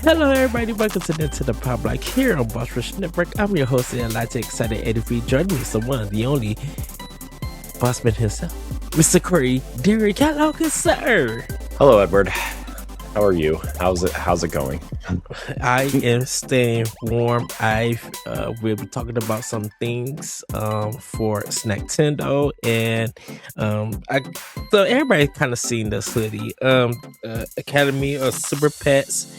Hello, everybody. Welcome to Nintendo Pow Block here on Boss Rush Network. I'm your host, and I'd excited Eddie V. Joining me, so one, the only bossman himself, Mr. Corey Dirrig. Hello, good sir. Hello, Edward. How are you? How's it going? I am staying warm. We'll be talking about some things for Snacktendo, and so everybody kind of seen this hoodie. Academy of Super Pets.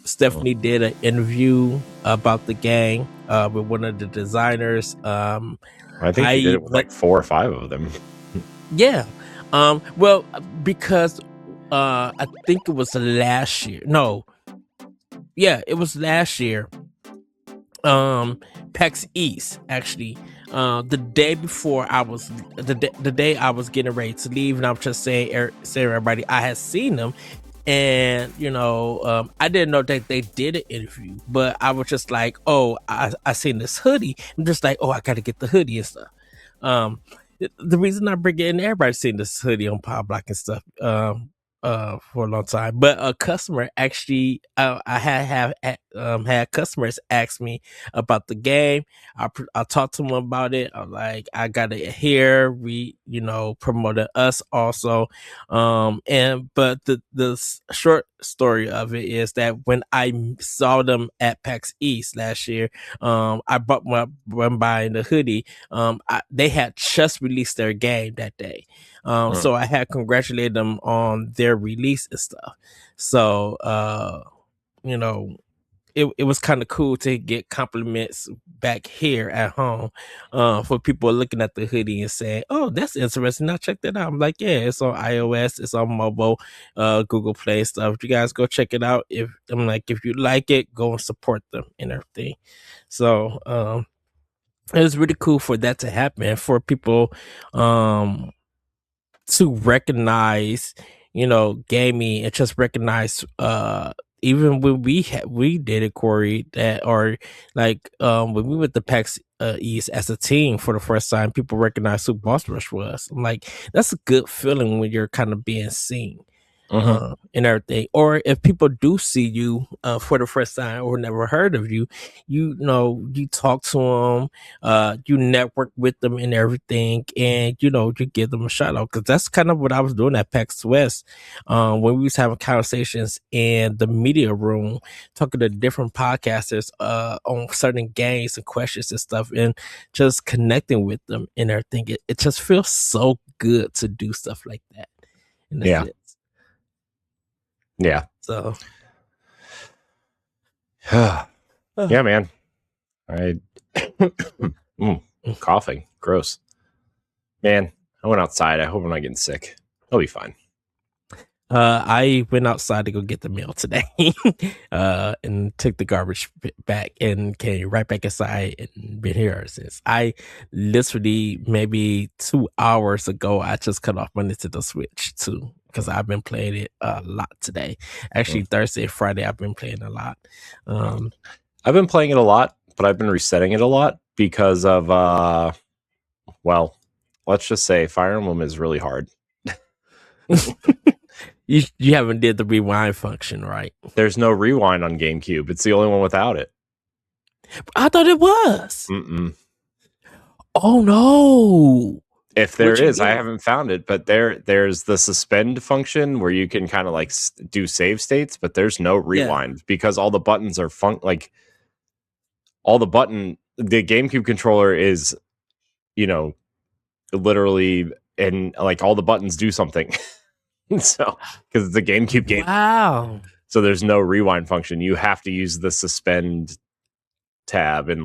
Stephanie did an interview about the game with one of the designers. I think she did it with like 4 or 5 of them. Yeah. Well, because I think it was last year. No. Yeah, it was last year. PAX East, actually. The day before the day I was getting ready to leave, and I'm just saying everybody, I had seen them. And I didn't know that they did an interview, but I was just like, oh, I seen this hoodie. I'm just like, oh, I gotta get the hoodie and stuff. The reason I bring it in, everybody's seen this hoodie on Power Block and stuff for a long time, but a customer actually, I had customers ask me about the game. I talked to them about it. I'm like, I got it here. We promoted us also, but the short story of it is that when I saw them at PAX East last year, I bought one by the hoodie. They had just released their game that day. So I had congratulated them on their release and stuff. So, it was kind of cool to get compliments back here at home for people looking at the hoodie and saying, oh, that's interesting. Now check that out. I'm like, yeah, it's on iOS, it's on mobile, Google Play stuff. You guys go check it out. If you like it, go and support them and everything. So it was really cool for that to happen, for people to recognize, gaming, and just recognize, even when we did it, Corey, that, or like when we went to PAX East as a team for the first time, people recognized who Boss Rush was. I'm like, that's a good feeling when you're kind of being seen. And everything. Or if people do see you for the first time or never heard of you, you talk to them, you network with them and everything, and you give them a shout out, because that's kind of what I was doing at PAX West when we was having conversations in the media room, talking to different podcasters on certain games and questions and stuff, and just connecting with them and everything. It just feels so good to do stuff like that. Yeah. Yeah. So, yeah, man. Coughing. Gross. Man, I went outside. I hope I'm not getting sick. I'll be fine. I went outside to go get the mail today and took the garbage back and came right back inside and been here since. I literally, maybe 2 hours ago, I just cut off my Nintendo Switch too, because I've been playing it a lot today. Actually, Thursday and Friday, I've been playing a lot. I've been playing it a lot, but I've been resetting it a lot because of, well, let's just say Fire Emblem is really hard. You haven't did the rewind function, right? There's no rewind on GameCube. It's the only one without it. I thought it was. Oh, no. If there is, I haven't found it, but there's the suspend function where you can kind of like do save states, but there's no rewind because all the buttons are the GameCube controller is, literally, and like all the buttons do something. So, because it's a GameCube game. Wow. So there's no rewind function. You have to use the suspend tab and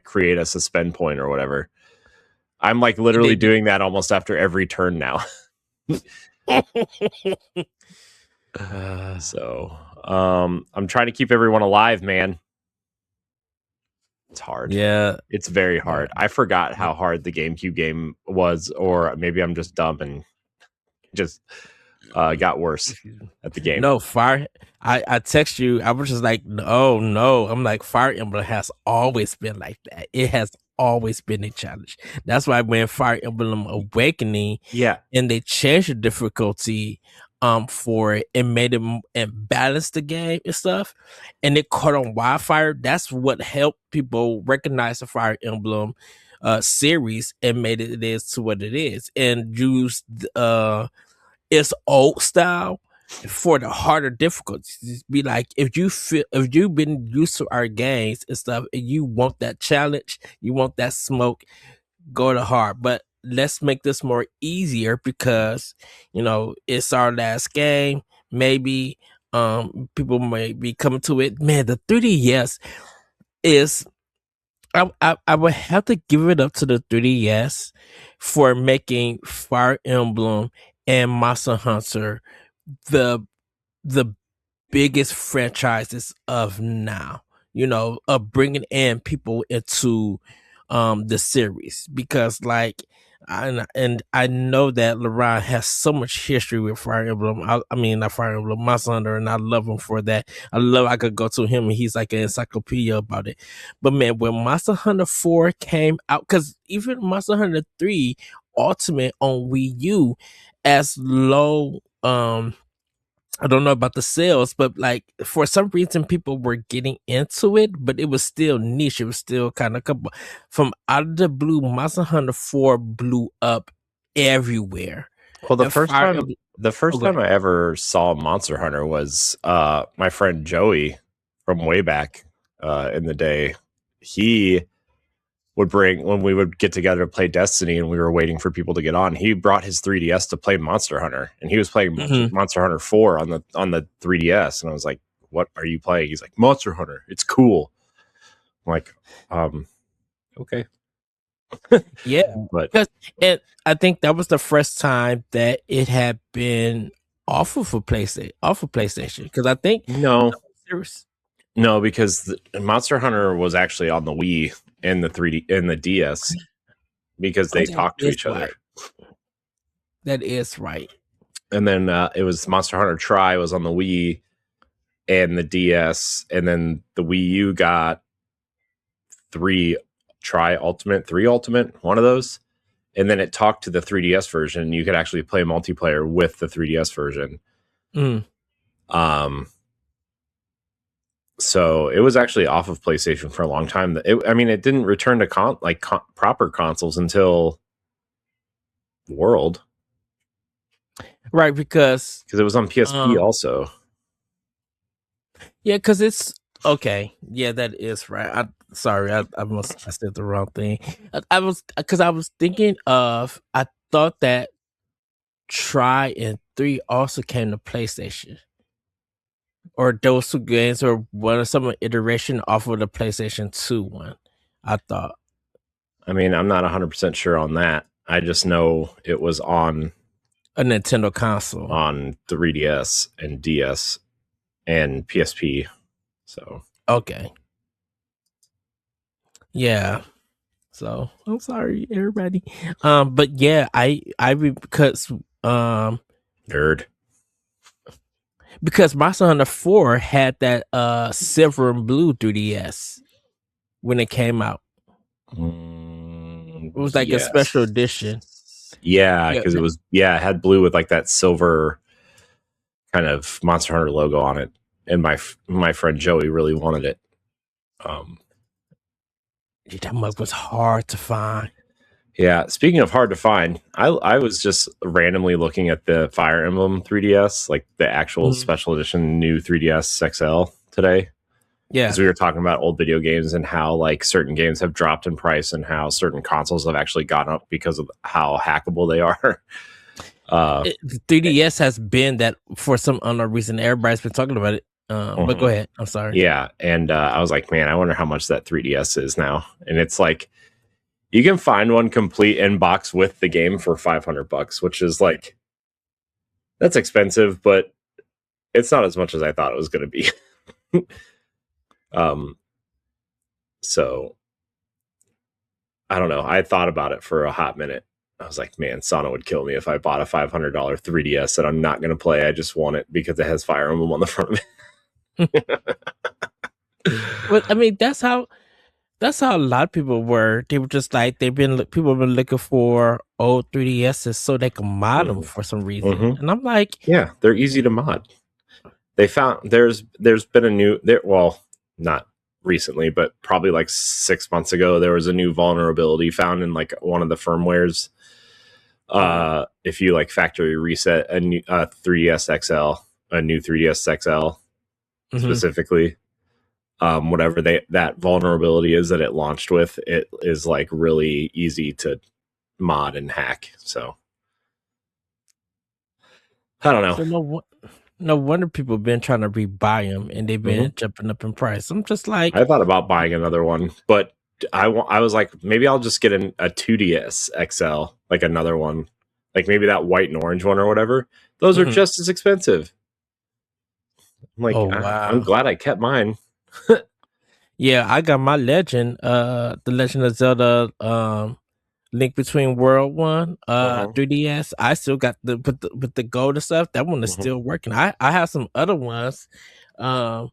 create a suspend point or whatever. I'm like literally doing that almost after every turn now. So I'm trying to keep everyone alive, man. It's hard. Yeah. It's very hard. I forgot how hard the GameCube game was, or maybe I'm just dumb and just got worse at the game. No, I text you. I was just like, oh no. I'm like, Fire Emblem has always been like that. It has always been a challenge. That's why when Fire Emblem Awakening, yeah, and they changed the difficulty, for it and made it and balanced the game and stuff, and it caught on wildfire. That's what helped people recognize the Fire Emblem series and made it is to what it is, and used its old style for the harder difficulties. Be like, if you've been used to our games and stuff and you want that challenge, you want that smoke, go to hard. But let's make this more easier because it's our last game. Maybe people may be coming to it. Man, the 3DS is I would have to give it up to the 3DS for making Fire Emblem and Monster Hunter the the biggest franchises of now. Of bringing in people into the series, because I know that LeBron has so much history with Fire Emblem. I mean, not Fire Emblem, Monster Hunter, and I love him for that. I could go to him and he's like an encyclopedia about it. But man, when Monster Hunter 4 came out, because even Monster Hunter 3 Ultimate on Wii U, as low, I don't know about the sales, but like for some reason people were getting into it, but it was still niche. It was still kind of couple from out of the blue. Monster Hunter 4 blew up everywhere. Well, the And first Fire time Emblem- the first go time ahead. I ever saw Monster Hunter was my friend Joey from way back in the day. He would bring, when we would get together to play Destiny and we were waiting for people to get on, he brought his 3DS to play Monster Hunter, and he was playing Monster Hunter 4 on the 3DS, and I was like, "What are you playing?" He's like, "Monster Hunter. It's cool." I'm like, okay. Yeah, But and I think that was the first time that it had been off of PlayStation. Because I think no, serious. no, because Monster Hunter was actually on the Wii and the 3D and the DS, because they talk to each other. That is right. And then it was Monster Hunter Tri was on the Wii and the DS, and then the Wii U got 3 Ultimate, one of those. And then it talked to the 3DS version. You could actually play multiplayer with the 3DS version. So it was actually off of PlayStation for a long time. It didn't return to proper consoles until World, right? Because it was on PSP also. Yeah, because it's okay. Yeah, that is right. I said the wrong thing. I was thinking of. I thought that Try and 3 also came to PlayStation, or those two games, or one of some iteration off of the PlayStation 2 one. I thought. I mean, I'm not 100% sure on that. I just know it was on a Nintendo console, on 3DS and DS and PSP. So okay, yeah. So I'm sorry, everybody. But yeah, because nerd. Because Monster Hunter 4 had that silver and blue 3DS when it came out. It was like a special edition. Yeah, because it had blue with like that silver kind of Monster Hunter logo on it, and my friend Joey really wanted it. That mug was hard to find. Yeah, speaking of hard to find, I was just randomly looking at the Fire Emblem 3DS, like the actual special edition new 3DS XL today. Yeah, because we were talking about old video games and how like certain games have dropped in price and how certain consoles have actually gone up because of how hackable they are. The 3DS has been that for some unknown reason. Everybody's been talking about it. But go ahead. I'm sorry. Yeah, and I was like, man, I wonder how much that 3DS is now. And it's like, you can find one complete in box with the game for $500, which is like, that's expensive, but it's not as much as I thought it was going to be. So I don't know. I thought about it for a hot minute. I was like, man, Sana would kill me if I bought a $500 3DS that I'm not going to play. I just want it because it has Fire Emblem on the front of it. Well, I mean, that's how a lot of people were. They were just like people have been looking for old 3DSs so they can mod them Mhm. for some reason. Mhm. And I'm like, Yeah, they're easy to mod. They found there's been a new well, not recently, but probably like 6 months ago, there was a new vulnerability found in like one of the firmwares. If you like factory reset a new 3DS XL, a new 3DS XL mhm. specifically, whatever that vulnerability is that it launched with, it is like really easy to mod and hack. So I don't know. So no wonder people been trying to rebuy them and they've Mhm. been jumping up in price. I'm just like, I thought about buying another one, but I was like, maybe I'll just get a 2DS XL, like another one, like maybe that white and orange one or whatever. Those are mhm. just as expensive. I'm like, Oh I'm wow. glad I kept mine. Yeah, I got my Legend, the Legend of Zelda, Link Between World one, Mhm. 3DS. I still got with the gold and stuff. That one is Mhm. still working. I have some other ones, um,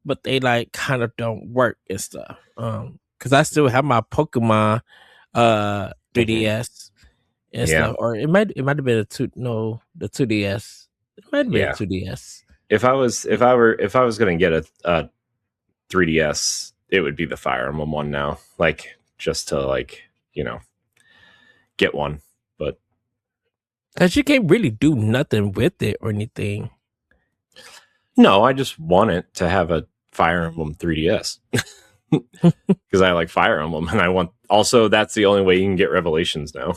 but they like kind of don't work and stuff. Because I still have my Pokemon, Mhm. 3DS and Yeah, stuff. Or it might have been the 2DS. It might have been a yeah. 2DS. If I was gonna get a 3DS, it would be the Fire Emblem one now. Like just to like get one, but Cause you can't really do nothing with it or anything. no, I just want it to have a Fire Emblem 3DS because I like Fire Emblem, and I want. Also, that's the only way you can get Revelations now.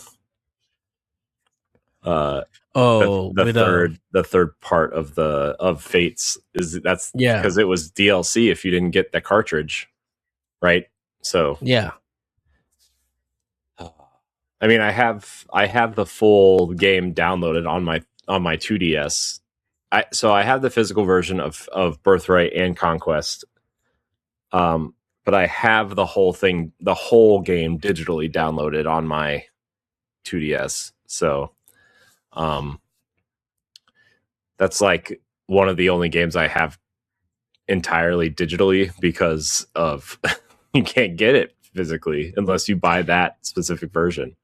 Uh, Oh, with the third part of Fates is that's yeah, because it was DLC if you didn't get the cartridge, right? So, yeah. I mean, I have the full game downloaded on my 2DS. I have the physical version of Birthright and Conquest. Um, but I have the whole thing, the whole game digitally downloaded on my 2DS. So, um, that's like one of the only games I have entirely digitally because of you can't get it physically unless you buy that specific version.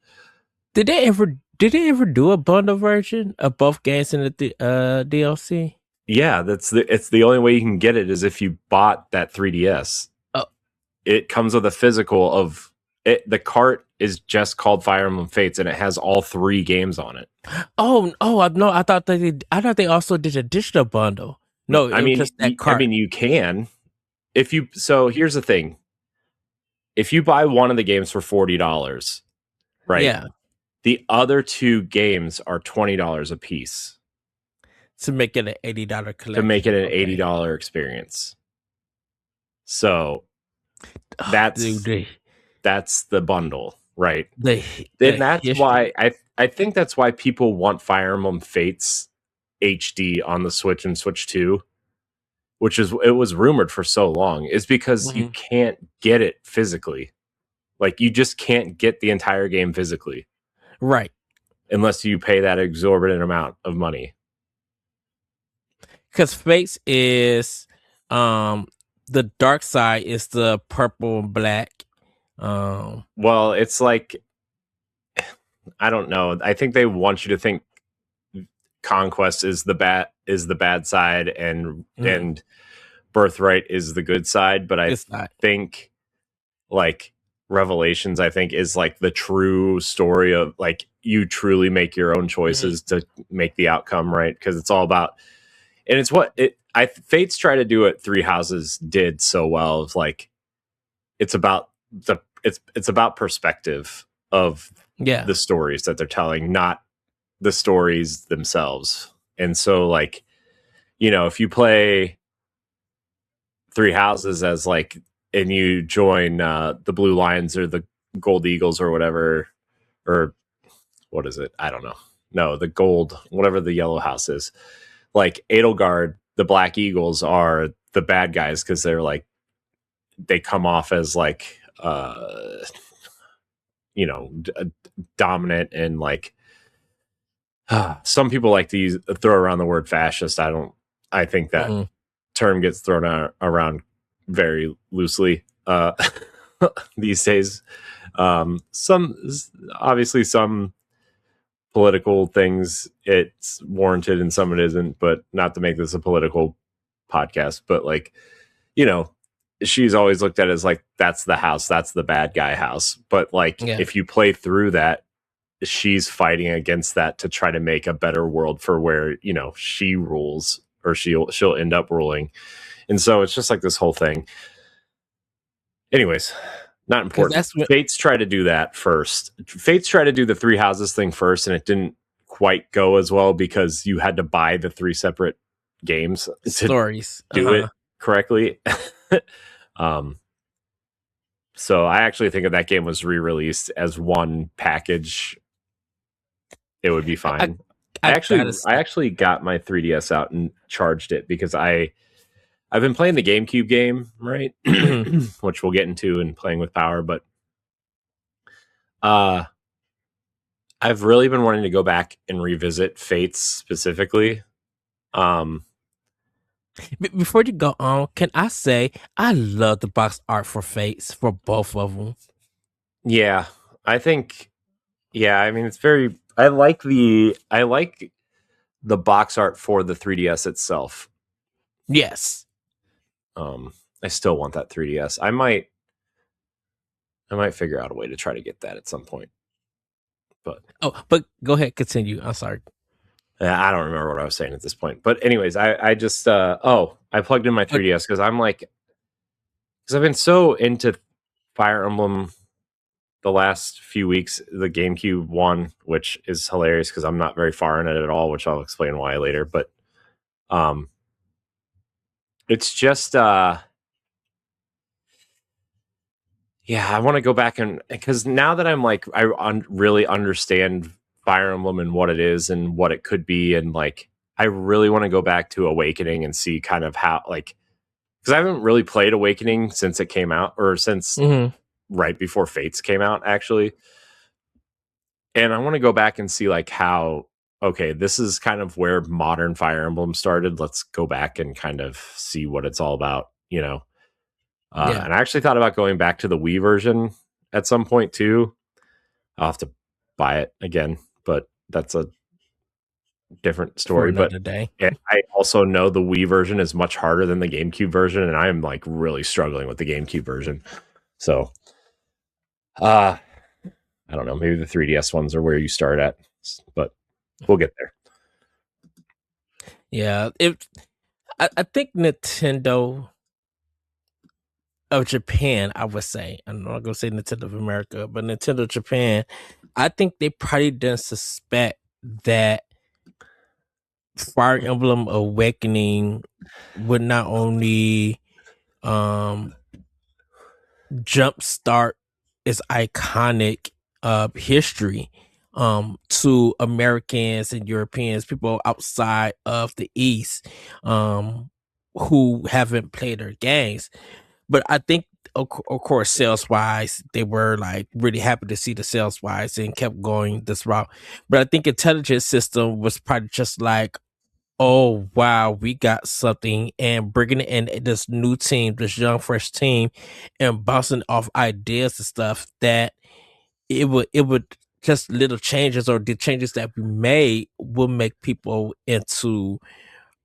Did they ever do a bundle version of both games in the DLC? Yeah, it's the only way you can get it is if you bought that 3DS. Oh, It comes with a physical of it. The cart is just called Fire Emblem Fates, and it has all three games on it. oh, no, I thought they also did a digital bundle. No, it I was mean, just that cart. you can if you. So here's the thing: if you buy one of the games for $40, right? Yeah, The other two games are $20 a piece to make it an $80 to make it collection. an Okay. $80 experience. So Dude, that's the bundle, right? the And that's history. why I think that's why people want Fire Emblem Fates HD on the Switch and Switch 2, which is it was rumored for so long, is because you Mhm. can't get it physically. Like you just can't get the entire game physically Right. unless you pay that exorbitant amount of money. Because Fates is the dark side is the purple and black. Well, it's like I don't know. I think they want you to think Conquest is the bad side Mm, and Birthright is the good side, but I it's not. think like Revelations I think is like the true story of like you truly make your own Mhm. choices to make the outcome right because it's all about and it's what it I Fates try to do what Three Houses did so well of like it's about it's about perspective of Yeah. the stories that they're telling, not the stories themselves. And so like, if you play Three Houses as like and you join the Blue Lions or the Gold Eagles or whatever, or what is it? I don't know. No, the gold, whatever the yellow house is. Like Edelgard, the Black Eagles are the bad guys because they're like they come off as like dominant and like some people like to throw around the word fascist. I think that Mhm. term gets thrown around very loosely these days. Some obviously some political things, it's warranted and some it isn't, but not to make this a political podcast, but like, you know, she's always looked at it as like, that's the house, that's the bad guy house. But like, Yeah. if you play through that, she's fighting against that to try to make a better world for where, you know, she rules, or she'll end up ruling. And so it's just like this whole thing. Anyways, not important. That's what, Fates try to do that first. Fates try to do the three houses thing first, and it didn't quite go as well because you had to buy the three separate games stories to do it correctly. So I actually think if that game was re-released as one package, it would be fine. I actually got my 3DS out and charged it because I've been playing the GameCube game, right? Which we'll get into and playing with power, but I've really been wanting to go back and revisit Fates specifically. Before you go on, can I say I love the box art for Fates for both of them? Yeah, I think. Yeah, I mean it's very. I like the box art for the 3DS itself. Yes. I still want that 3DS. I might figure out a way to try to get that at some point. But go ahead, continue. I'm sorry. I don't remember what I was saying at this point. But anyways, I just I plugged in my 3DS because I've been so into Fire Emblem the last few weeks, the GameCube one, which is hilarious because I'm not very far in it at all, which I'll explain why later. But it's just yeah, I want to go back and because now that I'm like really understand Fire Emblem and what it is and what it could be, and like I really want to go back to Awakening and see kind of how like because I haven't really played Awakening since it came out or since right before Fates came out actually, and I want to go back and see like how okay, this is kind of where modern Fire Emblem started. Let's go back and kind of see what it's all about, you know. And I actually thought about going back to the Wii version at some point too. I'll have to buy it again, but that's a different story. But day. I also know the Wii version is much harder than the GameCube version, and I'm like really struggling with the GameCube version. So, I don't know. Maybe the 3DS ones are where you start at, but we'll get there. Yeah, I think Nintendo of Japan, I would say. I'm not gonna say Nintendo of America, but Nintendo Japan, I think they probably didn't suspect that Fire Emblem Awakening would not only jumpstart its iconic history to Americans and Europeans, people outside of the East who haven't played their games. But I think, of course, sales wise, they were like really happy to see the sales wise and kept going this route. But I think Intelligence System was probably just like, oh wow, we got something, and bringing in this new team, this young fresh team, and bouncing off ideas and stuff that it would just little changes or the changes that we made will make people into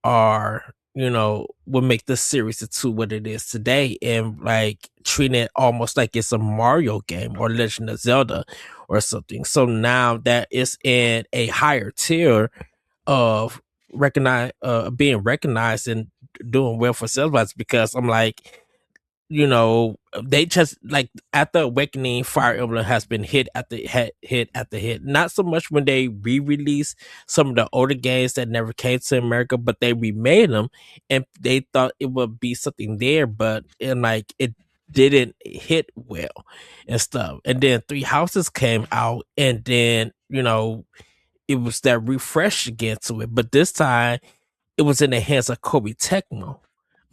our will make this series into what it is today, and like treating it almost like it's a Mario game or Legend of Zelda or something. So now that it's in a higher tier of being recognized and doing well for sales, because I'm like, they just like after Awakening, Fire Emblem has been hit at the hit. Not so much when they re-released some of the older games that never came to America, but they remade them and they thought it would be something there, but it didn't hit well and stuff. And then Three Houses came out, and then it was that refresh again to it, but this time it was in the hands of Koei Tecmo.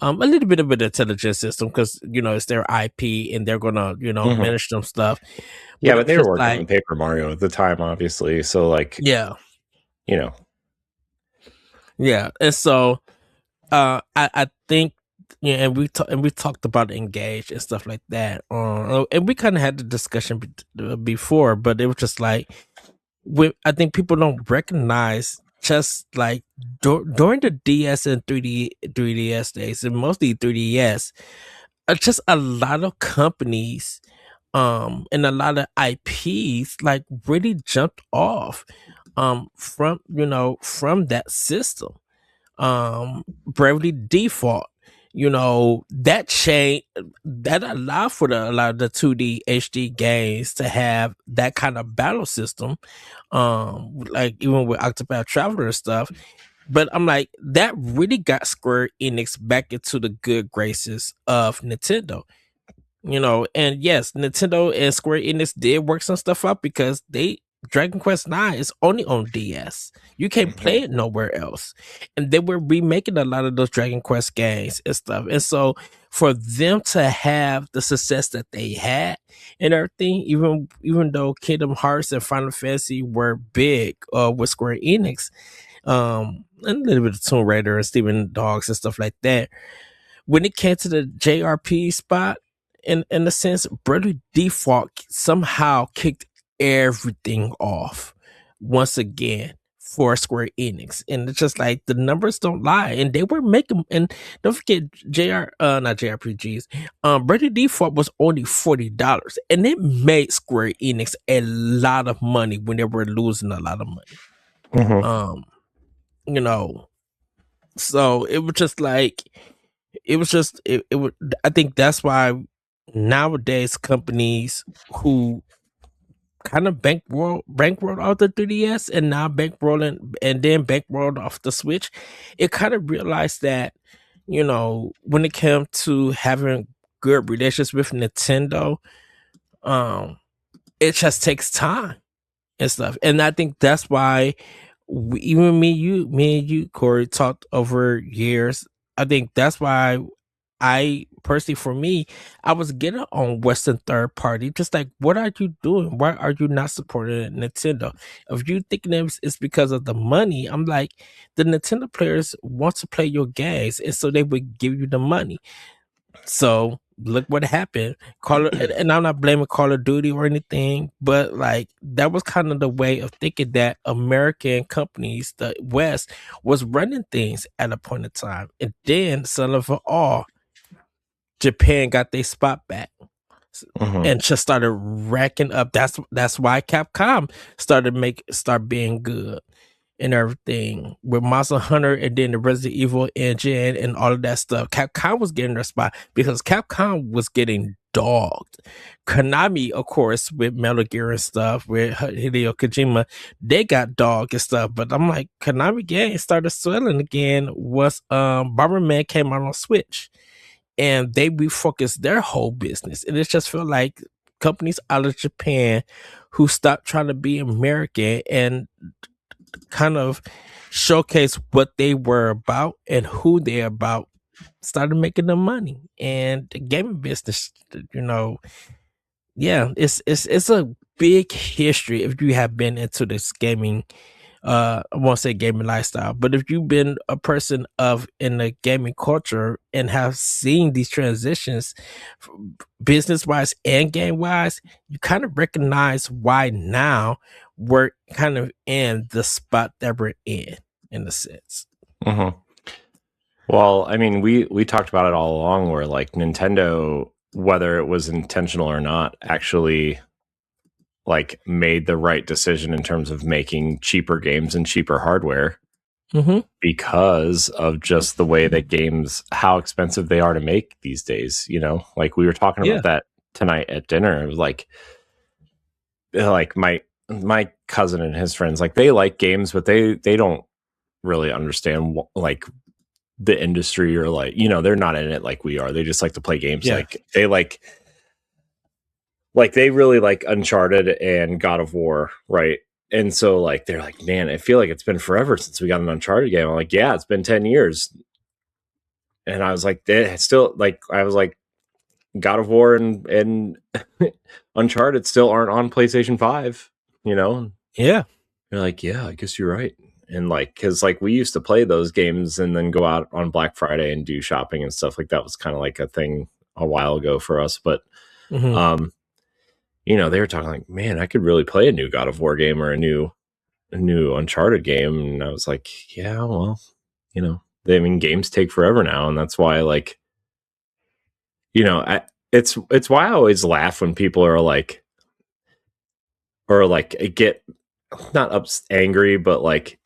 A little bit of an Intelligence System because it's their IP and they're gonna manage them stuff. Yeah, but they were working on Paper Mario at the time, obviously. So yeah, yeah, and so I think and we talked about Engage and stuff like that. And we kind of had the discussion before, but it was just like I think people don't recognize just like during the DS and 3DS days, and mostly 3DS, just a lot of companies and a lot of IPs like really jumped off from from that system. Bravely Default, that change that allowed for a lot of the 2D HD games to have that kind of battle system, like even with Octopath Traveler and stuff. But I'm like, that really got Square Enix back into the good graces of Nintendo. And yes, Nintendo and Square Enix did work some stuff out because Dragon Quest IX is only on DS. You can't play it nowhere else. And they were remaking a lot of those Dragon Quest games and stuff. And so for them to have the success that they had and everything, even though Kingdom Hearts and Final Fantasy were big with Square Enix, and a little bit of Tomb Raider and Steven Dogs and stuff like that, when it came to the JRP spot, in a sense, Bravely Default somehow kicked everything off once again for Square Enix. And it's just like the numbers don't lie. And they were making, and don't forget not JRPGs. Bravely Default was only $40. And it made Square Enix a lot of money when they were losing a lot of money. You know, so it was just like it would. I think that's why nowadays companies who kind of bankrolled off the 3DS and now bankrolling and then bankrolled off the Switch, it kind of realized that, when it came to having good relations with Nintendo, it just takes time and stuff. And I think that's why even me and you, Corey, talked over years. I think that's why I personally, for me, I was getting on Western third party. Just like, what are you doing? Why are you not supporting Nintendo? If you thinking it's because of the money, I'm like, the Nintendo players want to play your games, and so they would give you the money. So look what happened. And I'm not blaming Call of Duty or anything, but like that was kind of the way of thinking that American companies, the West, was running things at a point in time, and then son of all, Japan got their spot back. And just started racking up. That's why Capcom start being good and everything with Monster Hunter and then the Resident Evil engine and all of that stuff. Capcom was getting their spot because Capcom was getting dogged. Konami, of course, with Metal Gear and stuff, with Hideo Kojima, they got dogged and stuff. But I'm like, Konami games started swelling again once Bomberman came out on Switch. And they refocused their whole business. And it just felt like companies out of Japan who stopped trying to be American and kind of showcase what they were about and who they're about started making the money. And the gaming business, it's a big history if you have been into this gaming. I won't say gaming lifestyle, but if you've been a person in the gaming culture and have seen these transitions business wise and game wise, you kind of recognize why now we're kind of in the spot that we're in a sense. Well, I mean, we talked about it all along where like Nintendo, whether it was intentional or not, actually like made the right decision in terms of making cheaper games and cheaper hardware because of just the way that games, how expensive they are to make these days. Like we were talking about that tonight at dinner. It was like my cousin and his friends, like they like games, but they don't really understand like the industry or like, they're not in it like we are. They just like to play games. Like they really like Uncharted and God of War, right? And so like they're like, man, I feel like it's been forever since we got an Uncharted game. I'm like, yeah, it's been 10 years. And I was like, still like, I was like, God of War and Uncharted still aren't on PlayStation 5, Yeah. They're like, yeah, I guess you're right. And like, cause like we used to play those games and then go out on Black Friday and do shopping and stuff like that was kind of like a thing a while ago for us. But, you know, they were talking like, man, I could really play a new God of War game or a new Uncharted game. And I was like, yeah, well, you know, I mean, games take forever now. And that's why, like, you know, it's why I always laugh when people are like, or like get not angry, but like,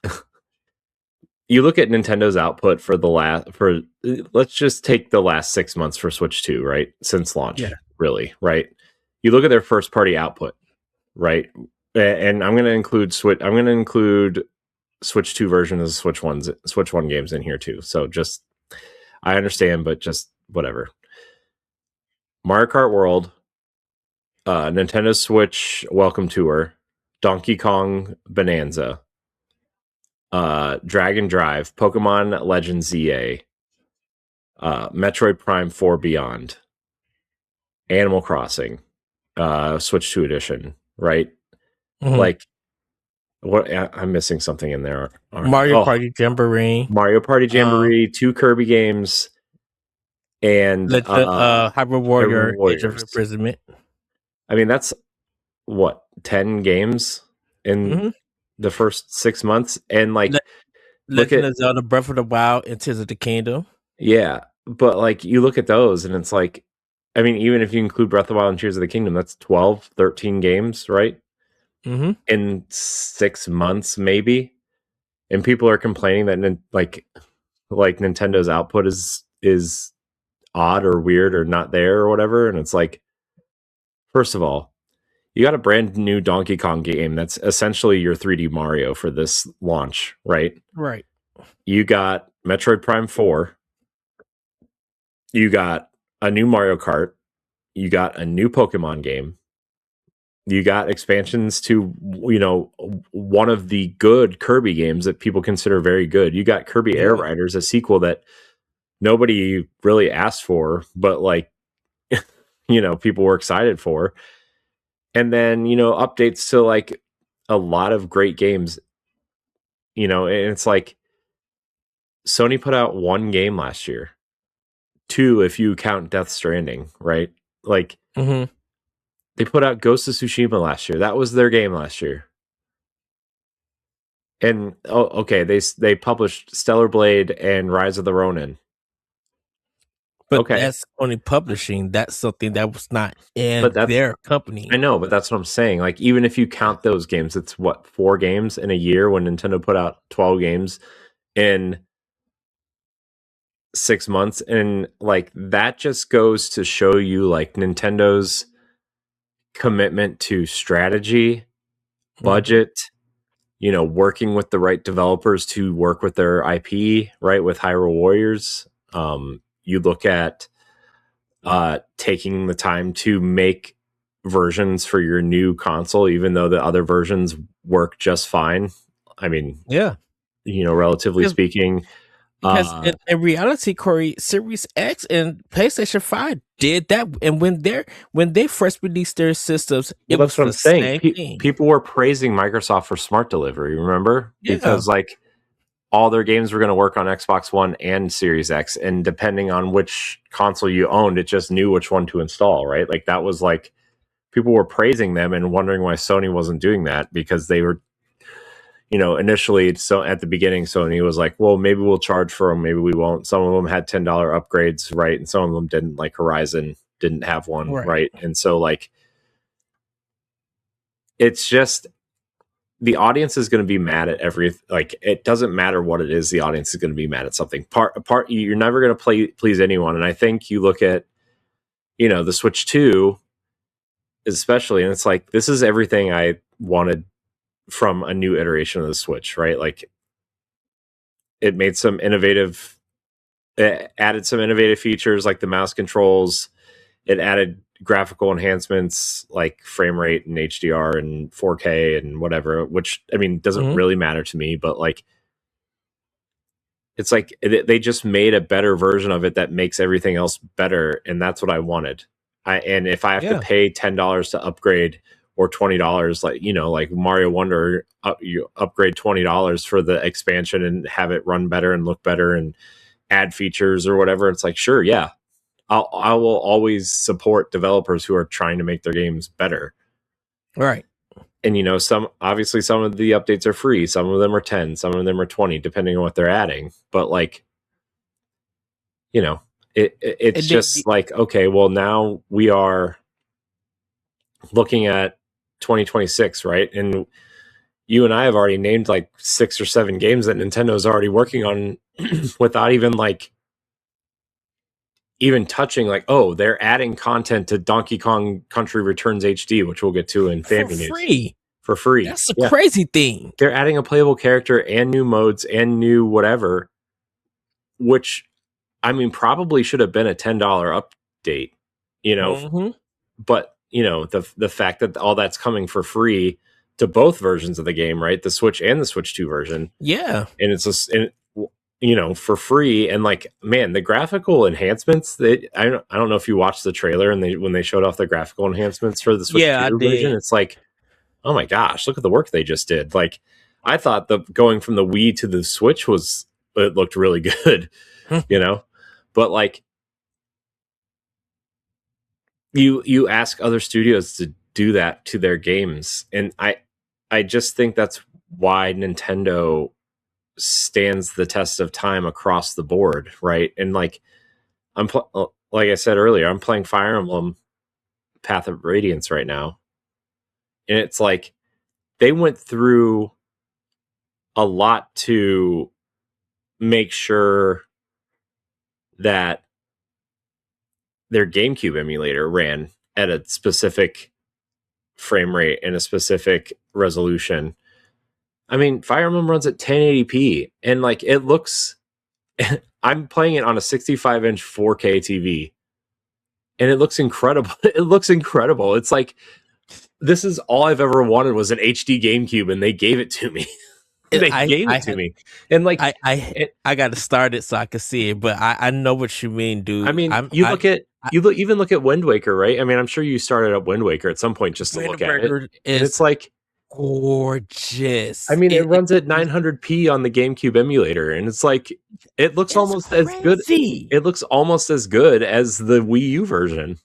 you look at Nintendo's output for let's just take the last 6 months for Switch 2, right? Since launch, Yeah. really, right? You look at their first party output, right? And I'm going to include Switch 2 version of Switch 1 games in here too. So just I understand, but just whatever. Mario Kart World, Nintendo Switch Welcome Tour, Donkey Kong Bonanza, Dragon Drive, Pokemon Legends ZA, Metroid Prime 4 Beyond, Animal Crossing, Switch 2 Edition, right? Mm-hmm. Like, what I'm missing something in there. Mario Party Jamboree, Mario Party Jamboree, 2 Kirby games, and Hyrule Warrior, Age of Warriors. Imprisonment. I mean, that's what 10 games in the first 6 months, and like Legend of Zelda: Breath of the Wild and Tears of the Kingdom. Yeah, but like you look at those, and it's like, I mean, even if you include Breath of the Wild and Tears of the Kingdom, that's 12, 13 games, right? Mm-hmm. In 6 months, maybe. And people are complaining that like Nintendo's output is odd or weird or not there or whatever. And it's like, first of all, you got a brand new Donkey Kong game that's essentially your 3D Mario for this launch, right? Right. You got Metroid Prime 4. You got a new Mario Kart. You got a new Pokemon game. You got expansions to, you know, one of the good Kirby games that people consider very good. You got Kirby Air Riders, a sequel that nobody really asked for, but like, you know, people were excited for. And then, you know, updates to like a lot of great games, you know, and it's like Sony put out 1 game last year. 2 if you count Death Stranding, right? Like, they put out Ghost of Tsushima last year. That was their game last year. And okay, they published Stellar Blade and Rise of the Ronin. But that's only publishing. That's something that was not in their company. I know, but that's what I'm saying. Like, even if you count those games, it's what, 4 games in a year when Nintendo put out 12 games in 6 months. And like, that just goes to show you like Nintendo's commitment to strategy, budget, you know, working with the right developers to work with their IP, right? With Hyrule Warriors. You look at taking the time to make versions for your new console, even though the other versions work just fine. I mean, yeah, you know, relatively speaking. Because in reality, Corey, Series X and PlayStation 5 did that, and when they first released their systems, it was what I'm saying. People were praising Microsoft for smart delivery, remember? Yeah. Because like all their games were going to work on Xbox One and Series X, and depending on which console you owned, it just knew which one to install, right? Like that was like people were praising them and wondering why Sony wasn't doing that, because they were, you know, initially, so at the beginning, Sony was like, well, maybe we'll charge for them, maybe we won't. Some of them had $10 upgrades, right? And some of them didn't, like Horizon didn't have one, right? And so, like, it's just, the audience is going to be mad at like, it doesn't matter what it is, the audience is going to be mad at something. You're never going to please anyone. And I think you look at, you know, the Switch 2, especially, and it's like, this is everything I wanted from a new iteration of the Switch, right? Like, it added some innovative features like the mouse controls. It added graphical enhancements like frame rate and HDR and 4K and whatever, which, I mean, doesn't really matter to me, but like, it's like they just made a better version of it that makes everything else better. And that's what I wanted. And if I have to pay $10 to upgrade, or $20, like, you know, like Mario Wonder, you upgrade $20 for the expansion and have it run better and look better and add features or whatever. It's like, sure, yeah, I will always support developers who are trying to make their games better. Right. And some of the updates are free, some of them are 10, some of them are 20, depending on what they're adding. But like, it's And then, just like, okay, well, now we are looking at 2026, right? And you and I have already named like 6 or 7 games that Nintendo's already working on without even touching, like, oh, they're adding content to Donkey Kong Country Returns HD, which we'll get to in for Family News. free. For free. That's a Yeah. crazy thing. They're adding a playable character and new modes and new whatever, which, I mean, probably should have been a $10 update, Mm-hmm. but the fact that all that's coming for free to both versions of the game, right? The Switch and the Switch 2 version. Yeah. And it's just, for free. And like, man, the graphical enhancements that I don't know if you watched the trailer and when they showed off the graphical enhancements for the Switch 2 version, it's like, oh my gosh, look at the work they just did. Like, I thought going from the Wii to the Switch it looked really good, but like, you ask other studios to do that to their games, and I just think that's why Nintendo stands the test of time across the board, right? And like, like I said earlier, I'm playing Fire Emblem Path of Radiance right now, and it's like they went through a lot to make sure that their GameCube emulator ran at a specific frame rate and a specific resolution. I mean, Fire Emblem runs at 1080p, and like, it looks I'm playing it on a 65-inch 4K TV, and it looks incredible. It looks incredible. It's like, this is all I've ever wanted, was an HD GameCube, and they gave it to me. They gave it to me. And like, I got to start it so I can see it, but I know what you mean, dude. I mean, look at Wind Waker, right? I mean, I'm sure you started up Wind Waker at some point just to look at it. And it's like gorgeous. I mean, it runs at 900p on the GameCube emulator, and it's like, it looks almost as good. It looks almost as good as the Wii U version.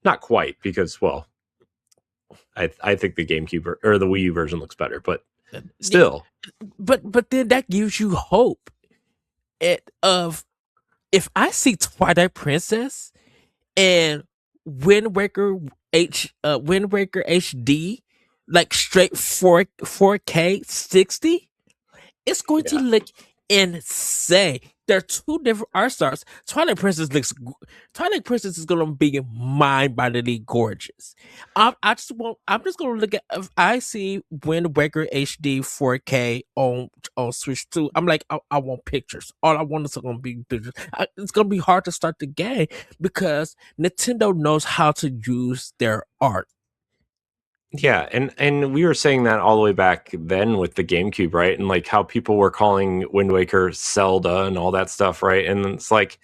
Not quite, because, well, I think the GameCube or the Wii U version looks better, but still. But then that gives you hope of, if I see Twilight Princess and Wind Waker HD, like straight 4K 60, it's going to look insane. There are 2 different art styles. Twilight Princess is gonna be mind-bendingly gorgeous. I'm just gonna look at, if I see Wind Waker HD 4K on Switch 2. I'm like, I want pictures. All I want is gonna be pictures. It's gonna be hard to start the game because Nintendo knows how to use their art. Yeah, and we were saying that all the way back then with the GameCube, right? And like, how people were calling Wind Waker Zelda and all that stuff, right? And it's like,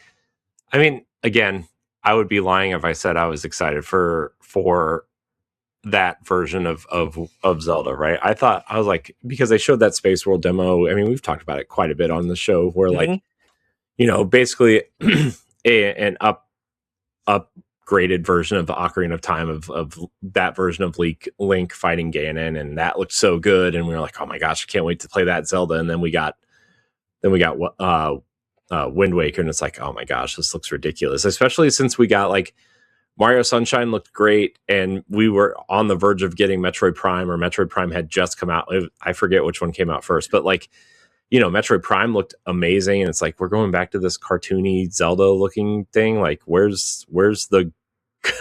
I mean, again, I would be lying if I said I was excited for that version of Zelda, right? I was like, because they showed that Space World demo. I mean, we've talked about it quite a bit on the show, where like, basically an upgraded version of the Ocarina of Time of that version of Link fighting Ganon, and that looked so good, and we were like, oh my gosh, I can't wait to play that Zelda. And then we got Wind Waker, and it's like, oh my gosh, this looks ridiculous, especially since we got like Mario Sunshine looked great, and we were on the verge of getting Metroid Prime, or Metroid Prime had just come out. I forget which one came out first, but like, Metroid Prime looked amazing, and it's like, we're going back to this cartoony Zelda looking thing. Like, where's the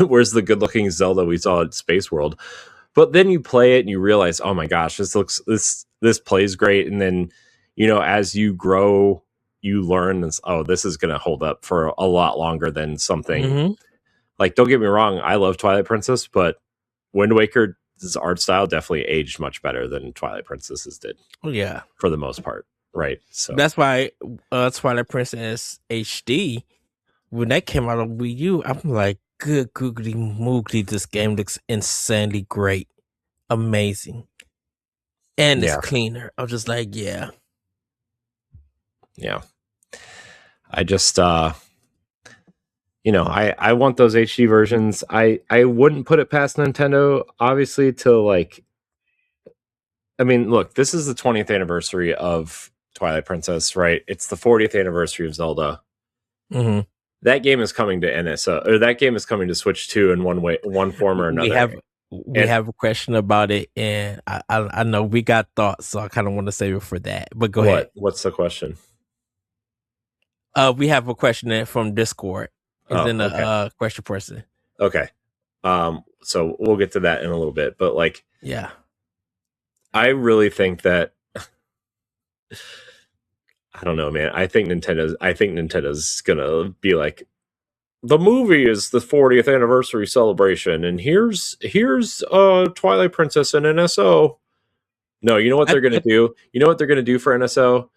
where's the good looking Zelda we saw at Space World? But then you play it and you realize, oh my gosh, this plays great. And then, as you grow, you learn this, oh, this is going to hold up for a lot longer than something. Like, don't get me wrong, I love Twilight Princess, but Wind Waker's art style definitely aged much better than Twilight Princess's did. Yeah, for the most part, right? So that's why Twilight Princess HD, when that came out on Wii U, I'm like, good googly moogly, this game looks insanely great, amazing, and it's cleaner. I'm just like, yeah. I just I want those HD versions. I wouldn't put it past Nintendo, obviously, to like. I mean, look, this is the 20th anniversary of Twilight Princess, right? It's the 40th anniversary of Zelda. Mm-hmm. That game is coming to NSO, or that game is coming to Switch 2 in one form or another. We have a question about it, and I know we got thoughts, so I kind of want to save it for that. But go ahead. What's the question? We have a question from Discord. Is in the question person. Okay. So we'll get to that in a little bit, but like, yeah, I really think that I don't know, man. I think Nintendo's gonna be like, the movie is the 40th anniversary celebration, and here's Twilight Princess and NSO. No, you know what they're gonna do? You know what they're gonna do for NSO?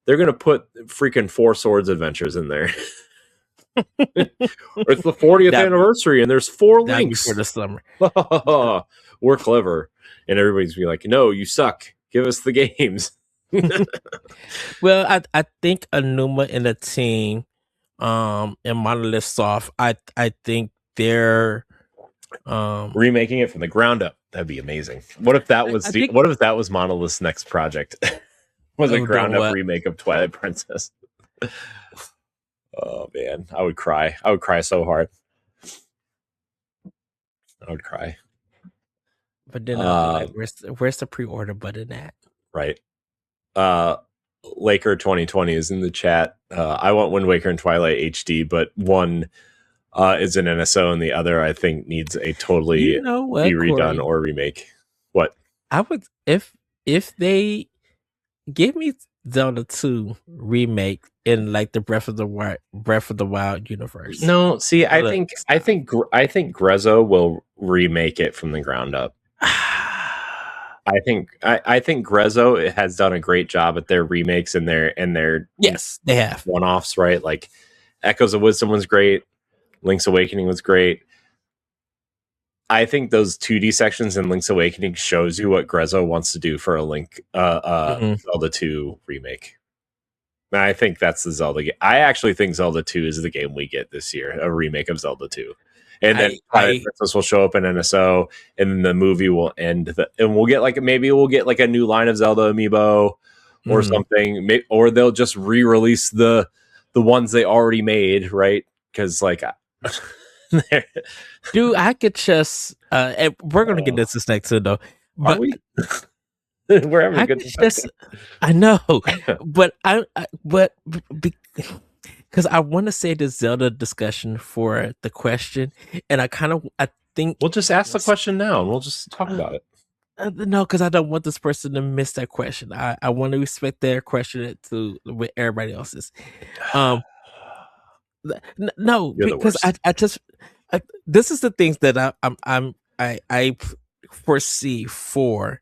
They're gonna put freaking Four Swords Adventures in there. It's the 40th anniversary, and there's 4 links for the summer. We're clever, and everybody's be like, "No, you suck. Give us the games." Well, I think Anuma and the team, and Monolith Soft, I think they're remaking it from the ground up. That'd be amazing. What if that was what if that was Monolith's next project? Was a ground up remake of Twilight Princess? Oh man, I would cry. I would cry so hard. I would cry. But then I'd be like, where's the pre-order button at? Right. Laker 2020 is in the chat. I want Wind Waker and Twilight HD, but one is an NSO and the other I think needs a totally be redone or remake. What? I would if they give me Zelda 2 remake in like the Breath of the Wild universe. No, see, I think Grezzo will remake it from the ground up. I think Grezzo has done a great job at their remakes and their yes, they have one-offs, right? Like Echoes of Wisdom was great, Link's Awakening was great. I think those 2D sections in Link's Awakening shows you what Grezzo wants to do for a Zelda 2 remake. And I think that's the Zelda game. I actually think Zelda 2 is the game we get this year, a remake of Zelda 2. And then Princess will show up in NSO, and then the movie will end. And we'll get maybe we'll get like a new line of Zelda amiibo or something, or they'll just re-release the ones they already made, right? Because like, dude, I could just and we're gonna get this next to though. But we're having a good discussion. I know, but because I want to say the Zelda discussion for the question, and I think we'll just ask the question now, and we'll just talk about it. No, because I don't want this person to miss that question. I want to respect their question with everybody else's. No, because I just this is the things that I foresee for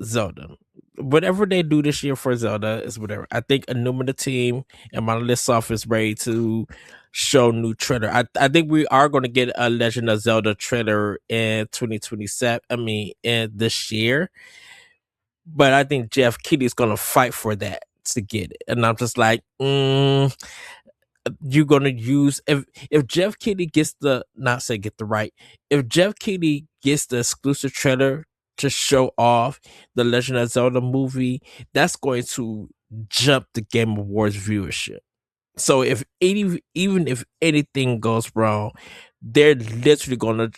Zelda. Whatever they do this year for Zelda is whatever. I think Anuma the team and Monolith Soft is ready to show new trailer. I think we are going to get a Legend of Zelda trailer in 2027. I mean, in this year. But I think Jeff Keighley's going to fight for that to get it. And I'm just like, you're going to use if Jeff Keighley gets if Jeff Keighley gets the exclusive trailer to show off the Legend of Zelda movie, that's going to jump the Game Awards viewership. So even if anything goes wrong, they're literally gonna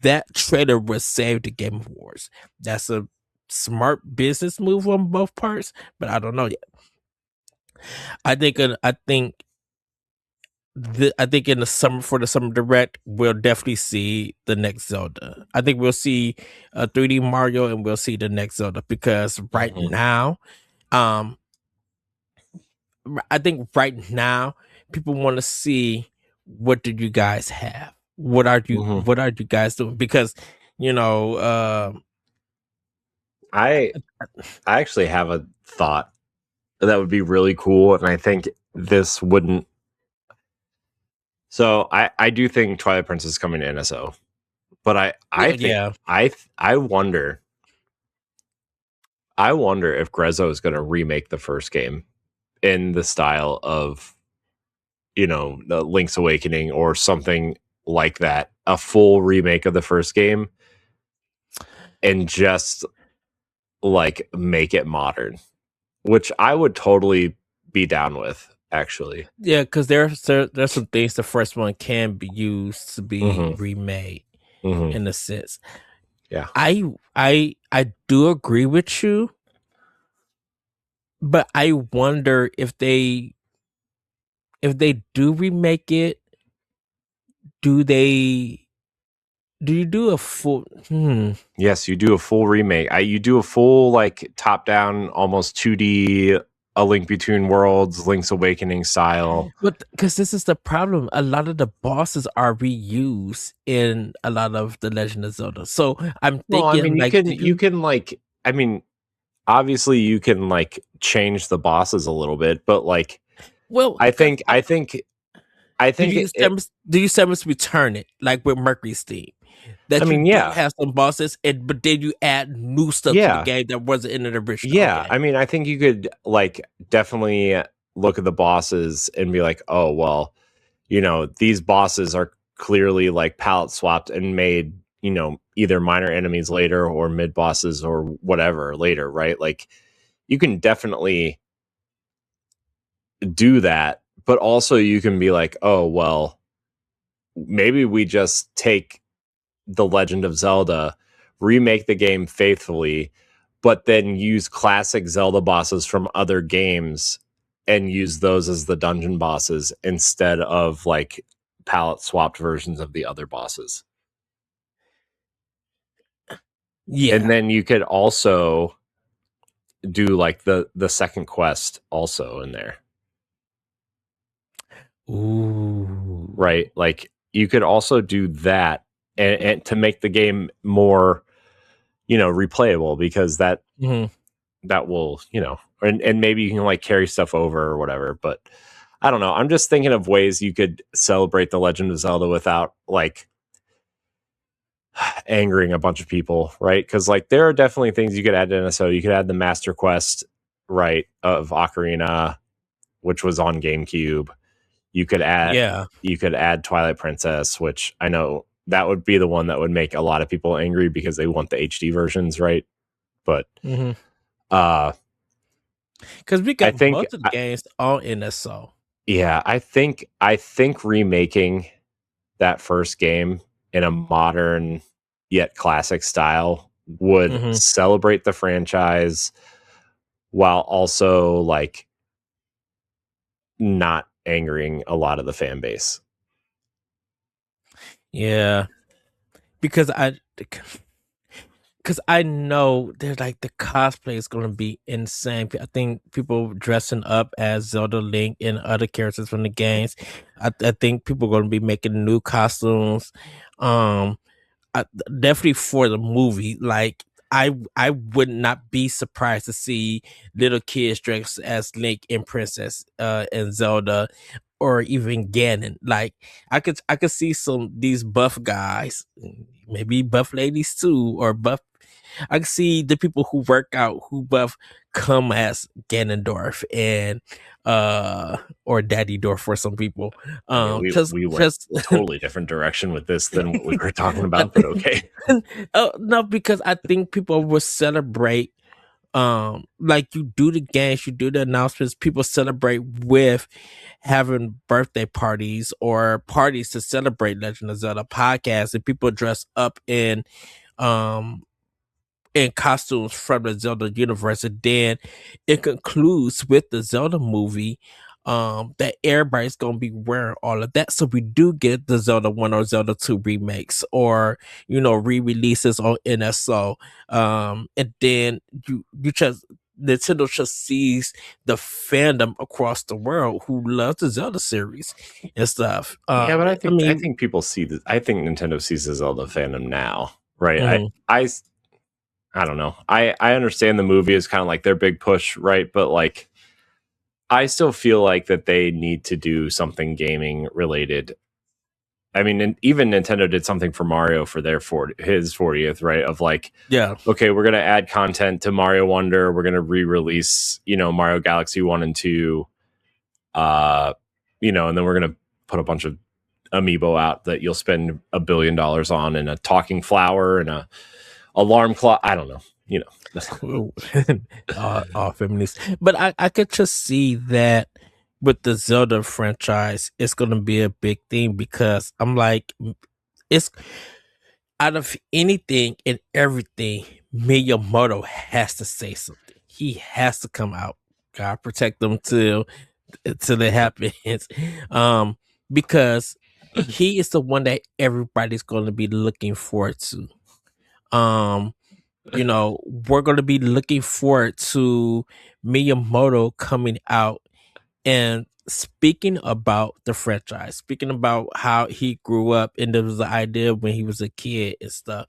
that trailer will save the Game Awards. That's a smart business move on both parts, but I don't know yet. I think in the summer, for the summer direct, we'll definitely see the next Zelda. I think we'll see a 3D Mario, and we'll see the next Zelda, because right now, I think right now people want to see, what do you guys have? What are you guys doing? Because I actually have a thought that would be really cool, and I think this wouldn't. So I do think Twilight Princess is coming to NSO, but I wonder if Grezzo is going to remake the first game in the style of the Link's Awakening or something like that, a full remake of the first game, and just like make it modern, which I would totally be down with, actually. Yeah, because there's some things the first one can be used to be remade in a sense. Yeah. I do agree with you, but I wonder if they do remake it, do you do a full Yes, you do a full remake. You do a full like top down, almost 2D, A Link Between Worlds, Link's Awakening style. But because this is the problem, a lot of the bosses are reused in a lot of the Legend of Zelda. So I'm Well, I thinking, mean, like, you can like, I mean, obviously you can like change the bosses a little bit, but like, well, I 'cause think do you Samus return it like with Mercury's theme? That I mean, you do yeah, have some bosses, but then you add new stuff to the yeah, game that wasn't in the original. yeah. Okay, I mean, I think you could like definitely look at the bosses and be like, oh well, these bosses are clearly like palette swapped and made, either minor enemies later or mid bosses or whatever later, right? Like you can definitely do that, but also you can be like, oh well, maybe we just take The Legend of Zelda, remake the game faithfully, but then use classic Zelda bosses from other games and use those as the dungeon bosses instead of like palette swapped versions of the other bosses. yeah. And then you could also do like the second quest also in there. Ooh, Right? Like you could also do that and to make the game more, replayable, because that Mhm. will, and maybe you can like carry stuff over or whatever. But I don't know. I'm just thinking of ways you could celebrate The Legend of Zelda without like angering a bunch of people, right? Because like there are definitely things you could add to NSO. You could add the Master Quest, right, of Ocarina, which was on GameCube. You could Yeah. add Twilight Princess, which I know that would be the one that would make a lot of people angry because they want the HD versions, right? But Mhm. uh Because we I got think both of the games on NSO. yeah, I think remaking that first game in a modern yet classic style would Mhm. celebrate the franchise while also like not angering a lot of the fan base. Yeah, because I know they're like the cosplay is going to be insane. I think people dressing up as Zelda, Link, and other characters from the games. I think people are going to be making new costumes. Um, definitely for the movie. Like I would not be surprised to see little kids dressed as Link and Princess and Zelda, or even Ganon. Like I could see some these buff guys, maybe buff ladies too, or buff. I can see the people who work out who buff come as Ganondorf and or Daddy Dorf for some people. I mean, we went Just totally different direction with this than what we were talking about, but okay. oh no, because I think people will celebrate like you do the games, you do the announcements, people celebrate with having birthday parties or parties to celebrate Legend of Zelda podcasts, and people dress up um in costumes from the Zelda universe, and then it concludes with the Zelda movie. That everybody's gonna be wearing all of that, so we do get the Zelda 1 or Zelda 2 remakes, or re-releases on NSO. And then you just Nintendo just sees the fandom across the world who loves the Zelda series and stuff. Yeah, but I I mean, think people see this. I think Nintendo sees the Zelda fandom now, right? mhm, I don't know. I understand the movie is kind of like their big push, right? But like I still feel like that they need to do something gaming related. I mean, and even Nintendo did something for Mario for his 40th, right? Of like, yeah, okay, we're gonna add content to Mario Wonder. We're gonna re-release, Mario Galaxy 1 and 2. and then we're gonna put a bunch of amiibo out that you'll spend $1 billion on, and a talking flower and a alarm clock. I don't know, all feminists. But I could just see that with the Zelda franchise, it's gonna be a big thing because I'm like, it's out of anything and everything, Miyamoto has to say something. He has to come out. God protect them till it happens. Because he is the one that everybody's going to be looking forward to. We're going to be looking forward to Miyamoto coming out and speaking about the franchise, speaking about how he grew up and there was the idea when he was a kid and stuff,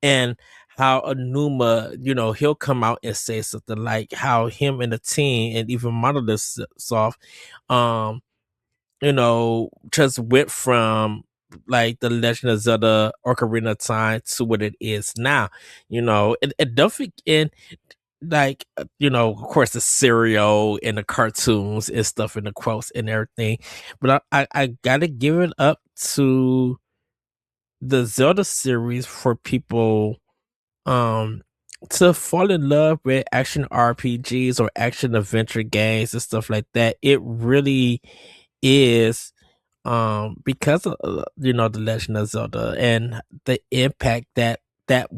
and how Anuma, he'll come out and say something like how him and the team and even Monolith Soft, just went from like the Legend of Zelda Ocarina of Time to what it is now. And don't forget, of course, the cereal and the cartoons and stuff and the quotes and everything. But I gotta give it up to the Zelda series for people to fall in love with action RPGs or action adventure games and stuff like that. It really is because of the Legend of Zelda and the impact that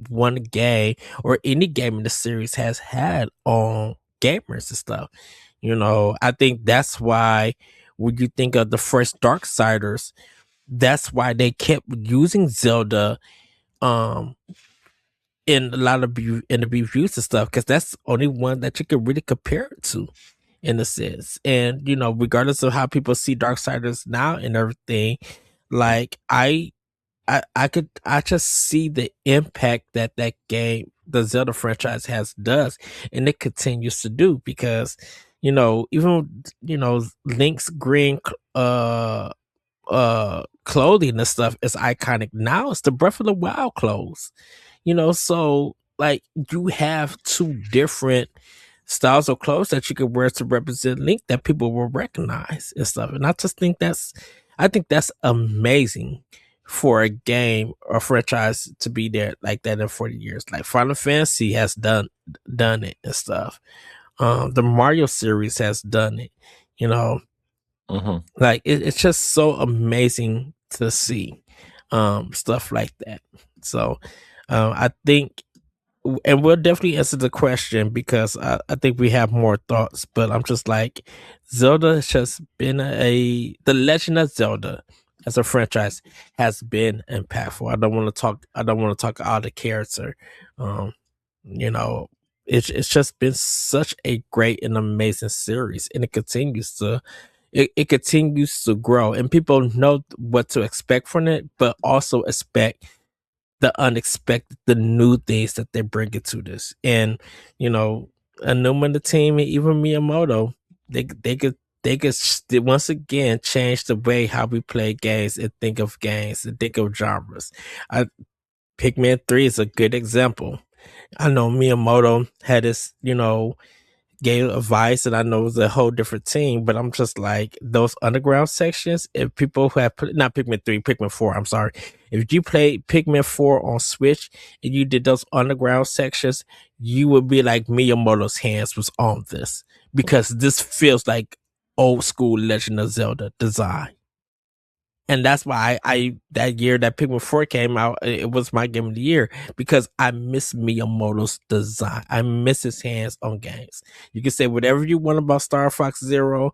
one game or any game in the series has had on gamers and stuff. I think that's why when you think of the first Darksiders, that's why they kept using Zelda in a lot of in the reviews and stuff, because that's the only one that you can really compare it to in a sense. And regardless of how people see Darksiders now and everything, like I just see the impact that game, the Zelda franchise does, and it continues to do, because even Link's green clothing and stuff is iconic now. It's the Breath of the Wild clothes. So like you have two different styles of clothes that you can wear to represent Link that people will recognize and stuff. And I just think that's amazing for a game or franchise to be there like that in 40 years. Like Final Fantasy has done it and stuff. The Mario series has done it, like it's just so amazing to see stuff like that. So I think, and we'll definitely answer the question because I think we have more thoughts, but I'm just like, Zelda has just been the Legend of Zelda as a franchise has been impactful. I don't want to talk out of character. It's just been such a great and amazing series, and it continues to grow, and people know what to expect from it, but also expect the unexpected, the new things that they bring into this. And Anuma and the team, and even Miyamoto, they could once again change the way how we play games and think of games and think of genres. Pikmin 3 is a good example. I know Miyamoto had this, gave advice, and I know it was a whole different team, but I'm just like, those underground sections, if people who have not Pikmin 3, Pikmin 4, I'm sorry. If you played Pikmin 4 on Switch and you did those underground sections, you would be like, Miyamoto's hands was on this, because this feels like old school Legend of Zelda design. And that's why I that year that Pikmin 4 came out, it was my game of the year, because I miss Miyamoto's design. I miss his hands on games. You can say whatever you want about Star Fox Zero,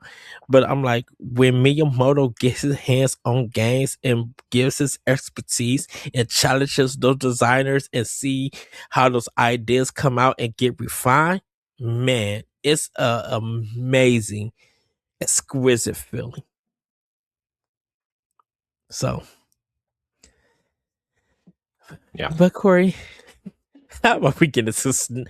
but I'm like, when Miyamoto gets his hands on games and gives his expertise and challenges those designers and see how those ideas come out and get refined, man, it's a amazing, exquisite feeling. So, yeah. But Corey, how about we get into Nintendo?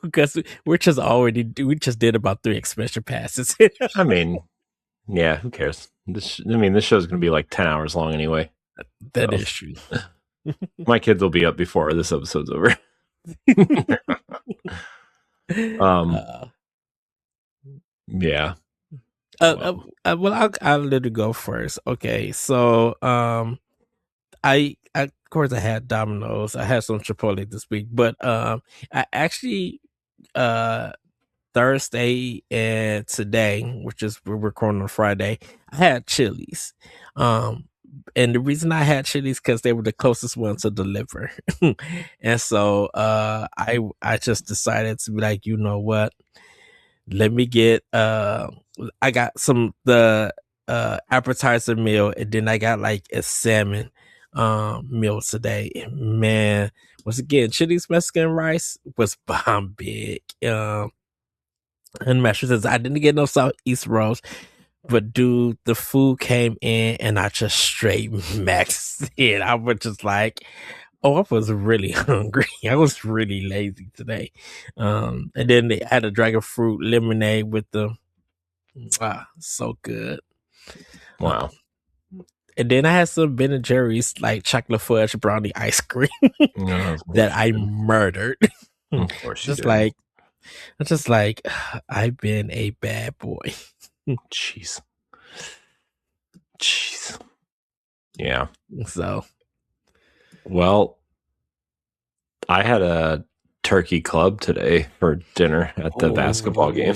Because we just did about 3 expansion passes. I mean, yeah, who cares? This show's gonna be like 10 hours long anyway. That is true. My kids will be up before this episode's over. Yeah. Well, I'll let it go first. Okay, so of course I had Domino's. I had some Chipotle this week, but I actually uh Thursday and today, which is we're recording on Friday, I had Chili's. And the reason I had Chili's because they were the closest ones to deliver. And so I just decided to be like, you know what? Let me get I got the appetizer meal, and then I got like a salmon meal today. And man, once again, Chili's Mexican rice was bomb big. And mashed potatoes. I didn't get no southeast rolls, but dude, the food came in and I just straight maxed it. I was just like, oh, I was really hungry. I was really lazy today. And then they had a dragon fruit lemonade with the so good. Wow. And then I had some Ben and Jerry's like chocolate fudge brownie ice cream that I murdered. Of course, just like I'm just like, I've been a bad boy. Jeez. Yeah. So, well, I had a turkey club today for dinner at the basketball game.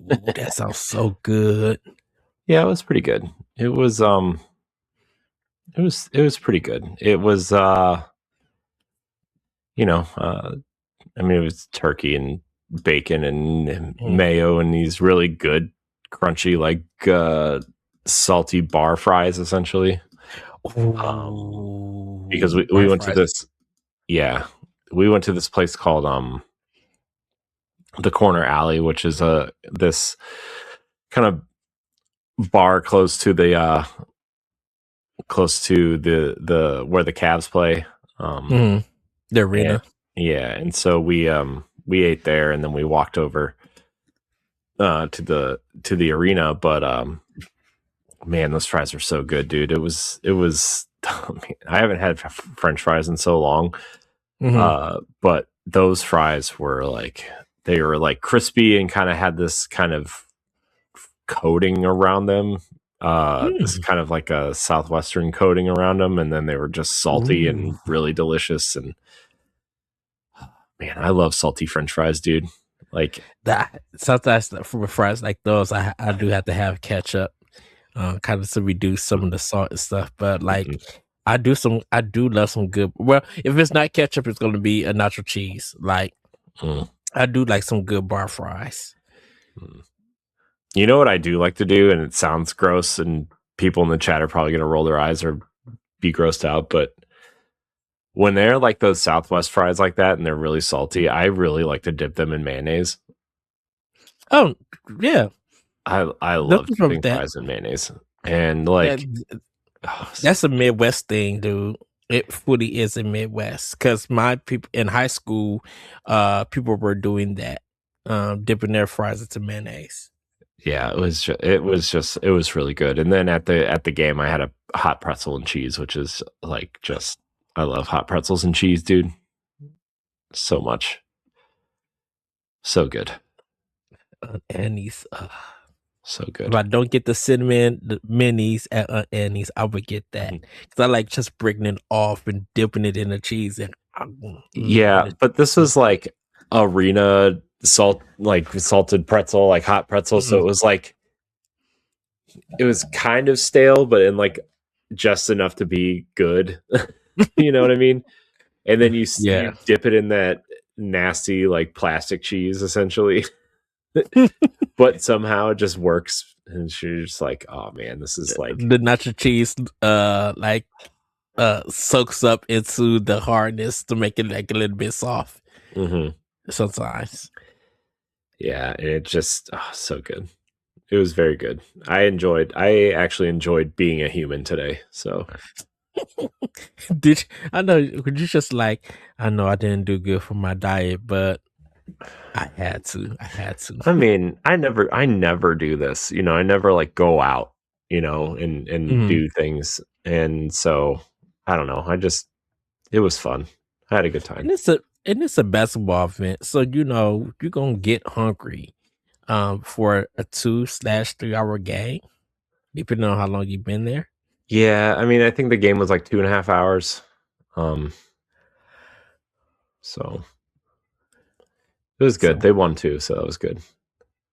That sounds so good. Yeah, it was pretty good. It was pretty good. It was I mean, it was turkey and bacon and mayo and these really good crunchy like salty bar fries essentially. Because we went to this we went to this place called the Corner Alley, which is this kind of bar close to the where the Cavs play, the arena. And so we ate there, and then we walked over to the arena. But man, those fries are so good, dude. It was I haven't had French fries in so long, but those fries were like crispy and kind of had this kind of coating around them. This kind of like a southwestern coating around them, and then they were just salty and really delicious. And man, I love salty French fries, dude. Like that. Sometimes for fries like those, I do have to have ketchup, kind of to reduce some of the salt and stuff. But like, I do love some good. Well, if it's not ketchup, it's going to be a nacho cheese. Like, I do like some good bar fries. You know what I do like to do, and it sounds gross, and people in the chat are probably going to roll their eyes or be grossed out, but when they're like those Southwest fries like that and they're really salty, I really like to dip them in mayonnaise. Oh, yeah. I love dipping fries in mayonnaise. And like that's a Midwest thing, dude. It fully is a Midwest, because my people in high school, people were doing that, dipping their fries into mayonnaise. Yeah, it was really good. And then at the game, I had a hot pretzel and cheese, which is like just, I love hot pretzels and cheese, dude. So much. So good. Annie's. So good. If I don't get the minis at Annie's, I would get that, because I like just breaking it off and dipping it in the cheese. And but this was like arena salted pretzel, like hot pretzel. So it was like, it was kind of stale, but in like just enough to be good. You know what I mean? And then you dip it in that nasty like plastic cheese essentially. But somehow it just works, and you're just like, oh man, this is like the nacho cheese soaks up into the hardness to make it like a little bit soft. Sometimes. Yeah, and it just so good. It was very good. I actually enjoyed being a human today. So could you just like, I know I didn't do good for my diet, but I had to. I mean, I never do this. You know, I never like go out, you know, and do things. And so I don't know. It was fun. I had a good time. And it's a basketball event, so you know you're gonna get hungry. for a 2/3 hour game, depending on how long you've been there. Yeah, I mean, I think the game was like 2.5 hours. So it was good. They won too, so that was good.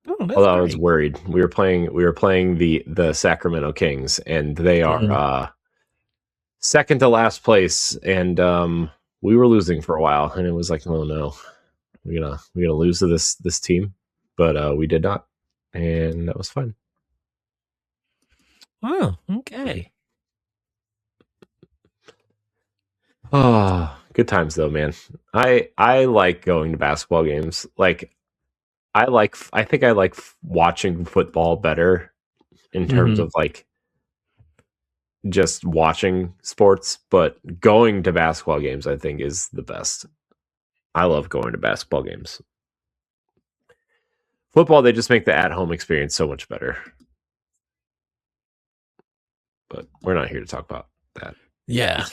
Oh, that's Although great. I was worried. We were playing the Sacramento Kings, and they are second to last place, and we were losing for a while, and it was like, oh no, we're gonna lose to this team, but we did not, and that was fun. Oh, okay. Oh, good times though, man. I like going to basketball games. Like I think I like watching football better in terms of like just watching sports, but going to basketball games I think is the best. I love going to basketball games. Football, they just make the at-home experience so much better. But we're not here to talk about that. Yeah.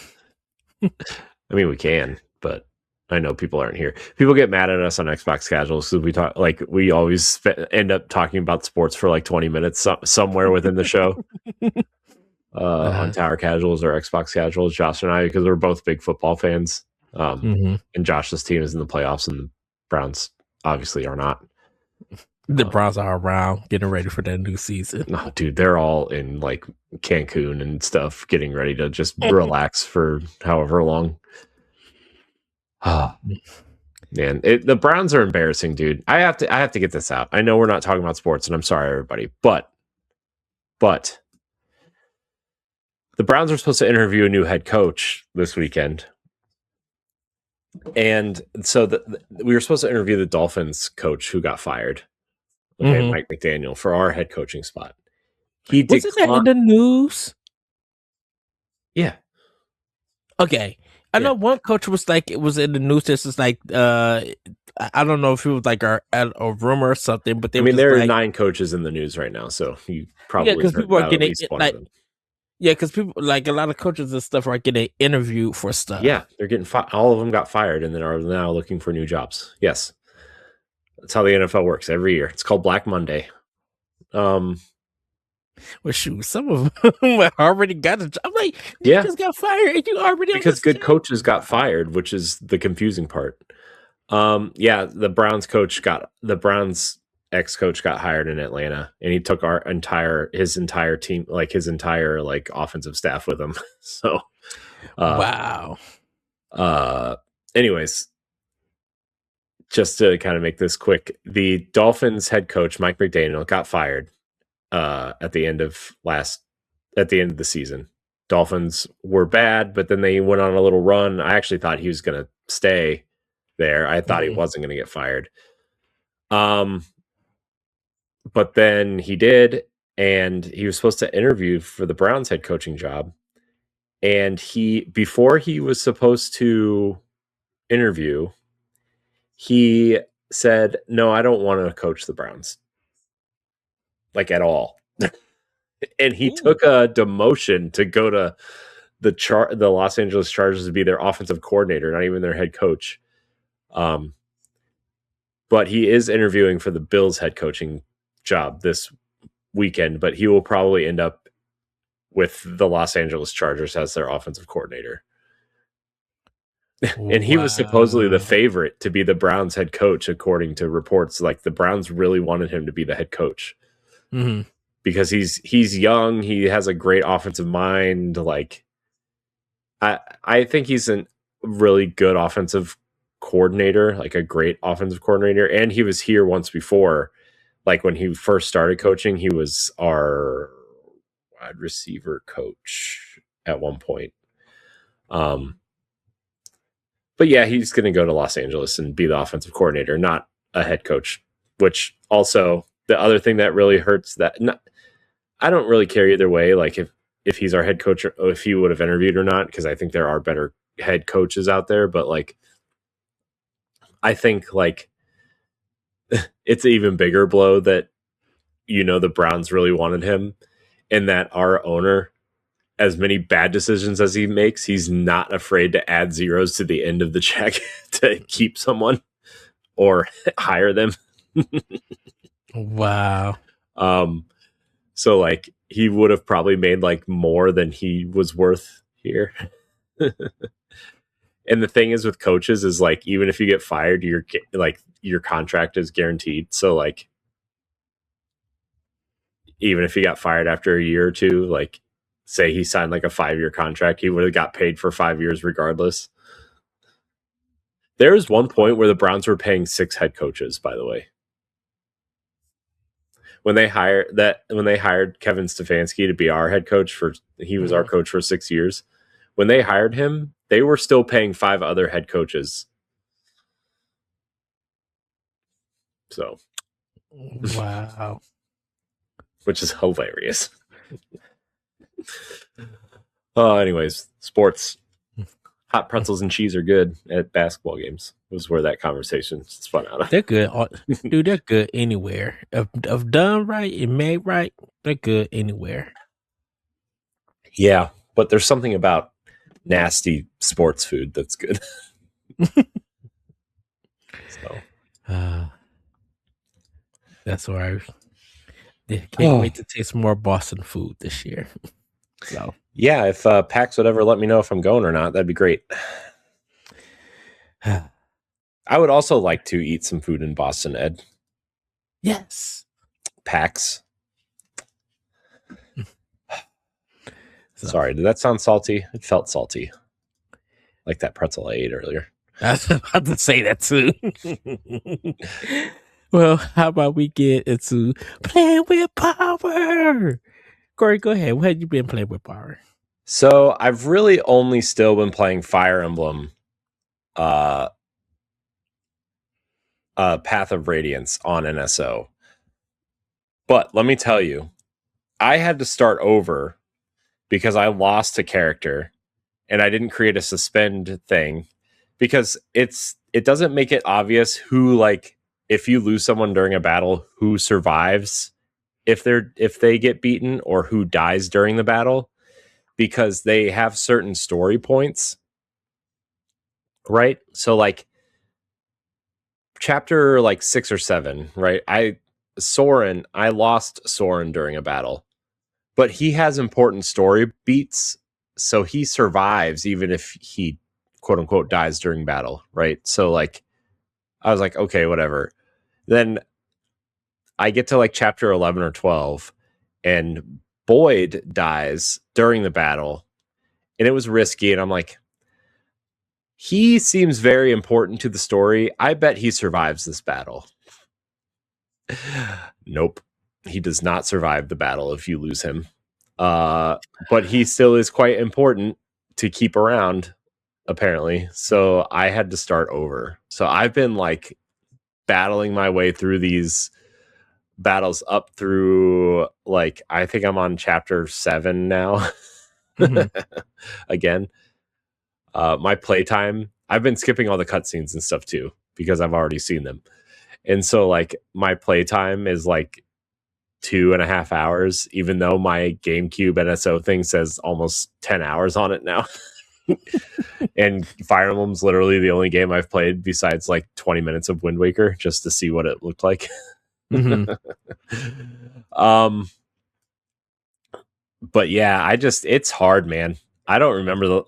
I mean, we can, but I know people aren't here. People get mad at us on Xbox Casuals because we talk like we always end up talking about sports for like 20 minutes somewhere within the show. On Tower Casuals or Xbox Casuals, Josh and I, because we're both big football fans. And Josh's team is in the playoffs, and the Browns obviously are not. The Browns are around getting ready for that new season. No, dude, they're all in like Cancun and stuff, getting ready to just relax for however long. Man, the Browns are embarrassing, dude. I have to get this out. I know we're not talking about sports, and I'm sorry, everybody, but the Browns are supposed to interview a new head coach this weekend. And so we were supposed to interview the Dolphins coach who got fired. Okay, Mike McDaniel, for our head coaching spot. Wasn't that in the news? Yeah. Okay. I know one coach was like, it was in the news. This is like, I don't know if it was like a rumor or something, but I mean, there are 9 coaches in the news right now, so you probably because people are getting like, because people like a lot of coaches and stuff are getting interviewed for stuff. Yeah, they're getting all of them got fired and then are now looking for new jobs. Yes, that's how the NFL works every year. It's called Black Monday. Well, shoot, some of them already got a job. I'm like, you just got fired and you already because good coaches got fired, which is the confusing part. The Browns ex-coach got hired in Atlanta, and he took his entire team, like his entire like offensive staff with him. So, wow. Anyways, just to kind of make this quick, the Dolphins head coach Mike McDaniel got fired at the end of the season. Dolphins were bad, but then they went on a little run. I actually thought he was going to stay there. I thought he wasn't going to get fired. But then he did, and he was supposed to interview for the Browns head coaching job. And before he was supposed to interview, he said, "No, I don't want to coach the Browns, like at all." And he took a demotion to go to the Los Angeles Chargers to be their offensive coordinator, not even their head coach. But he is interviewing for the Bills head coaching job this weekend, but he will probably end up with the Los Angeles Chargers as their offensive coordinator. And he was supposedly the favorite to be the Browns head coach, according to reports. Like the Browns really wanted him to be the head coach because he's young. He has a great offensive mind. Like I think he's a really good offensive coordinator, like a great offensive coordinator. And he was here once before. Like when he first started coaching, he was our wide receiver coach at one point. But yeah, he's going to go to Los Angeles and be the offensive coordinator, not a head coach, which also the other thing that really hurts I don't really care either way. Like if he's our head coach or if he would have interviewed or not, because I think there are better head coaches out there. But like, I think like it's an even bigger blow that, the Browns really wanted him and that our owner, as many bad decisions as he makes, he's not afraid to add zeros to the end of the check to keep someone or hire them. Wow. So like he would have probably made like more than he was worth here. And the thing is with coaches is like even if you get fired, you're like your contract is guaranteed. So like even if he got fired after a year or two, like say he signed like a 5-year contract, he would have got paid for 5 years regardless. There was one point where the Browns were paying 6 head coaches, by the way. When they hired Kevin Stefanski to be our head coach he was our coach for 6 years. When they hired him, they were still paying 5 other head coaches. So, wow. Which is hilarious. Anyways, sports. Hot pretzels and cheese are good at basketball games. Was where that conversation spun out of. They're good. Dude, they're good anywhere. If done right and made right, they're good anywhere. Yeah, but there's something about nasty sports food that's good. So. That's why I can't wait to taste more Boston food this year. So yeah, if PAX would ever let me know if I'm going or not, that'd be great. I would also like to eat some food in Boston, Ed. Yes. PAX. Sorry, did that sound salty? It felt salty. Like that pretzel I ate earlier. I was about to say that too. Well, how about we get into playing with power? Corey, go ahead. What have you been playing with power? So I've really only still been playing Fire Emblem Path of Radiance on NSO. But let me tell you, I had to start over because I lost a character and I didn't create a suspend thing because it doesn't make it obvious who, like, if you lose someone during a battle, who survives if they get beaten or who dies during the battle, because they have certain story points, right? So like chapter like 6 or 7, right? I lost Soren during a battle, but he has important story beats, so he survives even if he quote unquote dies during battle, right? So like I was like, okay, whatever. Then I get to like chapter 11 or 12 and Boyd dies during the battle and it was risky, and I'm like, he seems very important to the story. I bet he survives this battle. Nope. He does not survive the battle if you lose him. But he still is quite important to keep around, apparently. So I had to start over. So I've been like battling my way through these battles up through like, I think I'm on chapter 7 now. Again. My playtime, I've been skipping all the cutscenes and stuff too because I've already seen them. And so like my playtime is like 2.5 hours, even though my GameCube NSO thing says almost 10 hours on it now. And Fire Emblem's literally the only game I've played besides like 20 minutes of Wind Waker just to see what it looked like. But yeah, it's hard, man. I don't remember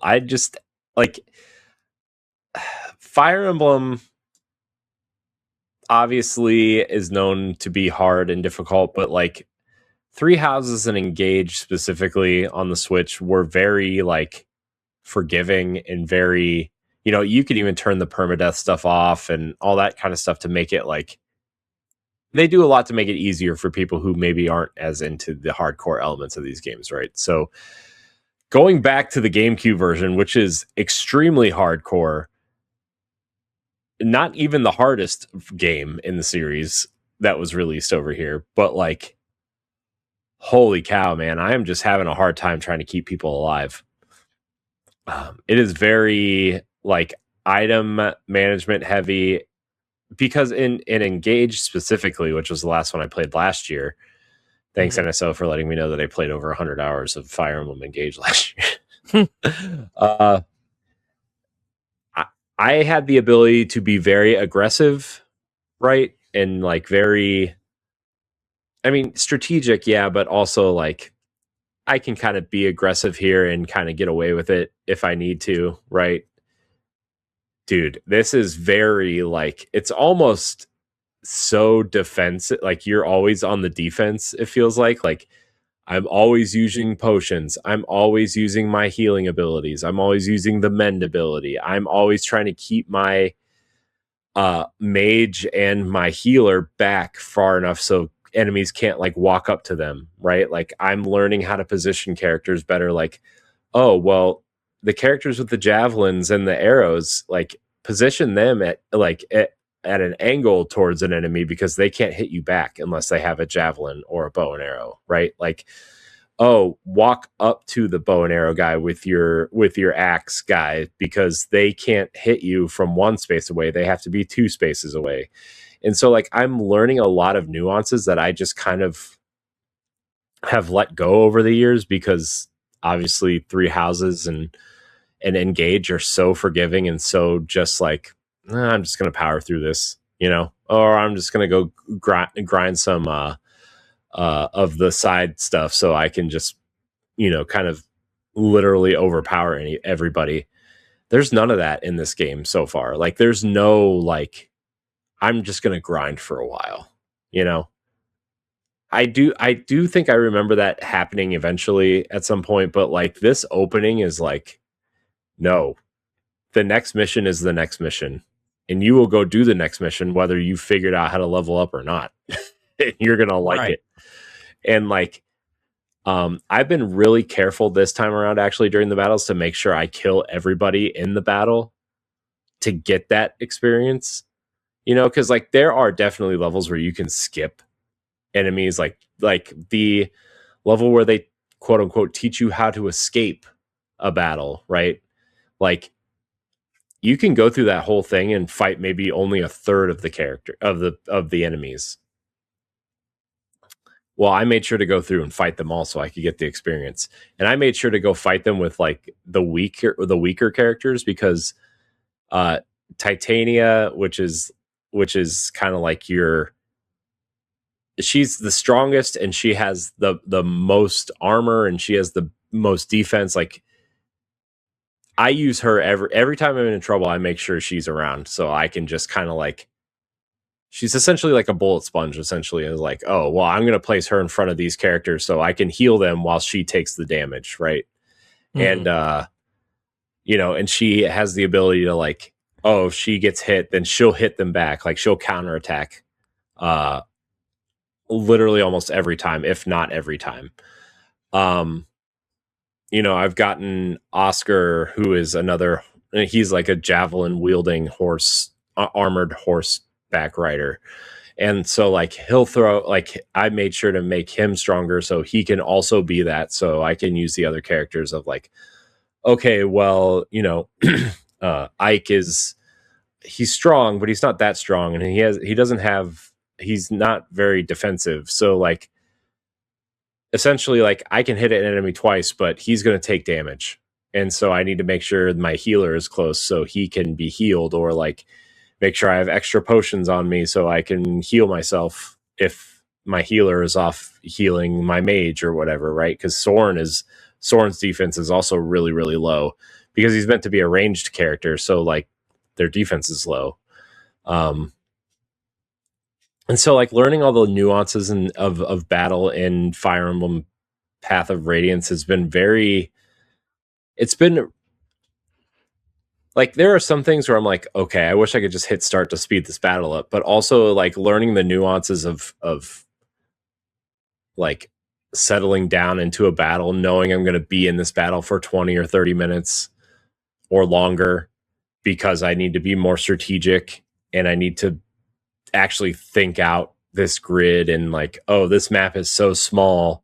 like Fire Emblem obviously is known to be hard and difficult, but like Three Houses and Engage specifically on the Switch were very like forgiving and very, you could even turn the permadeath stuff off and all that kind of stuff to make it like, they do a lot to make it easier for people who maybe aren't as into the hardcore elements of these games, right? So going back to the GameCube version, which is extremely hardcore, not even the hardest game in the series that was released over here, but like, holy cow, man, I am just having a hard time trying to keep people alive. It is very like item management heavy because in Engage specifically, which was the last one I played last year, thanks NSO for letting me know that I played over 100 hours of Fire Emblem Engage last year. I had the ability to be very aggressive, right? And like very I mean, strategic, yeah, but also like I can kind of be aggressive here and kind of get away with it if I need to, right? Dude, this is very like it's almost so defensive. Like you're always on the defense, it feels like I'm always using potions. I'm always using my healing abilities. I'm always using the mend ability. I'm always trying to keep my mage and my healer back far enough so enemies can't like walk up to them, right? Like I'm learning how to position characters better. Like, oh, well, the characters with the javelins and the arrows, like position them at an angle towards an enemy because they can't hit you back unless they have a javelin or a bow and arrow, right? Like, oh, walk up to the bow and arrow guy with your axe guy because they can't hit you from one space away. They have to be 2 spaces away. And so like I'm learning a lot of nuances that I just kind of have let go over the years because obviously 3 houses and Engage are so forgiving and so just like I'm just going to power through this, or I'm just going to go grind some of the side stuff so I can just kind of literally overpower everybody. There's none of that in this game so far. Like there's no like I'm just going to grind for a while, I do think I remember that happening eventually at some point, but like this opening is like no. The next mission is the next mission. And you will go do the next mission whether you figured out how to level up or not. And you're going to like it. And like I've been really careful this time around actually during the battles to make sure I kill everybody in the battle to get that experience. Because like there are definitely levels where you can skip enemies, like the level where they quote unquote teach you how to escape a battle, right? Like you can go through that whole thing and fight maybe only a third of the character of the enemies. Well, I made sure to go through and fight them all so I could get the experience. And I made sure to go fight them with like the weaker characters because Titania, which is kind of like she's the strongest and she has the most armor and she has the most defense. Like I use her every time I'm in trouble, I make sure she's around so I can just kind of like she's essentially like a bullet sponge, essentially. Is like, oh, well, I'm going to place her in front of these characters so I can heal them while she takes the damage, right? Mm-hmm. And, and she has the ability to like, oh, if she gets hit, then she'll hit them back. Like she'll counterattack literally almost every time, if not every time. I've gotten Oscar, who is he's like a javelin wielding armored horseback rider. And so like he'll throw, like I made sure to make him stronger so he can also be that. So I can use the other characters of like, okay, well, Ike he's strong, but he's not that strong. And he's not very defensive. So like, essentially like I can hit an enemy twice, but he's going to take damage. And so I need to make sure my healer is close so he can be healed, or like make sure I have extra potions on me so I can heal myself if my healer is off healing my mage or whatever, right? Because Soren's defense is also really, really low because he's meant to be a ranged character. So like their defense is low. And so like learning all the nuances of battle in Fire Emblem Path of Radiance has been it's been like there are some things where I'm like, okay, I wish I could just hit start to speed this battle up, but also like learning the nuances of like settling down into a battle, knowing I'm going to be in this battle for 20 or 30 minutes or longer because I need to be more strategic and I need to actually think out this grid and like, oh, this map is so small.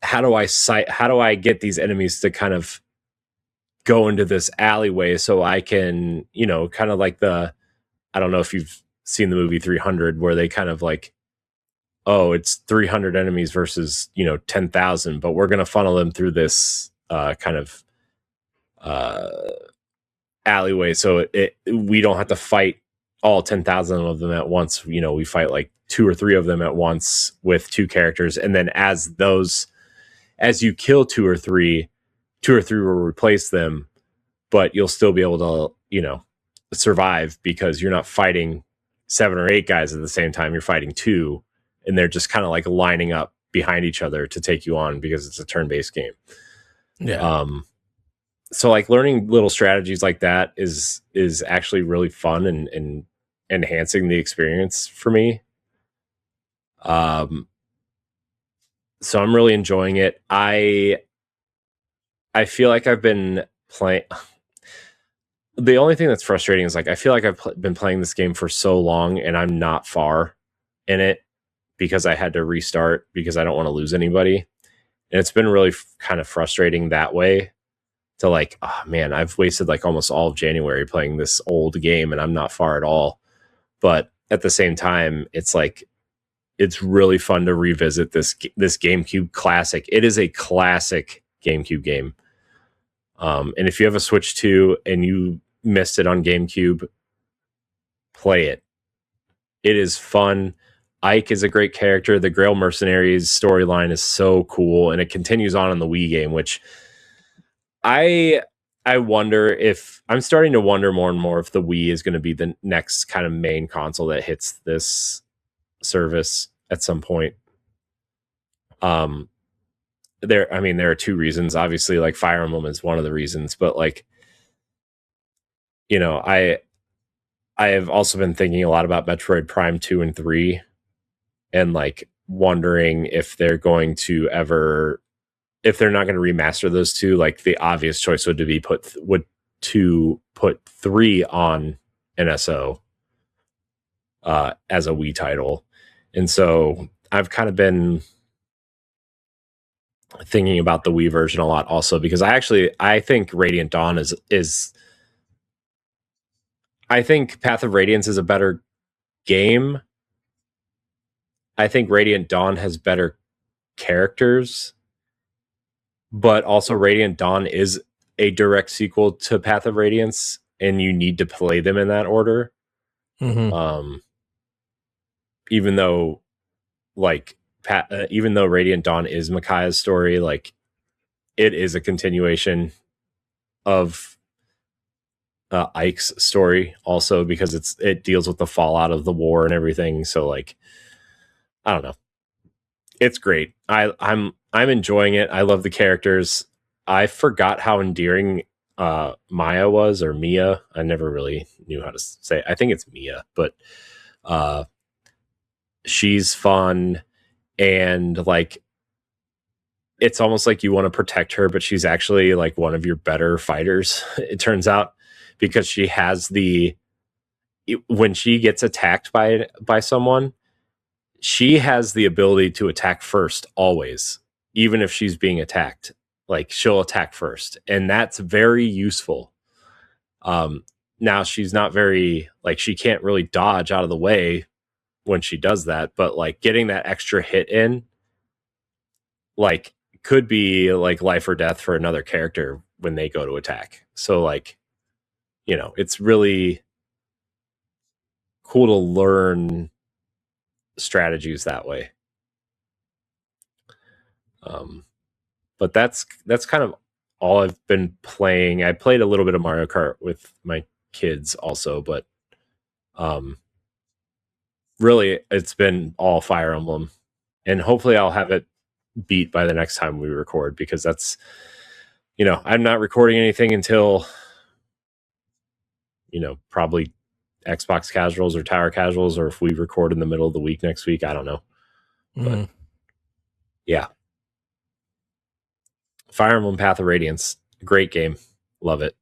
How do I get these enemies to kind of go into this alleyway so I can, kind of like I don't know if you've seen the movie 300 where they kind of like, oh, it's 300 enemies versus, 10,000, but we're going to funnel them through this kind of alleyway so we don't have to fight all 10,000 of them at once. You know, we fight like 2 or 3 of them at once with 2 characters, and then as you kill 2 or 3 will replace them, but you'll still be able to, you know, survive because you're not fighting 7 or 8 guys at the same time. You're fighting 2, and they're just kind of like lining up behind each other to take you on because it's a turn-based game. Yeah. So like learning little strategies like that is actually really fun and enhancing the experience for me. So I'm really enjoying it. I feel like I've been playing. The only thing that's frustrating is like I feel like I've been playing this game for so long and I'm not far in it because I had to restart because I don't want to lose anybody. And it's been really kind of frustrating that way. To like, oh man, I've wasted like almost all of January playing this old game and I'm not far at all. But at the same time, it's like, it's really fun to revisit this GameCube classic. It is a classic GameCube game. And if you have a Switch 2 and you missed it on GameCube, play it. It is fun. Ike is a great character. The Grail Mercenaries storyline is so cool, and it continues on in the Wii game, which I wonder if I'm starting to wonder more and more if the Wii is going to be the next kind of main console that hits this service at some point. There are 2 reasons. Obviously, like Fire Emblem is one of the reasons, but like, you know, I have also been thinking a lot about Metroid Prime 2 and 3 and like wondering if they're going to ever, if they're not going to remaster those 2, like the obvious choice would to put 3 on NSO as a Wii title. And so I've kind of been thinking about the Wii version a lot also because I think Radiant Dawn is I think Path of Radiance is a better game. I think Radiant Dawn has better characters, but also Radiant Dawn is a direct sequel to Path of Radiance, and you need to play them in that order. Mm-hmm. Even though Radiant Dawn is Micaiah's story, like it is a continuation of Ike's story also because it deals with the fallout of the war and everything. So like, I don't know. It's great. I'm enjoying it. I love the characters. I forgot how endearing Maya was, or Mia. I never really knew how to say it. I think it's Mia, but she's fun, and like it's almost like you want to protect her, but she's actually like one of your better fighters, it turns out, because she has when she gets attacked by someone, she has the ability to attack first always, even if she's being attacked. Like she'll attack first, and that's very useful. Now she's not very, like, she can't really dodge out of the way when she does that, but like getting that extra hit in, like, could be like life or death for another character when they go to attack. So like, you know, it's really cool to learn strategies that way. But that's kind of all I've been playing. I played a little bit of Mario Kart with my kids also, but really it's been all Fire Emblem, and hopefully I'll have it beat by the next time we record, because that's, you know, I'm not recording anything until, you know, probably Xbox Casuals or Tower Casuals, or if we record in the middle of the week next week, I don't know. But yeah. Fire Emblem Path of Radiance, great game. Love it.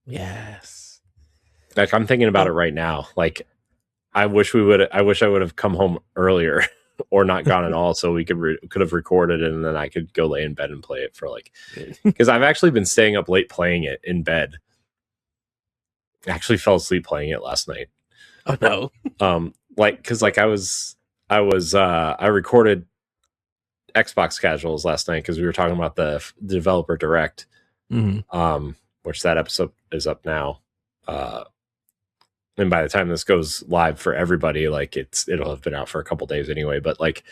Yes. Like, I'm thinking about it right now. Like, I wish I would have come home earlier or not gone at all, so we could have recorded it, and then I could go lay in bed and play it for like, because I've actually been staying up late playing it in bed. I actually fell asleep playing it last night. Oh no. Like, because like I recorded Xbox Casuals last night because we were talking about the developer direct, which that episode is up now. and by the time this goes live for everybody, like it'll have been out for a couple days anyway. But like,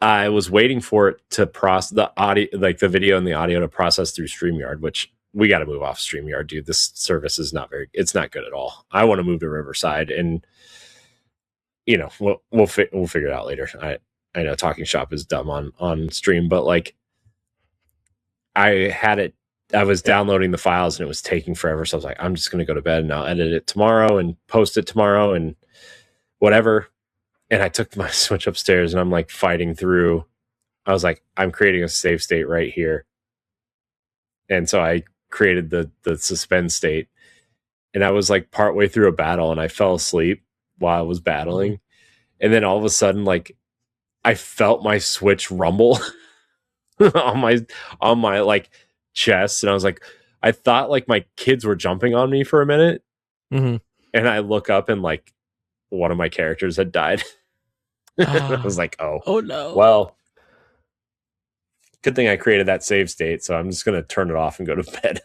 I was waiting for it to process the audio, like the video and the audio to process through StreamYard, which we got to move off StreamYard, dude. This service is it's not good at all. I want to move to Riverside, and you know, we'll figure it out later. I know Talking Shop is dumb on stream, but like I was downloading the files and it was taking forever. So I was like, I'm just going to go to bed and I'll edit it tomorrow and post it tomorrow and whatever. And I took my Switch upstairs and I'm like fighting through. I was like, I'm creating a save state right here. And so I created the suspend state, and I was like partway through a battle and I fell asleep while I was battling. And then all of a sudden, like I felt my Switch rumble on my like chest. And I was like, I thought like my kids were jumping on me for a minute. Mm-hmm. And I look up and like one of my characters had died. I was like, oh no. Well, good thing I created that save state. So I'm just going to turn it off and go to bed.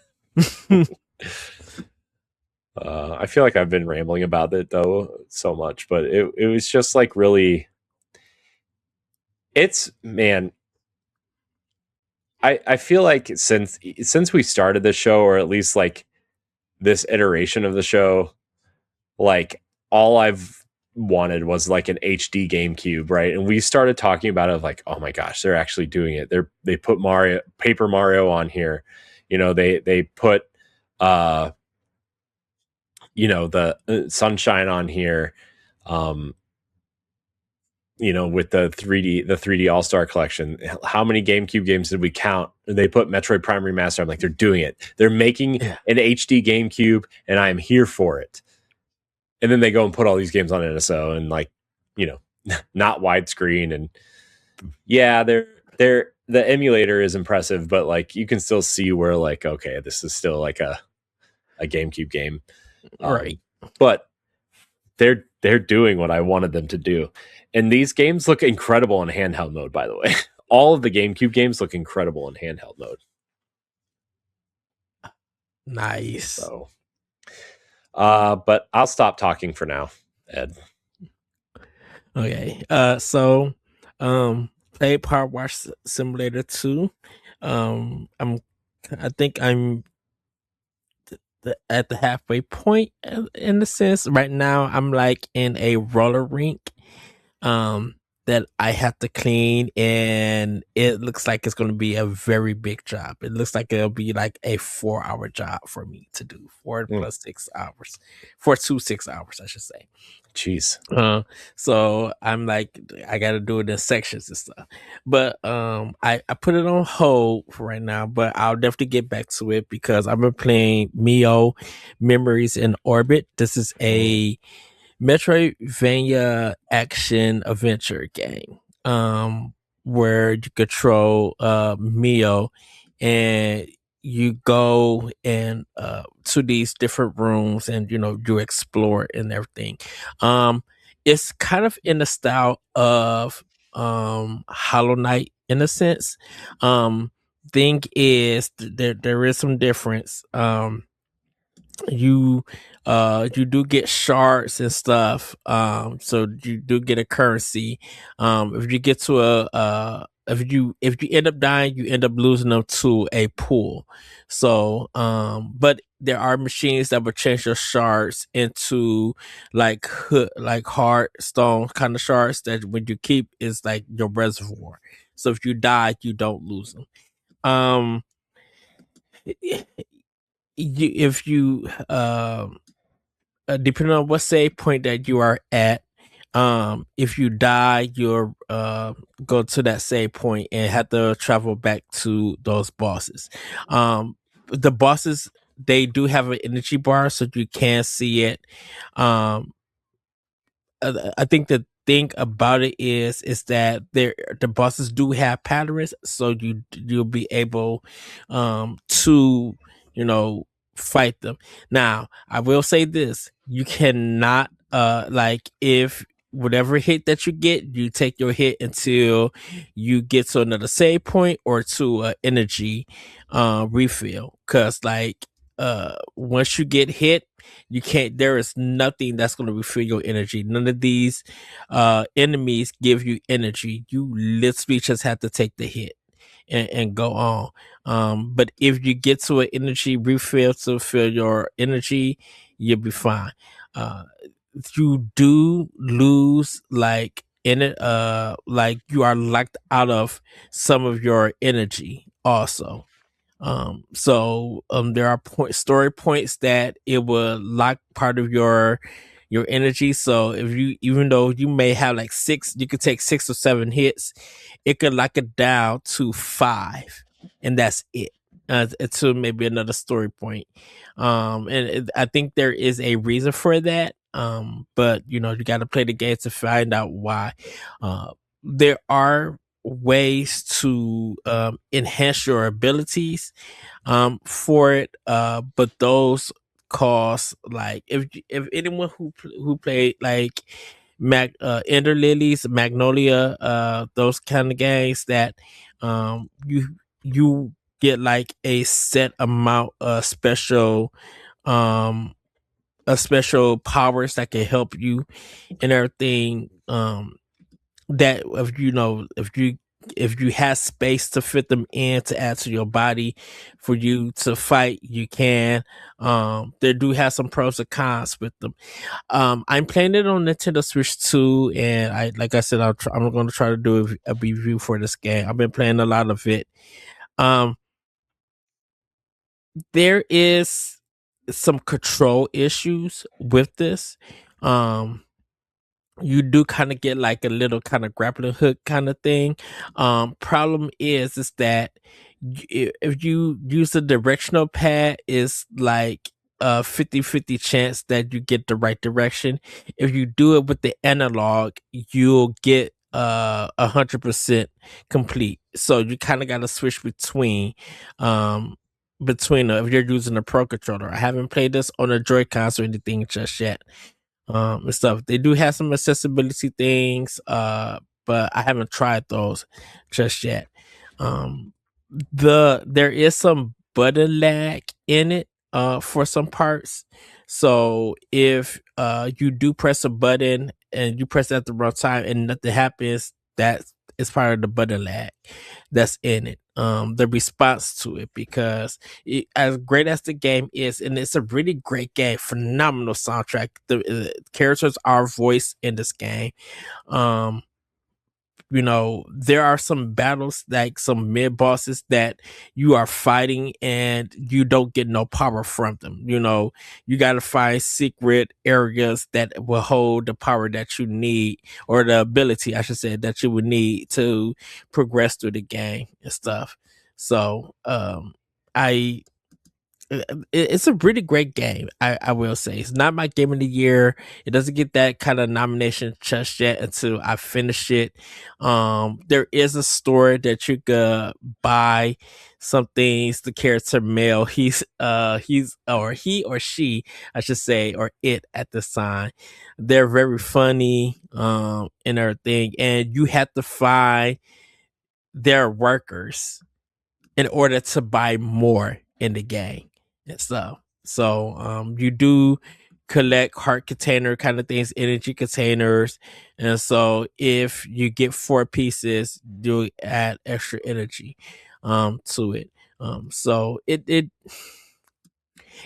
I feel like I've been rambling about it though so much, but it was just like really, I feel like since we started the show, or at least like this iteration of the show, like all I've wanted was like an HD GameCube, right? And we started talking about it like, oh my gosh, they're actually doing it. They put Paper Mario on here. You know, they put you know, the Sunshine on here. You know, with the 3D All-Star Collection. How many GameCube games did we count? They put Metroid Prime Remaster. I'm like, they're doing it. They're making an HD GameCube, and I am here for it. And then they go and put all these games on NSO and like, you know, not widescreen. And yeah, the emulator is impressive, but like you can still see where like, okay, this is still like a GameCube game. Right. But they're doing what I wanted them to do. And these games look incredible in handheld mode, by the way. All of the GameCube games look incredible in handheld mode. Nice. So, but I'll stop talking for now, Ed. Okay. So, play Power Wash Simulator 2. I think I'm at the halfway point in the sense. Right now, I'm like in a roller rink. That I have to clean, and it looks like it's going to be a very big job. It looks like it'll be like a 4-hour job for me to do. 4 plus 6 hours. 4 to 6 hours, I should say. Jeez. So I'm like, I got to do it in sections and stuff. But I put it on hold for right now, but I'll definitely get back to it because I've been playing Mio Memories in Orbit. This is a Metroidvania action adventure game where you control Mio, and you go and to these different rooms, and you know, you explore and everything. It's kind of in the style of Hollow Knight in a sense. Thing is, there is some difference. You do get shards and stuff, so you do get a currency. If you get to if you end up dying, you end up losing them to a pool. So but there are machines that will change your shards into like hard stone kind of shards that when you keep is like your reservoir. So if you die, you don't lose them. If you depending on what save point that you are at, if you die, you'll go to that save point and have to travel back to those bosses. The bosses, they do have an energy bar, so you can see it. I think the thing about it is that the bosses do have patterns, so you'll be able to, you know, fight them. Now, I will say this: you cannot like, if whatever hit that you get, you take your hit until you get to another save point or to energy refill, because like once you get hit, you can't. There is nothing that's going to refill your energy. None of these enemies give you energy. You literally just have to take the hit and go on. But if you get to an energy refill to fill your energy, you'll be fine. Uh, you do lose like in it, like you are locked out of some of your energy also. There are story points that it will lock part of your energy. So if you, even though you may have like six, you could take 6 or 7 hits, it could lock it down to 5, and that's it. To maybe another story point. I think there is a reason for that. But you know, you got to play the game to find out why. There are ways to enhance your abilities for it, but those cost, like, if anyone who played like Ender Lilies, Magnolia, those kind of games that you get like a set amount of special um special powers that can help you and everything. That if you know, if you have space to fit them in to add to your body for you to fight, you can. They do have some pros and cons with them. I'm playing it on Nintendo Switch 2, and like I said, I'm going to try to do a review for this game. I've been playing a lot of it. There is some control issues with this. You do kind of get like a little kind of grappling hook kind of thing. Problem is that if you use the directional pad, is like a 50-50 chance that you get the right direction. If you do it with the analog, you'll get 100% complete. So you kind of got to switch if you're using a pro controller. I haven't played this on a Joy-Cons or anything just yet. And stuff. They do have some accessibility things, but I haven't tried those just yet. There is some button lag in it, for some parts. So if you do press a button and you press it at the wrong time and nothing happens, that is part of the button lag that's in it. The response to it, because as great as the game is, and it's a really great game, phenomenal soundtrack. The characters are voiced in this game. You know, there are some battles, like some mid bosses that you are fighting and you don't get no power from them. You know, you got to find secret areas that will hold the power that you need, or the ability, I should say, that you would need to progress through the game and stuff. So, I it's a really great game. I will say it's not my game of the year. It doesn't get that kind of nomination just yet until I finish it. There is a store that you could buy some things. The character male, he's or he or she, I should say, or it at this time. They're very funny, and everything, and you have to find their workers in order to buy more in the game and stuff. So you do collect heart container kind of things, energy containers, and so if you get 4 pieces, you add extra energy to it. So it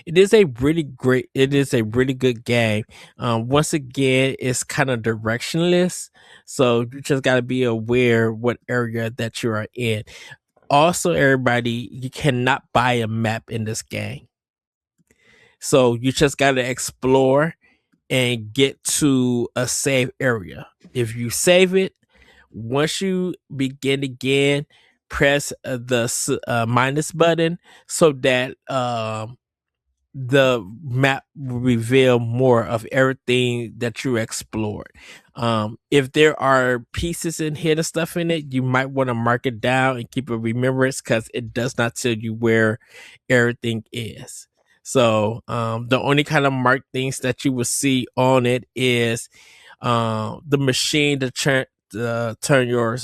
is a really good game. Once again, it's kind of directionless, so you just got to be aware what area that you are in. Also, everybody, you cannot buy a map in this game. So you just got to explore and get to a save area. If you save it, once you begin again, press the minus button so that the map will reveal more of everything that you explored. If there are pieces and hidden stuff in it, you might want to mark it down and keep a remembrance, because it does not tell you where everything is. So the only kind of marked things that you will see on it is the machine to turn your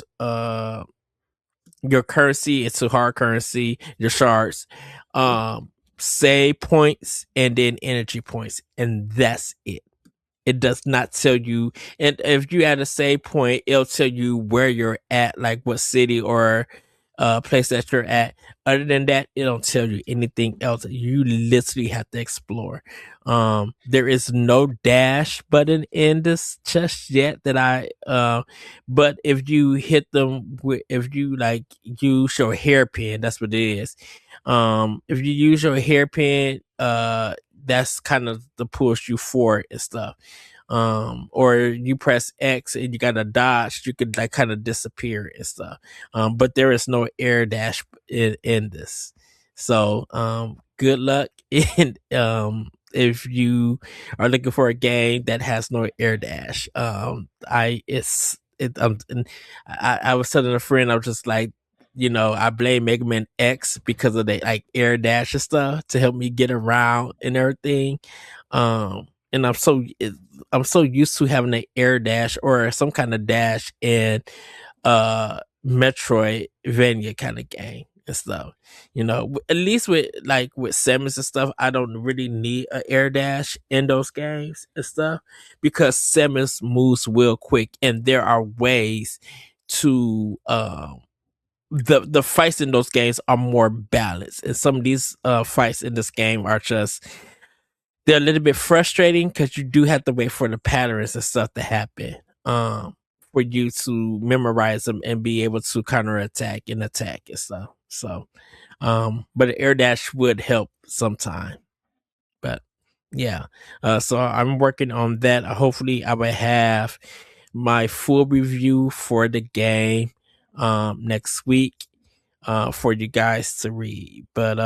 currency into hard currency, your shards. save points and then energy points, and that's it. It does not tell you, and if you add a save point, it'll tell you where you're at, like what city or place that you're at. Other than that, it don't tell you anything else. You literally have to explore. There is no dash button in this just yet that but if you hit them with, if you like use your hairpin, that's what it is. If you use your hairpin, that's kind of the push you forward and stuff. Or you press X and you gotta dodge, you could like kind of disappear and stuff. But there is no air dash in this. So good luck in if you are looking for a game that has no air dash. I was telling a friend, I was just like, I blame Mega Man X because of the like air dash and stuff to help me get around and everything. And I'm so used to having an air dash or some kind of dash in Metroidvania kind of game and stuff. At least with Samus and stuff, I don't really need an air dash in those games and stuff because Samus moves real quick, and there are ways to the fights in those games are more balanced, and some of these fights in this game are just, they're a little bit frustrating because you do have to wait for the patterns and stuff to happen for you to memorize them and be able to counterattack and attack and stuff. So but an air dash would help sometime. But yeah, so I'm working on that. Hopefully I will have my full review for the game next week for you guys to read. But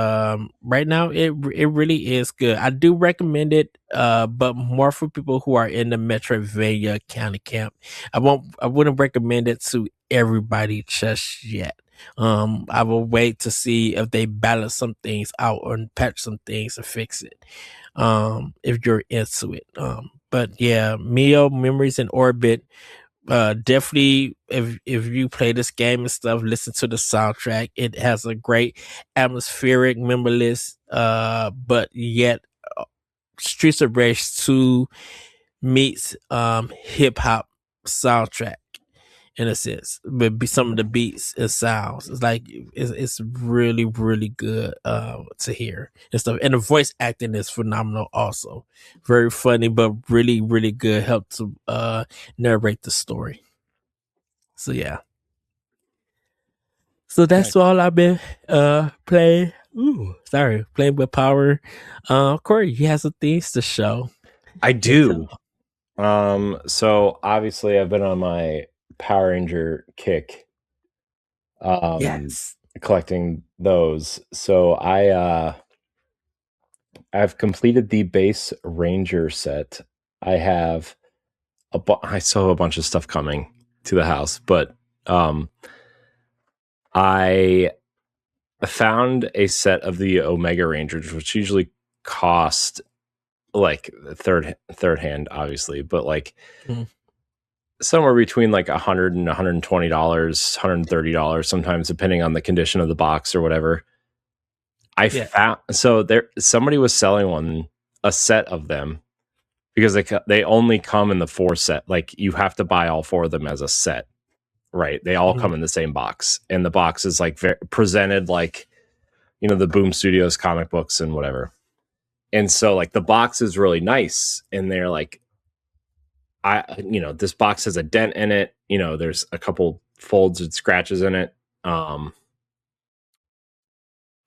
right now it really is good. I do recommend it, but more for people who are in the Metroidvania county camp. I wouldn't recommend it to everybody just yet. I will wait to see if they balance some things out or patch some things and fix it. If you're into it. But yeah, Mio, Memories in Orbit, definitely if you play this game and stuff, listen to the soundtrack. It has a great atmospheric, memoryless, but yet Streets of Rage 2 meets hip hop soundtrack in a sense. But be some of the beats and sounds, it's like it's really really good to hear and stuff. And the voice acting is phenomenal also. Very funny but really really good. Help to narrate the story. So yeah. So that's all I've been playing. Playing with Power. Corey, you have some things to show. I do. So obviously I've been on my Power Ranger kick. Yes. Collecting those. So I've completed the base Ranger set. I still have a bunch of stuff coming to the house, but I found a set of the Omega Rangers, which usually cost like third hand, obviously, but like somewhere between like $100 and $120, $130, sometimes depending on the condition of the box or whatever. Found somebody was selling a set of them because they only come in the 4 set. Like you have to buy all 4 of them as a set, right? They all come in the same box, and the box is like presented like, the Boom Studios comic books and whatever. And so like the box is really nice, and they're like, this box has a dent in it. There's a couple folds and scratches in it. And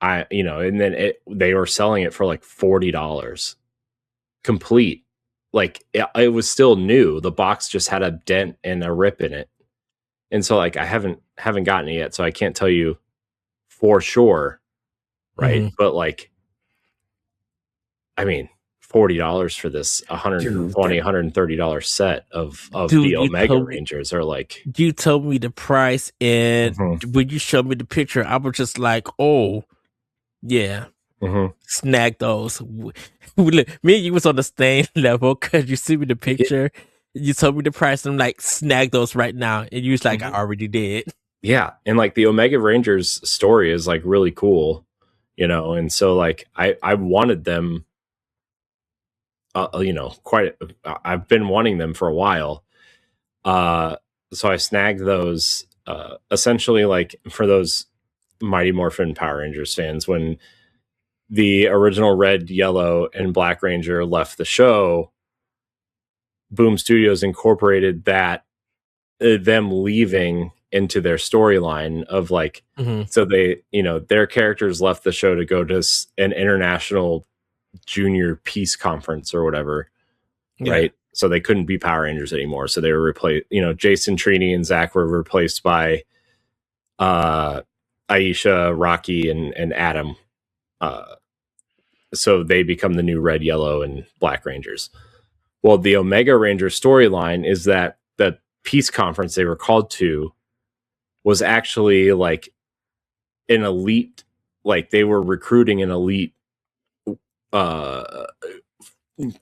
then they were selling it for like $40 complete. Like it was still new. The box just had a dent and a rip in it. And so like I haven't gotten it yet, so I can't tell you for sure. Right. But like, I mean, $40 for this $120, $130 set of the Omega Rangers are like. You told me the price, and when you showed me the picture, I was just like, oh, yeah, snag those. Me and you was on the same level because you see me the picture. You told me the price, and I'm like, snag those right now. And you was like, I already did. Yeah. And like the Omega Rangers story is like really cool. and so like I wanted them, I've been wanting them for a while. So I snagged those, essentially like for those Mighty Morphin Power Rangers fans, when the original Red, Yellow, and Black Ranger left the show, Boom Studios incorporated that, them leaving, into their storyline of like, so they, their characters left the show to go to an international junior peace conference or whatever, right? So they couldn't be Power Rangers anymore. So they were replaced, Jason, Trini, and Zach were replaced by Aisha, Rocky, and Adam. So they become the new Red, Yellow, and Black Rangers. Well, the Omega Ranger storyline is that the peace conference they were called to was actually like an elite, like they were recruiting an elite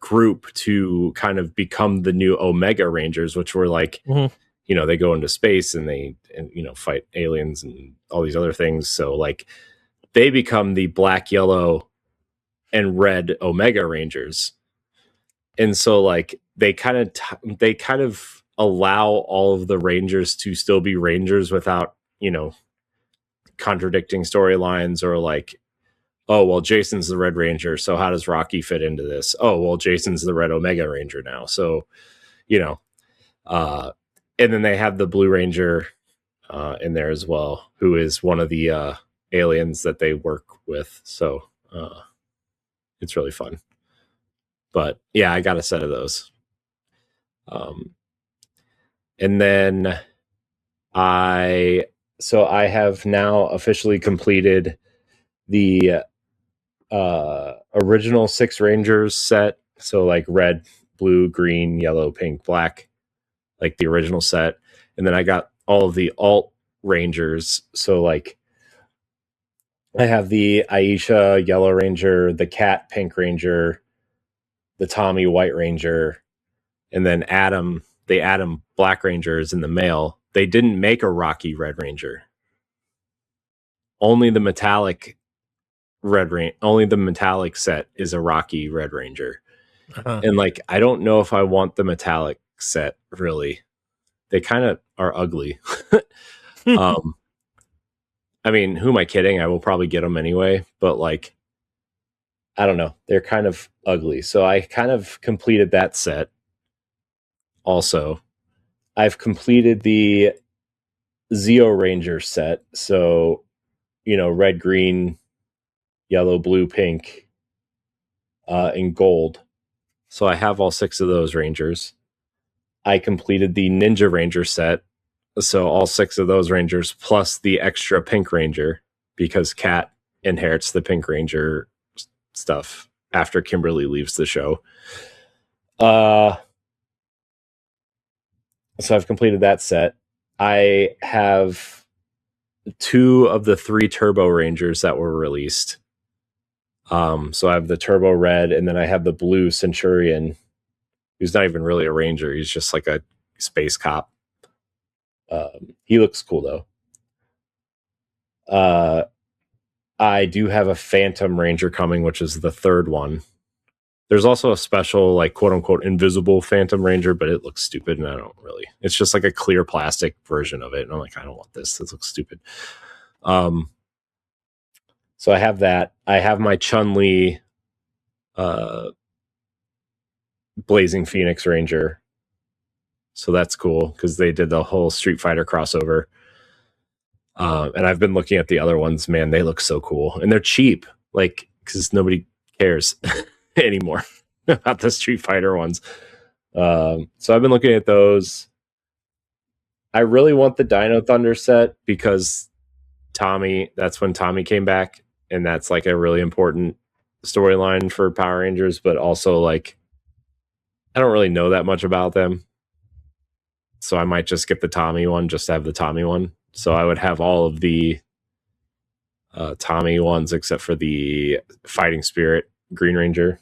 group to kind of become the new Omega Rangers, which were like, they go into space and they fight aliens and all these other things. So like they become the Black, Yellow, and Red Omega Rangers. And so like they kind of allow all of the Rangers to still be Rangers without, contradicting storylines, or like, oh, well, Jason's the Red Ranger, so how does Rocky fit into this? Oh, well, Jason's the Red Omega Ranger now. So, and then they have the Blue Ranger in there as well, who is one of the aliens that they work with. So it's really fun. But yeah, I got a set of those. And then I have now officially completed the original 6 Rangers set. So like red, blue, green, yellow, pink, black, like the original set. And then I got all of the alt Rangers. So like I have the Aisha Yellow Ranger, the Cat Pink Ranger, the Tommy White Ranger, and then Adam, the Adam Black Ranger is in the male. They didn't make a Rocky Red Ranger. Only the metallic set is a Rocky Red Ranger. And like, I don't know if I want the metallic set, really. They kind of are ugly. I mean, who am I kidding? I will probably get them anyway, but like, I don't know. They're kind of ugly. So I kind of completed that set. Also, I've completed the Zeo Ranger set. So, red, green, yellow, blue, pink, and gold. So I have all 6 of those Rangers. I completed the Ninja Ranger set. So all 6 of those Rangers plus the extra Pink Ranger, because Kat inherits the Pink Ranger stuff after Kimberly leaves the show. So I've completed that set. I have 2 of the 3 Turbo Rangers that were released. So I have the Turbo Red, and then I have the Blue Centurion, who's not even really a Ranger. He's just like a space cop. He looks cool though. I do have a Phantom Ranger coming, which is the 3rd one. There's also a special, like, quote unquote, invisible Phantom Ranger, but it looks stupid, and I don't really. It's just like a clear plastic version of it, and I'm like, I don't want this. This looks stupid. So I have that. I have my Chun-Li Blazing Phoenix Ranger. So that's cool, because they did the whole Street Fighter crossover. And I've been looking at the other ones. Man, they look so cool. And they're cheap, like, because nobody cares anymore about the Street Fighter ones. So I've been looking at those. I really want the Dino Thunder set, because that's when Tommy came back. And that's like a really important storyline for Power Rangers. But also, like, I don't really know that much about them. So I might just get the Tommy one, just to have the Tommy one. So I would have all of the Tommy ones except for the Fighting Spirit Green Ranger.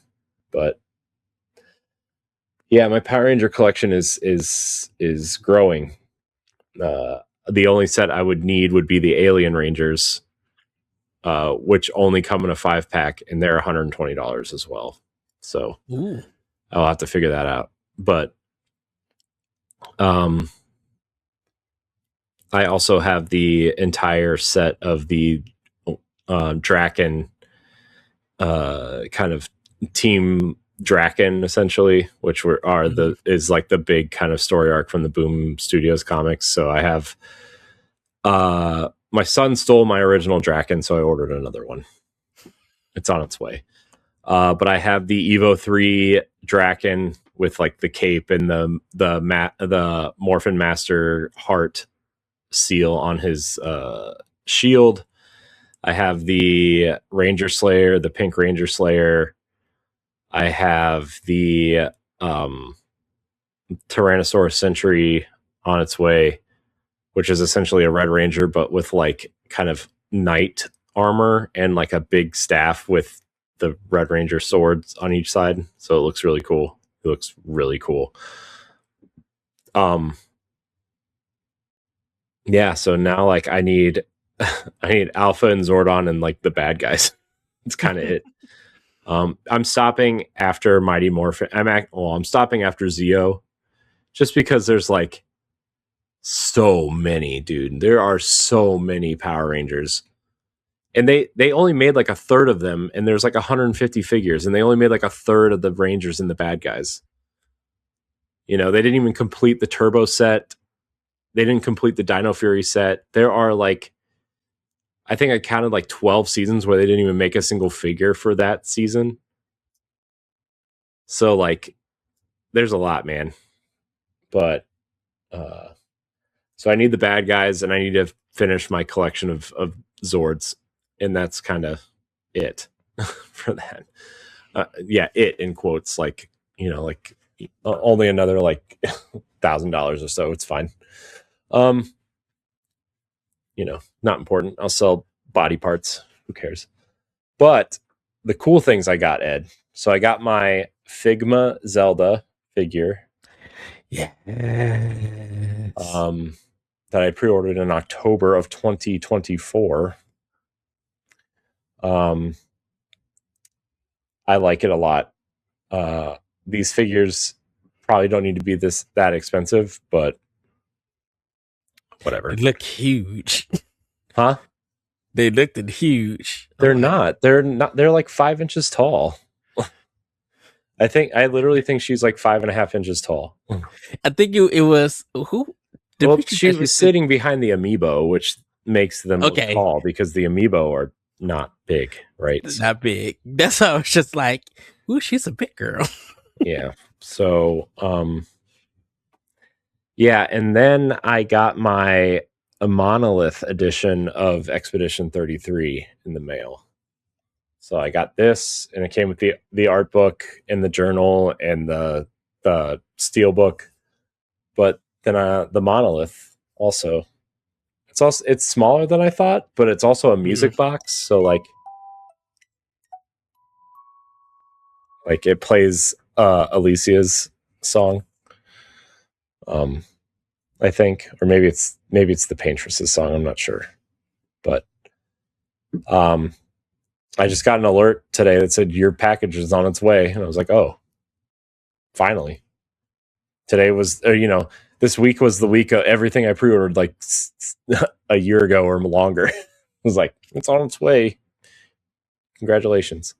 But yeah, my Power Ranger collection is growing. The only set I would need would be the Alien Rangers, which only come in a 5-pack, and they're $120 as well. So Ooh. I'll have to figure that out. But I also have the entire set of the Draken kind of Team Draken, essentially, which is like the big kind of story arc from the Boom Studios comics. So I have my son stole my original Draken, so I ordered another one. It's on its way. But I have the Evo 3 Draken with like the cape and the Morphin Master heart seal on his shield. I have the Ranger Slayer, the pink Ranger Slayer. I have the Tyrannosaurus Sentry on its way, which is essentially a Red Ranger, but with like kind of knight armor and like a big staff with the Red Ranger swords on each side. So it looks really cool. Yeah, so now like I need Alpha and Zordon and like the bad guys. It's kind of it. I'm stopping after Mighty Morphin. I'm stopping after Zeo, just because there's like so many, dude. There are so many Power Rangers, and they only made like a third of them, and there's like 150 figures, and they only made like a third of the Rangers and the bad guys. You know, they didn't even complete the Turbo set. They didn't complete the Dino Fury set. There are like, I think I counted like 12 seasons where they didn't even make a single figure for that season. So like, there's a lot, man. But so I need the bad guys, and I need to finish my collection of Zords, and that's kind of it for that. Yeah, it in quotes, like, you know, like only another like $1,000 or so. It's fine. You know, not important. I'll sell body parts. Who cares? But the cool things I got, Ed. So I got my Figma Zelda figure. Yeah. That I pre-ordered in October of 2024. I like it a lot. These figures probably don't need to be that expensive, but whatever. They look huge. Huh? They looked huge. They're not. They're like 5 inches tall. I literally think she's like 5.5 inches tall. I think it was who? Well, she was sitting behind the amiibo, which makes them look tall, because the amiibo are not big, right? Not big. That's how it's just like, ooh, she's a big girl. Yeah. So, yeah, and then I got a monolith edition of Expedition 33 in the mail. So I got this, and it came with the art book and the journal and the steel book. But then the monolith also, it's smaller than I thought, but it's also a music box. So like it plays Alicia's song. I think, or maybe it's the Paintress's song. I'm not sure, but I just got an alert today that said your package is on its way, and I was like, oh, finally. Today was, this week was the week of everything I pre-ordered like a year ago or longer. I was like, it's on its way. Congratulations.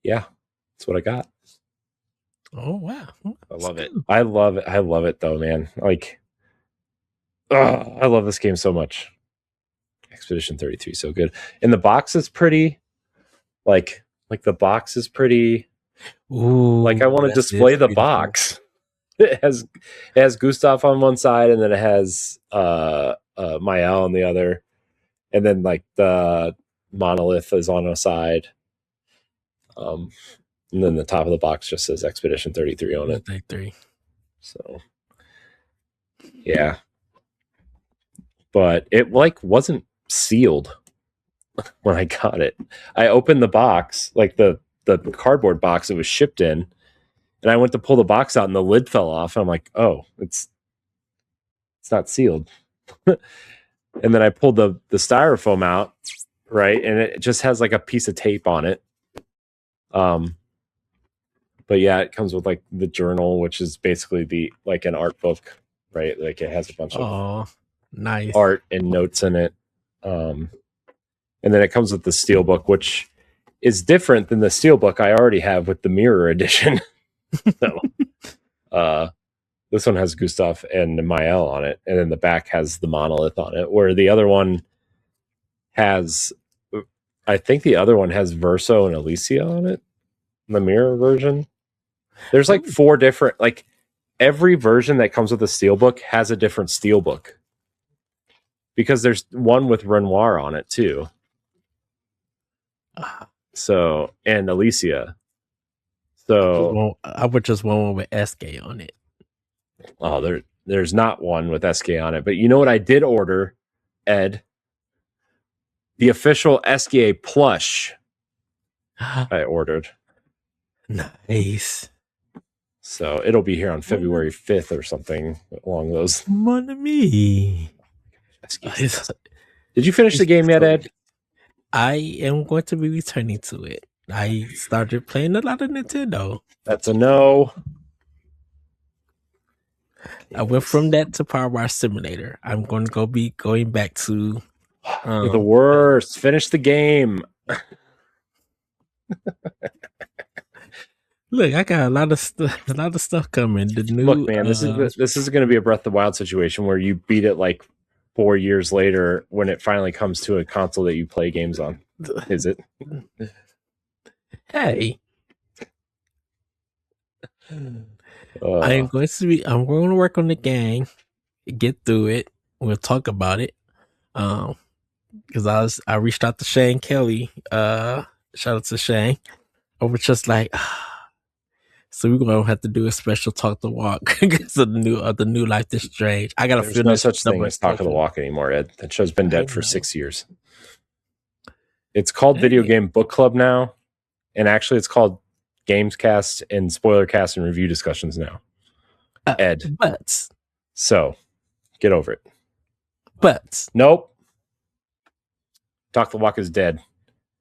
Yeah, that's what I got. Oh wow, I love it. I love it though, man. Like, I love this game so much. Expedition 33, so good. And the box is pretty. Like the box is pretty. Ooh, like I want to display the box. It has Gustav on one side, and then it has Mael on the other, and then like the monolith is on a side. And then the top of the box just says Expedition 33 on it. 33. So, yeah. But it like wasn't sealed when I got it. I opened the box, like the cardboard box it was shipped in, and I went to pull the box out and the lid fell off. And I'm like, oh, it's not sealed. And then I pulled the styrofoam out, right? And it just has like a piece of tape on it. But yeah, it comes with like the journal, which is basically like an art book, right? Like it has a bunch of nice art and notes in it. And then it comes with the steelbook, which is different than the steelbook I already have with the mirror edition. So, this one has Gustav and Mael on it, and then the back has the monolith on it, where the other one has, I think the other one has Verso and Alicia on it, the mirror version. There's like 4 different, like every version that comes with a steelbook has a different steelbook, because there's one with Renoir on it too. So, and Alicia. So I would just want one with SK on it. Oh, there's not one with SK on it. But you know what I did order, Ed? The official SKA plush I ordered. Nice. So it'll be here on February 5th or something along those. Mon ami. Did you finish the game yet, Ed? I am going to be returning to it. I started playing a lot of Nintendo. That's a no. I went from that to Power Wash Simulator. I'm going to be going back to You're the worst. Finish the game. Look, I got a lot of stuff coming. The new Look, man, this is going to be a Breath of the Wild situation where you beat it like 4 years later when it finally comes to a console that you play games on. Is it? Hey. I'm going to work on the game, get through it. We'll talk about it. Because I reached out to Shane Kelly. Shout out to Shane. I was just like, so we're gonna have to do a special talk to walk because of the new Life is Strange. I gotta There's no such thing as talk to the walk anymore, Ed. That show's been dead for 6 years. It's called Video Game Book Club now, and actually it's called Gamescast and Spoilercast and Review Discussions now. Ed. But so get over it. But nope. Talk the Walk is dead.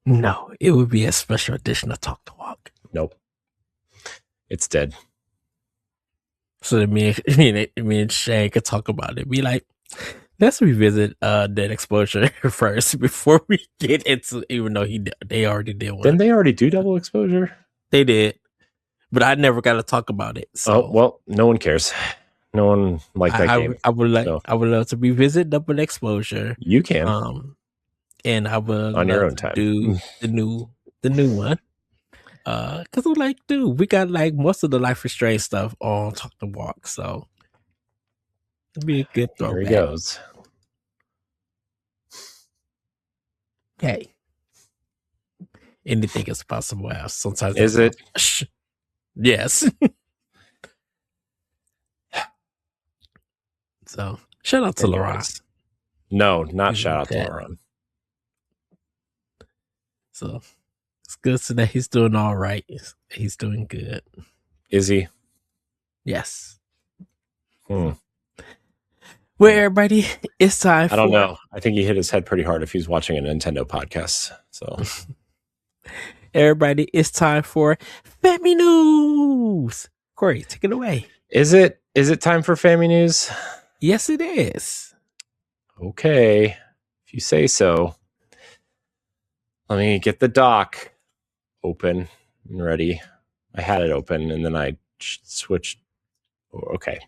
No, it would be a special edition of Talk the Walk. Nope. It's dead. So that me and Shane could talk about it. Be like, let's revisit Dead Exposure first before we get into, even though they already did one. Didn't they already do Double Exposure? They did. But I never got to talk about it. So. Oh, well, no one cares. No one liked that game. I would love to revisit Double Exposure. You can. And I would on your own time do the new one. Because I'm like, dude, we got like most of the Life is Strange stuff on Talk the Walk, so it'd be a good throwback. Here he goes. Hey, anything is possible. Sometimes is it? Yes. So shout out to Laurent. No, not shout out to Laurent. So it's good to that he's doing all right. He's doing good. Is he? Yes. Well, everybody, it's time for... I don't know. I think he hit his head pretty hard if he's watching a Nintendo podcast. So, everybody, it's time for Family News. Corey, take it away. Is it time for Family News? Yes, it is. Okay. If you say so. Let me get the dock open and ready. I had it open and then I switched. Okay.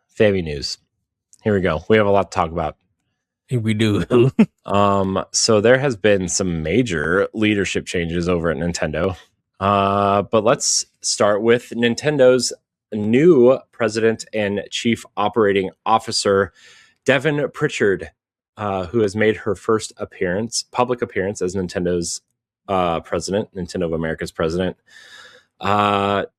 Family News. Here we go. We have a lot to talk about. We do. So there has been some major leadership changes over at Nintendo. But let's start with Nintendo's new president and chief operating officer, Devin Pritchard, who has made her first public appearance as Nintendo's president, Nintendo of America's president.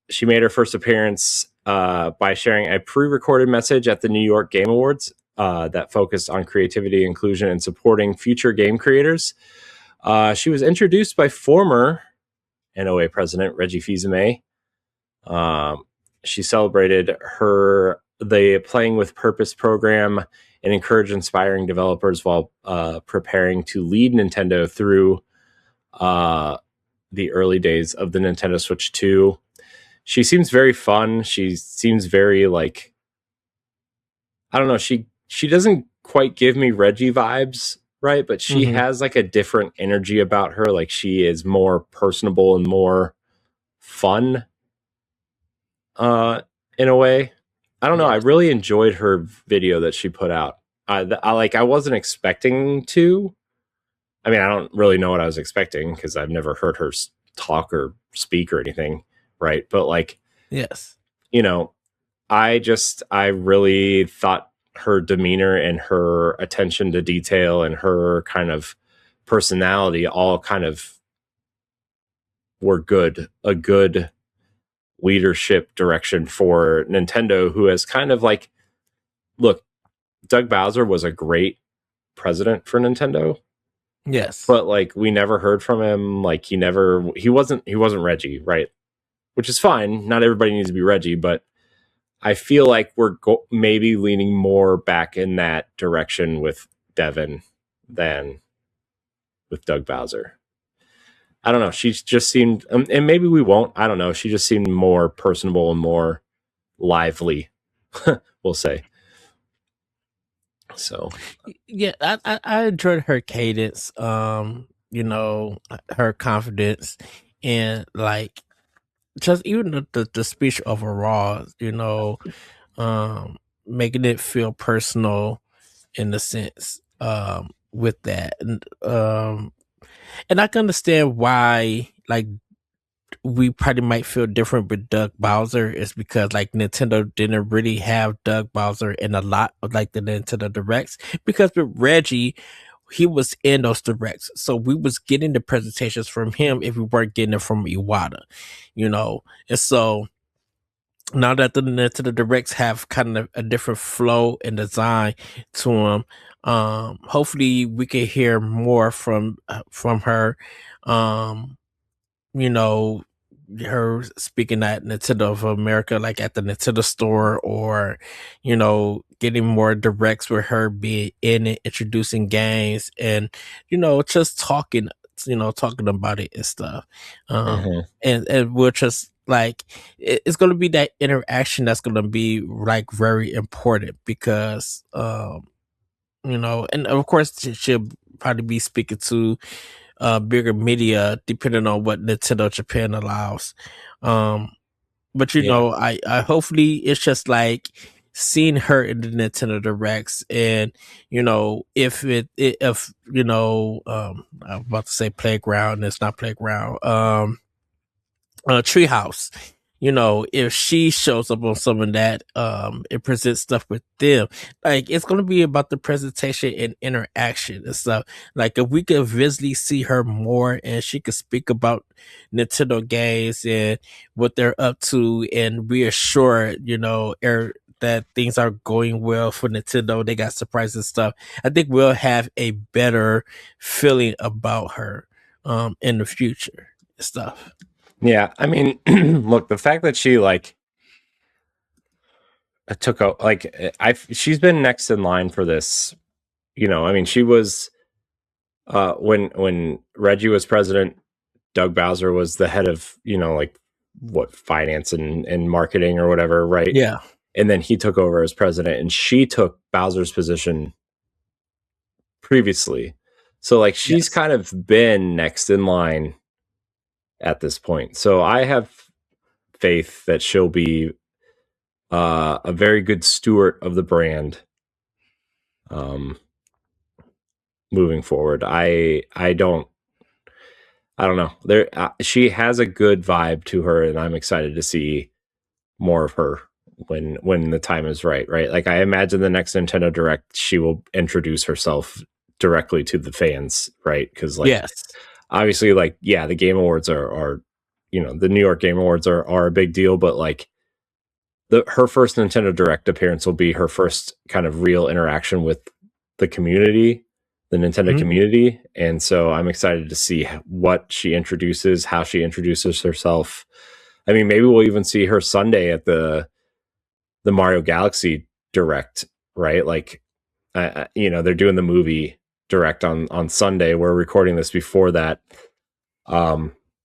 She made her first appearance by sharing a pre-recorded message at the New York Game Awards that focused on creativity, inclusion, and supporting future game creators. She was introduced by former NOA president Reggie Fils-Aimé, she celebrated the Playing with Purpose program and encourage inspiring developers while preparing to lead Nintendo through the early days of the Nintendo Switch 2. She seems very fun. She seems very like, I don't know. She doesn't quite give me Reggie vibes, right? But she has like a different energy about her. Like she is more personable and more fun, in a way. I don't know. I really enjoyed her video that she put out. I wasn't expecting to. I mean, I don't really know what I was expecting because I've never heard her talk or speak or anything, right? But like, yes, you know, I really thought her demeanor and her attention to detail and her kind of personality all kind of were good. A good leadership direction for Nintendo, who has kind of like, look, Doug Bowser was a great president for Nintendo. Yes. But like we never heard from him. Like he wasn't Reggie, right? Which is fine. Not everybody needs to be Reggie, but I feel like we're maybe leaning more back in that direction with Devin than with Doug Bowser. I don't know. She just seemed, and maybe we won't. I don't know. She just seemed more personable and more lively, we'll say. So, yeah, I enjoyed her cadence. You know, her confidence, and like just even the speech overall. You know, making it feel personal in the sense with that, and I can understand why like we probably might feel different with Doug Bowser is because like Nintendo didn't really have Doug Bowser in a lot of like the Nintendo Directs, because with Reggie, he was in those directs. So we was getting the presentations from him if we weren't getting it from Iwata, you know? And so now that the Nintendo Directs have kind of a different flow and design to them, hopefully we can hear more from her. You know, her speaking at Nintendo of America, like at the Nintendo store, or, you know, getting more directs with her being in it, introducing games, and, you know, just talking, talking about it and stuff. And we're just like, it's going to be that interaction that's going to be like very important because, you know, and of course she'll probably be speaking to bigger media depending on what Nintendo Japan allows. But you know, I hopefully it's just like seeing her in the Nintendo Directs, and you know, if you know, I'm about to say Playground, it's not Playground. Treehouse, you know, if she shows up on some of that, it presents stuff with them. Like it's gonna be about the presentation and interaction and stuff. Like if we could visually see her more and she could speak about Nintendo games and what they're up to and reassure, you know, that things are going well for Nintendo, they got surprises and stuff. I think we'll have a better feeling about her in the future and stuff. Yeah, I mean, look, the fact that she like took out, like, she's been next in line for this. You know, I mean, she was when Reggie was president, Doug Bowser was the head of, you know, like what, finance and marketing or whatever, right? Yeah. And then he took over as president, and she took Bowser's position previously. So like she's kind of been next in line at this point. So I have faith that she'll be a very good steward of the brand moving forward. I don't know. She has a good vibe to her, and I'm excited to see more of her when the time is right. Like I imagine the next Nintendo Direct, she will introduce herself directly to the fans, right? Because like, obviously, like, yeah, the Game Awards are you know, the New York Game Awards are a big deal, but like her first Nintendo Direct appearance will be her first kind of real interaction with the community, the Nintendo community. And so I'm excited to see what she introduces, how she introduces herself. I mean, maybe we'll even see her Sunday at the Mario Galaxy Direct, right? Like, they're doing the movie Direct on Sunday. We're recording this before that.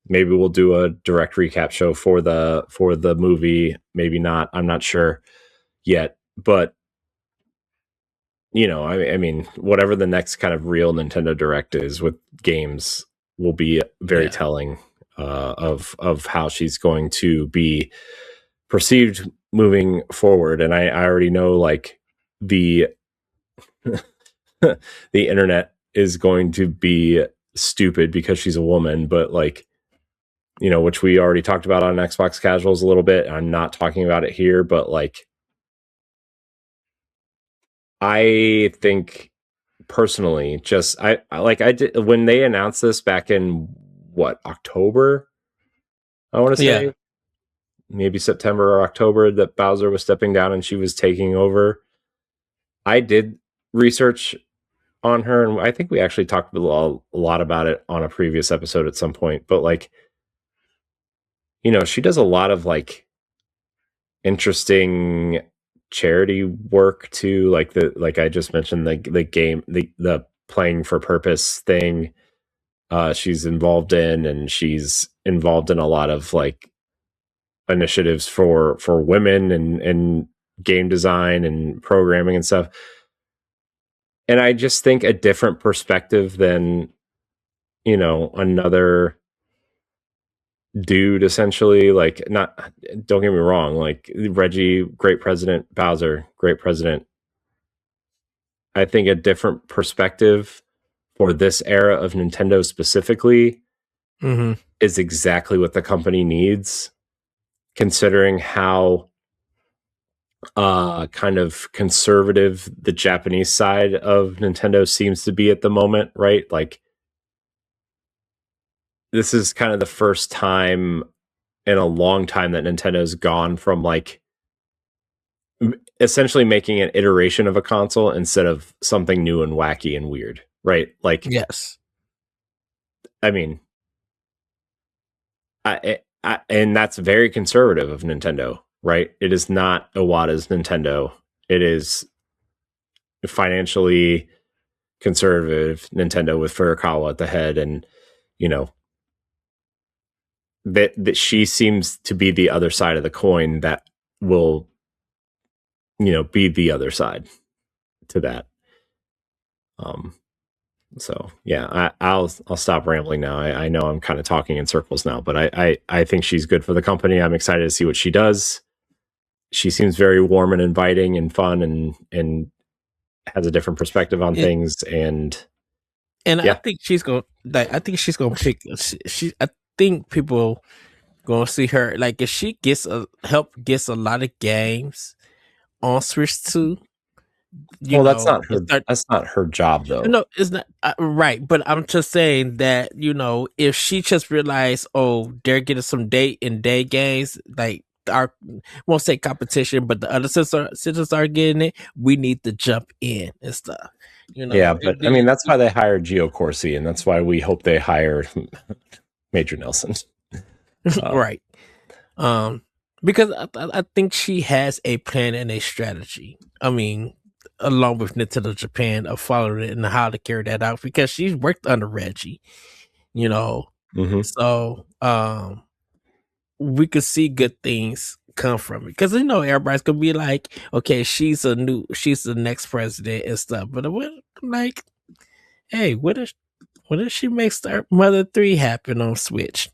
Maybe we'll do a direct recap show for the movie. Maybe not. I'm not sure yet, but I mean, whatever the next kind of real Nintendo Direct is with games will be very telling of how she's going to be perceived moving forward. And I already know, like, the the internet is going to be stupid because she's a woman, but like, which we already talked about on Xbox Casuals a little bit. I'm not talking about it here, but like, I think personally, just I did when they announced this back in October, I want to say maybe September or October, that Bowser was stepping down and she was taking over. I did research on her, and I think we actually talked a lot about it on a previous episode at some point, but like, she does a lot of like interesting charity work too, like I just mentioned, the game, the playing for purpose thing she's involved in, and she's involved in a lot of like initiatives for women and game design and programming and stuff. And I just think a different perspective than another dude, essentially. Like, not, don't get me wrong, like Reggie, great president, Bowser, great president. I think a different perspective for this era of Nintendo specifically is exactly what the company needs, considering how kind of conservative the Japanese side of Nintendo seems to be at the moment, right? Like, this is kind of the first time in a long time that Nintendo's gone from like essentially making an iteration of a console instead of something new and wacky and weird, right? Like, yes, I mean, and that's very conservative of Nintendo, right? It is not Iwata's Nintendo. It is financially conservative Nintendo with Furukawa at the head, and that she seems to be the other side of the coin that will be the other side to that. So yeah, I'll stop rambling now. I know I'm kind of talking in circles now, but I think she's good for the company. I'm excited to see what she does. She seems very warm and inviting and fun, and has a different perspective on things. And I think she's gonna pick. I think people gonna see her, like, if she gets a lot of games on Switch 2. That's not her. That's not her job, though. No, it's not right. But I'm just saying that if she just realized, oh, they're getting some day games, like our, won't say competition, but the other sisters are getting it. We need to jump in and stuff. Yeah, but I mean, that's why they hired Gio Corsi, and that's why we hope they hire Major Nelson. Right. Because I think she has a plan and a strategy. I mean, along with Nintendo Japan, of following it and how to carry that out, because she's worked under Reggie, so we could see good things come from it, because everybody's gonna be like, okay, she's the next president and stuff, but like, hey, what if she makes Mother 3 happen on Switch?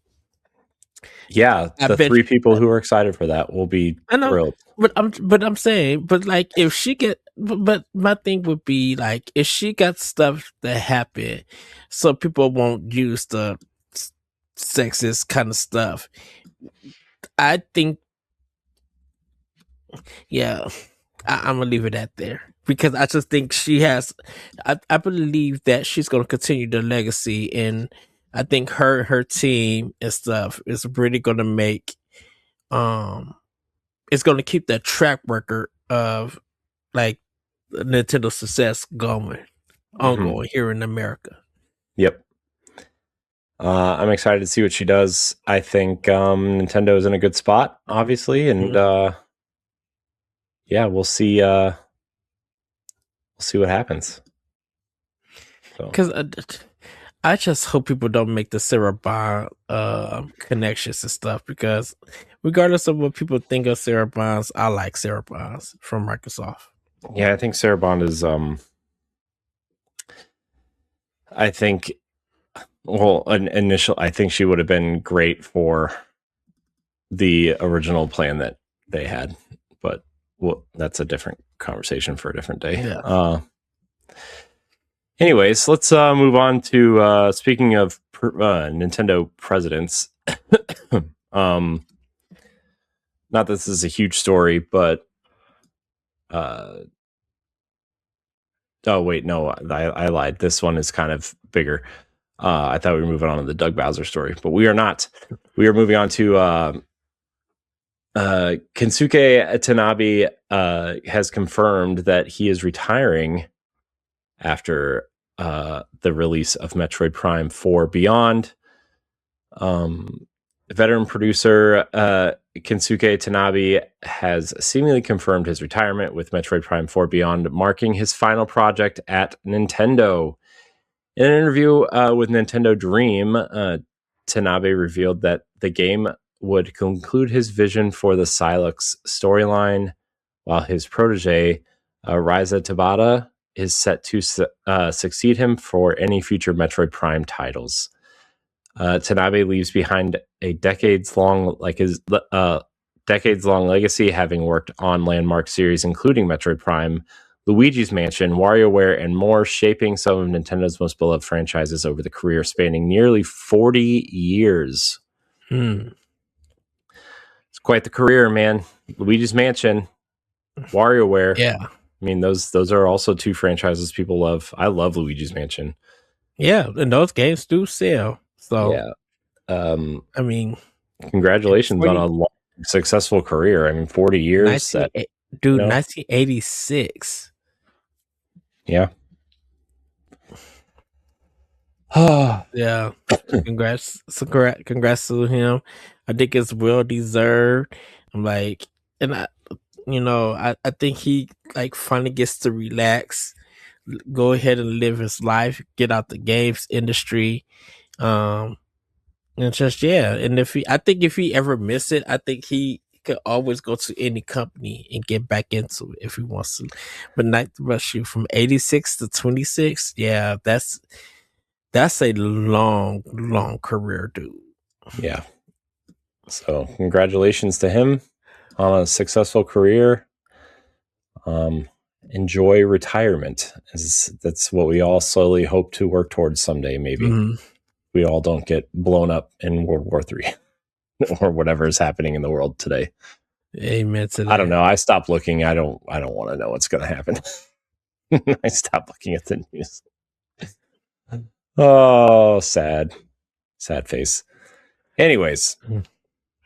Yeah, the three people who are excited for that will be thrilled. But I'm saying, but like, if she but my thing would be like, if she got stuff that happen, so people won't use the sexist kind of stuff. I think, yeah, I'm gonna leave it at there, because I just think she has. I believe that she's gonna continue the legacy, and I think her team and stuff is really gonna make it's going to keep that track record of like Nintendo success ongoing here in America. Yep. I'm excited to see what she does. I think Nintendo is in a good spot, obviously, and yeah, we'll see. We'll see what happens. Because I just hope people don't make the Sarah Bond connections and stuff. Because regardless of what people think of Sarah Bonds, I like Sarah Bonds from Microsoft. Yeah, I think Sarah Bond is. I think. Well, I think she would have been great for the original plan that they had, but well, that's a different conversation for a different day. Yeah. Anyways, let's move on to speaking of Nintendo presidents. Not that this is a huge story, but oh wait, no, I lied. This one is kind of bigger. I thought we were moving on to the Doug Bowser story, but we are not. We are moving on to Kensuke Tanabe has confirmed that he is retiring after the release of Metroid Prime 4 Beyond. Veteran producer Kensuke Tanabe has seemingly confirmed his retirement, with Metroid Prime 4 Beyond marking his final project at Nintendo. In an interview with Nintendo Dream, Tanabe revealed that the game would conclude his vision for the Silex storyline, while his protege, Raiza Tabata, is set to succeed him for any future Metroid Prime titles. Tanabe leaves behind a decades-long legacy, having worked on landmark series including Metroid Prime, Luigi's Mansion, WarioWare, and more, shaping some of Nintendo's most beloved franchises over the career spanning nearly 40 years. It's quite the career, man. Luigi's Mansion, WarioWare. Yeah. I mean, those are also two franchises people love. I love Luigi's Mansion. Yeah, and those games do sell. So yeah. I mean, congratulations on a long, successful career. I mean, 40 years. 1986. Yeah. Yeah. Congrats to him. I think it's well deserved. I'm like, and I think he like finally gets to relax, go ahead and live his life, get out the games industry. And just, yeah. And if he ever miss it, I think he could always go to any company and get back into it if he wants to. But not rush you from 86 to 26. Yeah, that's a long, long career, dude. Yeah. So congratulations to him on a successful career. Enjoy retirement. That's what we all slowly hope to work towards someday. Maybe we all don't get blown up in World War III or whatever is happening in the world today. Amen to that. I don't know. I stopped looking. I don't want to know what's going to happen. I stopped looking at the news. Oh, sad face. Anyways,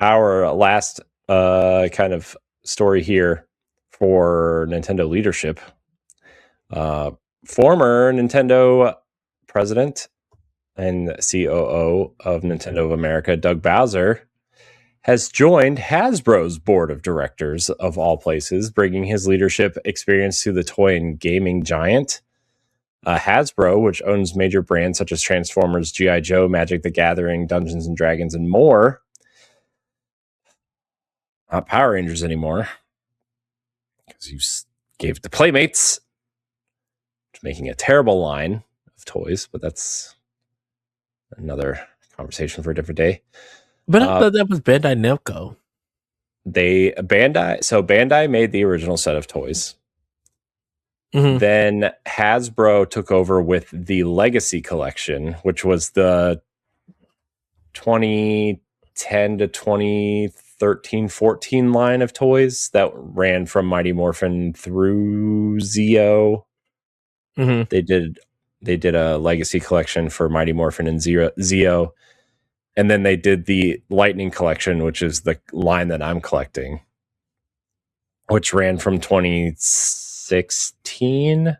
our last kind of story here for Nintendo leadership. Former Nintendo president and COO of Nintendo of America, Doug Bowser, has joined Hasbro's board of directors, of all places, bringing his leadership experience to the toy and gaming giant. Hasbro, which owns major brands such as Transformers, G.I. Joe, Magic the Gathering, Dungeons and Dragons, and more. Not Power Rangers anymore, because you gave it to Playmates, making a terrible line of toys, but that's another conversation for a different day. But I thought that was Bandai Namco. Bandai made the original set of toys. Then Hasbro took over with the Legacy Collection, which was the 2010 to 2013-14 line of toys that ran from Mighty Morphin through Zeo. They did a Legacy Collection for Mighty Morphin and Zeo. And then they did the Lightning Collection, which is the line that I'm collecting, which ran from 2016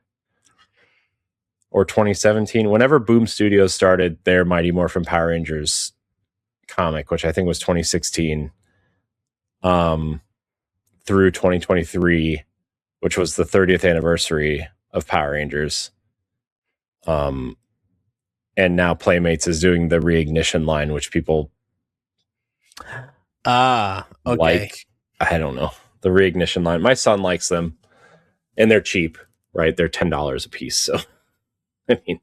or 2017, whenever Boom Studios started their Mighty Morphin Power Rangers comic, which I think was 2016, through 2023, which was the 30th anniversary of Power Rangers. And now Playmates is doing the Reignition line, which people okay. like. I don't know. The Reignition line. My son likes them, and they're cheap, right? They're $10 a piece. So, I mean,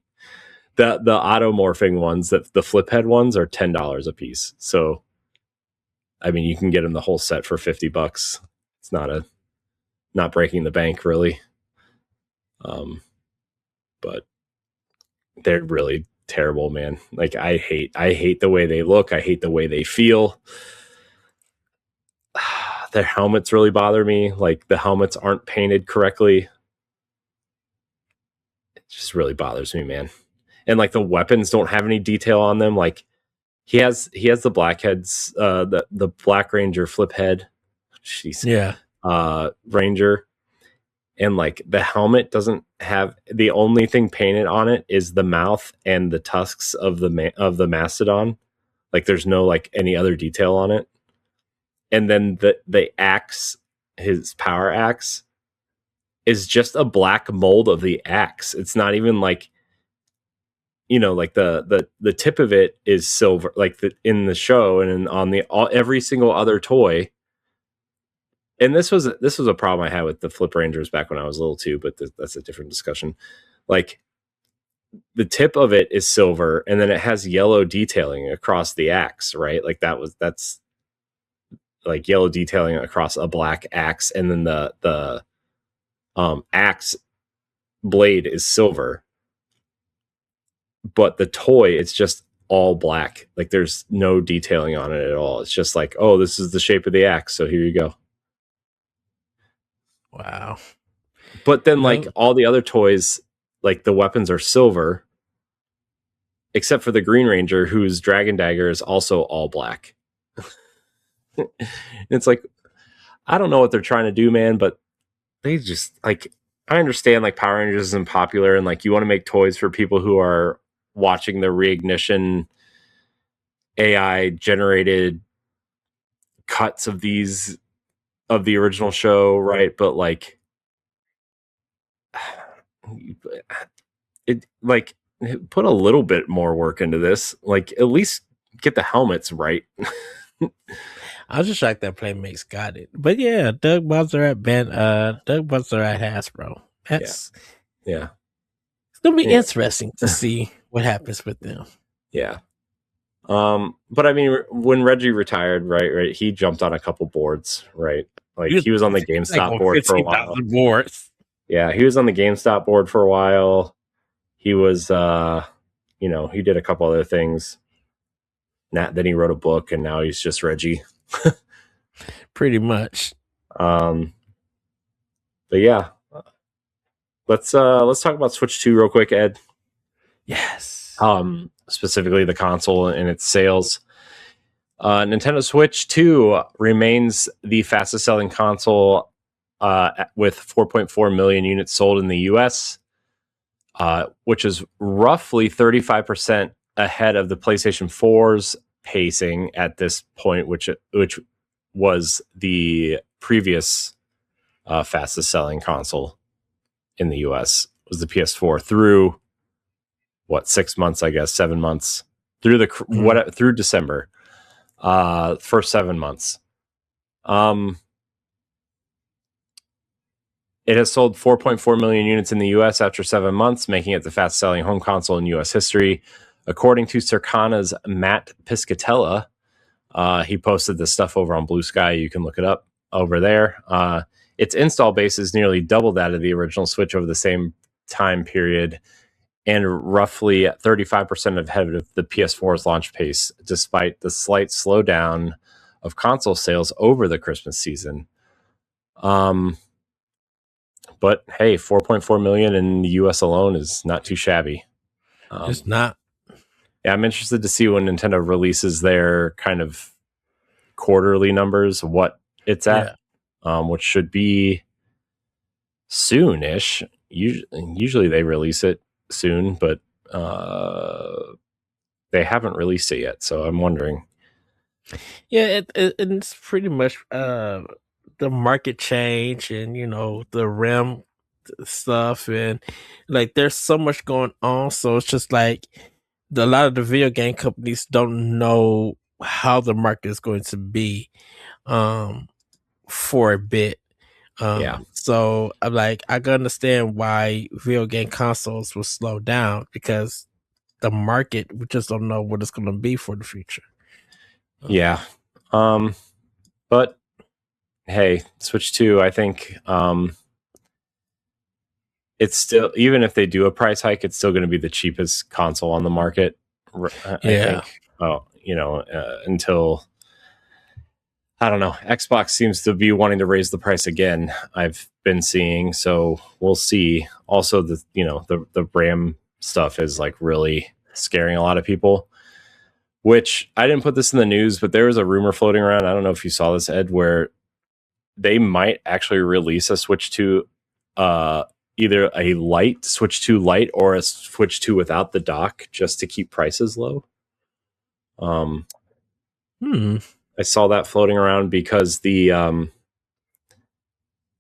the automorphing ones, the flip head ones, are $10 a piece. So, I mean, you can get them the whole set for $50. It's not breaking the bank, really. But they're really terrible, man. Like, I hate the way they look. I hate the way they feel. Their helmets really bother me. Like, the helmets aren't painted correctly. It just really bothers me, man. And like, the weapons don't have any detail on them. Like, he has the blackheads, the Black Ranger flip head. Jeez. Yeah. Ranger. And like, the helmet doesn't have, the only thing painted on it is the mouth and the tusks of the mastodon. Like, there's no like any other detail on it. And then the axe, his power axe, is just a black mold of the axe. It's not even like, you know, like the tip of it is silver, like in the show, and on every single other toy. And this was a problem I had with the Flip Rangers back when I was little too, but that's a different discussion. Like, the tip of it is silver, and then it has yellow detailing across the axe, right? Like, that's like yellow detailing across a black axe, and then the axe blade is silver. But the toy, it's just all black. Like, there's no detailing on it at all. It's just like, oh, this is the shape of the axe, so here you go. Wow. But then, like, all the other toys, like, the weapons are silver, except for the Green Ranger, whose Dragon Dagger is also all black. It's like, I don't know what they're trying to do, man, but they just, like, I understand, like, Power Rangers isn't popular, and like, you want to make toys for people who are watching the Reignition AI generated cuts of the original show, right? But like, it, like, put a little bit more work into this. Like, at least get the helmets right. I was just shocked that Playmates got it. But yeah, Doug Buzzer at Hasbro. That's yeah. It's gonna be interesting to see what happens with them. Yeah. But I mean, when Reggie retired, right, he jumped on a couple boards, right? Like, he was on the GameStop board for a while. Boards. Yeah, he was on the GameStop board for a while. He was, you know, he did a couple other things. Then he wrote a book, and now he's just Reggie. Pretty much. But yeah, let's talk about Switch 2 real quick, Ed. Yes. Specifically the console and its sales. Nintendo Switch 2 remains the fastest selling console, with 4.4 million units sold in the US, which is roughly 35% ahead of the PlayStation 4's pacing at this point, which was the previous fastest selling console in the US, was the PS4 through 6 months, I guess, 7 months through through December, first 7 months. It has sold 4.4 million units in the US after 7 months, making it the fastest selling home console in US history. According to Circana's Matt Piscatella, he posted this stuff over on Blue Sky. You can look it up over there. Its install base is nearly double that of the original Switch over the same time period, and roughly 35% ahead of the PS4's launch pace, despite the slight slowdown of console sales over the Christmas season. But hey, 4.4 million in the US alone is not too shabby. It's not. Yeah, I'm interested to see when Nintendo releases their kind of quarterly numbers, what it's at, which should be soonish. Usually they release it soon, but they haven't released it yet, so I'm wondering. Yeah, it's pretty much the market change and the realm stuff, and like there's so much going on, so it's just like a lot of the video game companies don't know how the market is going to be for a bit. Yeah. So I'm like, I can understand why video game consoles will slow down because the market, we just don't know what it's going to be for the future. Yeah. But hey, Switch 2, I think it's still, even if they do a price hike, it's still going to be the cheapest console on the market. I think. Oh, until, I don't know, Xbox seems to be wanting to raise the price again. I've been seeing, so we'll see. Also, the RAM stuff is like really scaring a lot of people. Which I didn't put this in the news, but there was a rumor floating around. I don't know if you saw this, Ed, where they might actually release a Switch 2, either a light Switch 2 Lite or a Switch 2 without the dock, just to keep prices low. I saw that floating around because the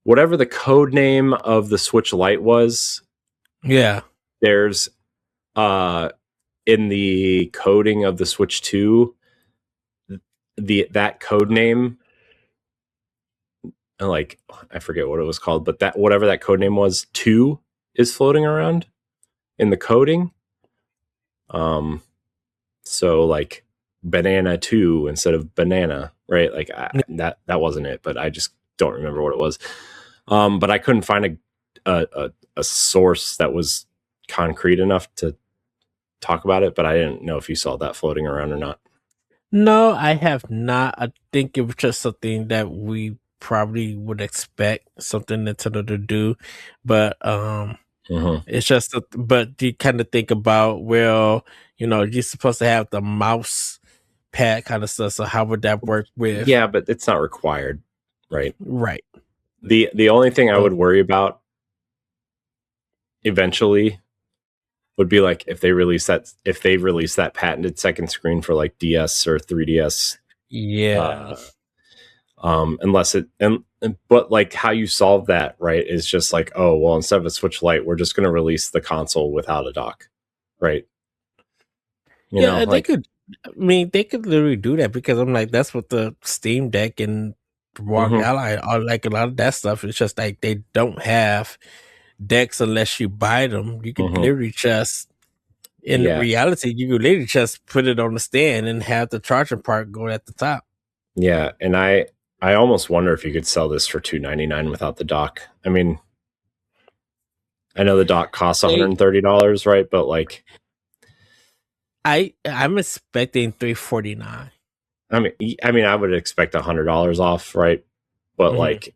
whatever the code name of the Switch Lite was, there's in the coding of the Switch 2, that code name, like I forget what it was called, but that whatever that code name was, 2 is floating around in the coding. So like banana 2 instead of banana, right? Like that wasn't it, but I just don't remember what it was. But I couldn't find a source that was concrete enough to talk about it, but I didn't know if you saw that floating around or not. No, I have not. I think it was just something that we probably would expect something Nintendo to do, but it's just but you kind of think about, well, you're supposed to have the mouse pad kind of stuff, so how would that work with? Yeah, but it's not required, right? Right. The only thing I would worry about eventually would be like if they release that patented second screen for like DS or 3DS. Yeah. Unless but like how you solve that, right, is just like, oh well, instead of a Switch Lite, we're just going to release the console without a dock, right? They could. I mean, they could literally do that, because I'm like, that's what the Steam Deck and Walk Ally are like. A lot of that stuff, it's just like they don't have decks unless you buy them. You can literally just, in reality, you could literally just put it on the stand and have the charging part go at the top. Yeah, and I almost wonder if you could sell this for $299 without the dock. I mean, I know the dock costs $130, right? But like, I'm expecting $349. I mean, I would expect $100 off, right? But like,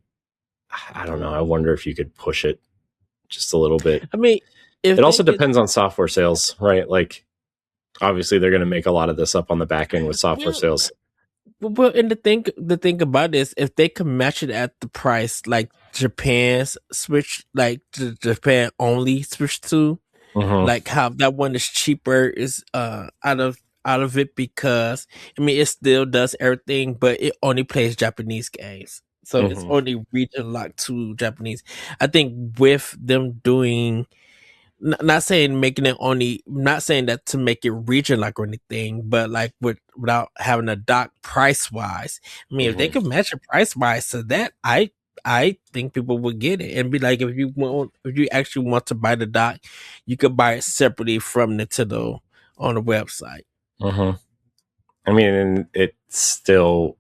I don't know. I wonder if you could push it just a little bit. I mean, it also depends on software sales, right? Like, obviously, they're going to make a lot of this up on the back end with software sales. Well, and the thing about this, if they can match it at the price like Japan's Switch, like the Japan only Switch 2, like how that one is cheaper, is out of it, because I mean it still does everything, but it only plays Japanese games, so it's only region locked to Japanese. I think with them doing, not saying making it only, not saying that to make it region lock or anything, but like without having a dock price wise. I mean, if they could match it price wise to that, I think people would get it and be like, if you actually want to buy the dock, you could buy it separately from Nintendo on the website. I mean, it still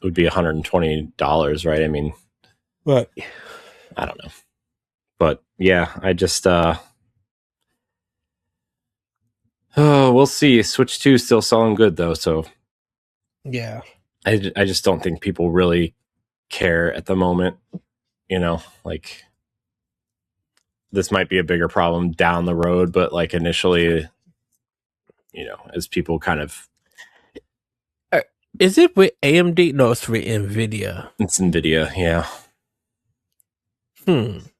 would be $120, right? I mean, but I don't know. But yeah, I just we'll see. Switch 2 is still selling good though, so yeah. I just don't think people really care at the moment. Like, this might be a bigger problem down the road, but like initially, as people kind of. Is it with AMD? No, it's with NVIDIA. It's NVIDIA, yeah.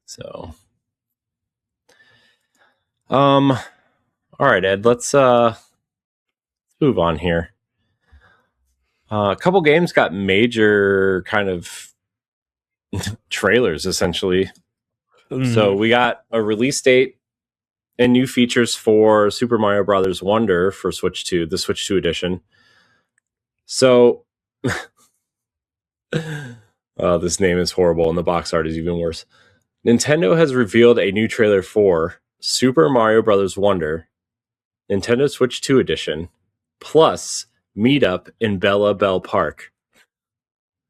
So All right, Ed. Let's move on here. A couple games got major kind of trailers, essentially. So we got a release date and new features for Super Mario Brothers Wonder for Switch 2, the Switch 2 edition. So, this name is horrible, and the box art is even worse. Nintendo has revealed a new trailer for Super Mario Brothers Wonder, Nintendo Switch 2 edition, plus Meetup in Bella Bell Park.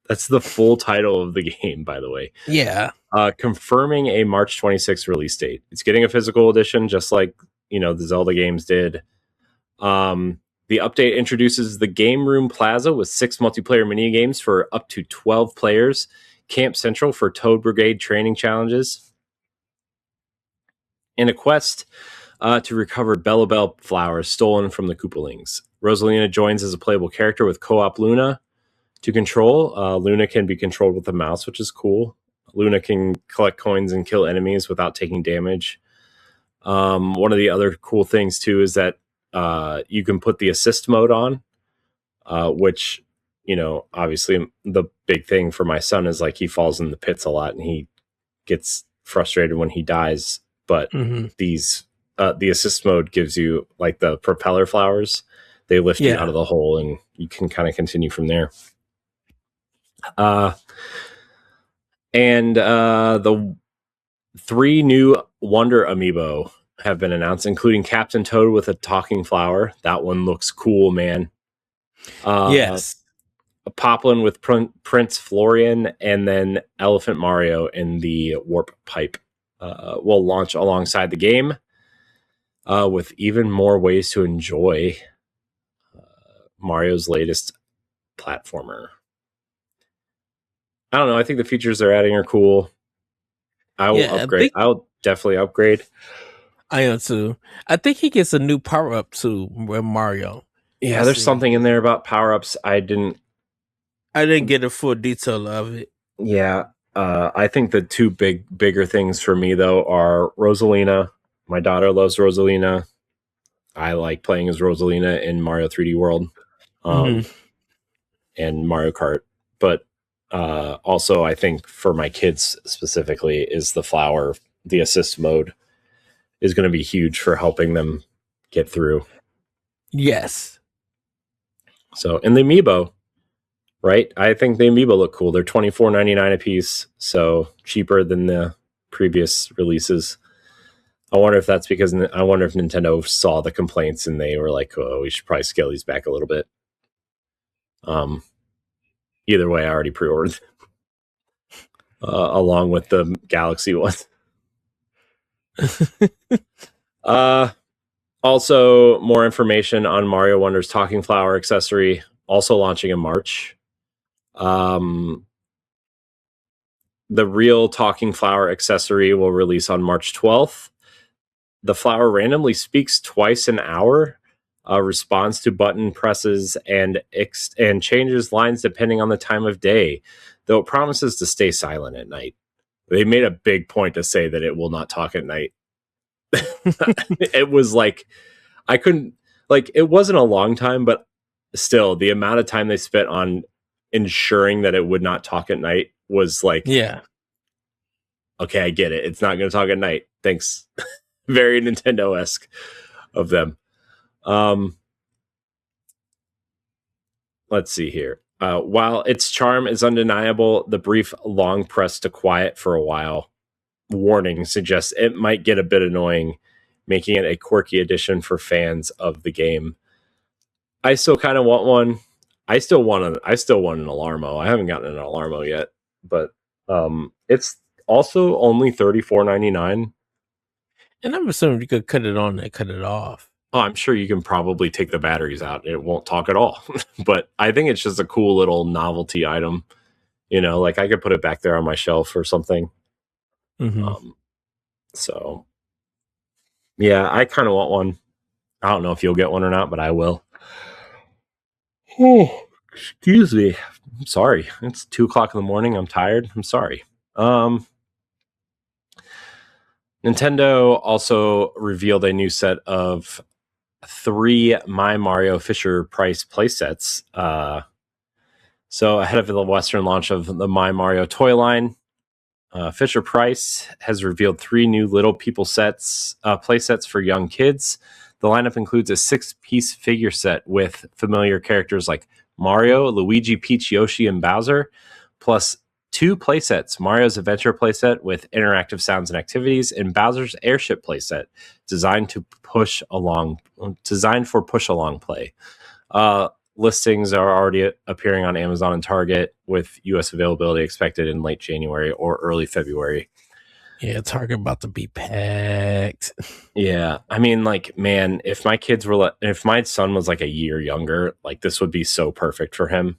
That's the full title of the game, by the way. Yeah. Confirming a March 26th release date. It's getting a physical edition, just like, the Zelda games did. The update introduces the Game Room Plaza with 6 multiplayer mini games for up to 12 players, Camp Central for Toad Brigade training challenges, and a quest to recover Bella Bell flowers stolen from the Koopalings. Rosalina joins as a playable character with co-op Luna to control. Luna can be controlled with a mouse, which is cool. Luna can collect coins and kill enemies without taking damage. One of the other cool things, too, is that you can put the assist mode on, which, obviously the big thing for my son is like he falls in the pits a lot and he gets frustrated when he dies. But the assist mode gives you like the propeller flowers. They lift you out of the hole and you can kind of continue from there. And the 3 new Wonder Amiibo have been announced, including Captain Toad with a talking flower. That one looks cool, man. Yes. A Poplin with Prince Florian, and then Elephant Mario in the Warp Pipe will launch alongside the game with even more ways to enjoy Mario's latest platformer. I don't know. I think the features they're adding are cool. I will upgrade. I'll definitely upgrade. I am too. I think he gets a new power up too with Mario. Yeah, there's something in there about power ups. I didn't get a full detail of it. Yeah, I think the 2 bigger things for me though are Rosalina. My daughter loves Rosalina. I like playing as Rosalina in Mario 3D World, and Mario Kart. But also, I think for my kids specifically, is the flower, the assist mode, is going to be huge for helping them get through. Yes. So, and the Amiibo, right? I think the Amiibo look cool. They're $24.99 a piece, so cheaper than the previous releases. I wonder if that's because Nintendo saw the complaints and they were like, "Oh, we should probably scale these back a little bit." Either way, I already pre-ordered along with the Galaxy ones. Also, more information on Mario Wonder's Talking Flower accessory, also launching in March. The real Talking Flower accessory will release on March 12th. The flower randomly speaks twice an hour, responds to button presses, and changes lines depending on the time of day, though it promises to stay silent at night. They made a big point to say that it will not talk at night. It was like, I couldn't, like, it wasn't a long time, but still, the amount of time they spent on ensuring that it would not talk at night was like, yeah, okay, I get it. It's not going to talk at night. Thanks. Very Nintendo-esque of them. Let's see here. While its charm is undeniable, the brief long press to quiet for a while warning suggests it might get a bit annoying, making it a quirky addition for fans of the game. I still kind of want one. I still want an Alarmo. I haven't gotten an Alarmo yet, but it's also only $34.99. And I'm assuming you could cut it on and cut it off. Oh, I'm sure you can probably take the batteries out. It won't talk at all. But I think it's just a cool little novelty item. Like I could put it back there on my shelf or something. So, yeah, I kind of want one. I don't know if you'll get one or not, but I will. Oh, excuse me. I'm sorry. It's 2:00 in the morning. I'm tired. I'm sorry. Nintendo also revealed a new set of 3 My Mario Fisher-Price playsets. So ahead of the Western launch of the My Mario toy line, Fisher-Price has revealed 3 new Little People sets, playsets for young kids. The lineup includes a 6-piece figure set with familiar characters like Mario, Luigi, Peach, Yoshi, and Bowser, plus 2 playsets: Mario's Adventure playset with interactive sounds and activities, and Bowser's Airship playset, designed for push along play. Listings are already appearing on Amazon and Target, with US availability expected in late January or early February. Yeah, Target about to be packed. Yeah, I mean, like, man, if my son was like a year younger, like, this would be so perfect for him.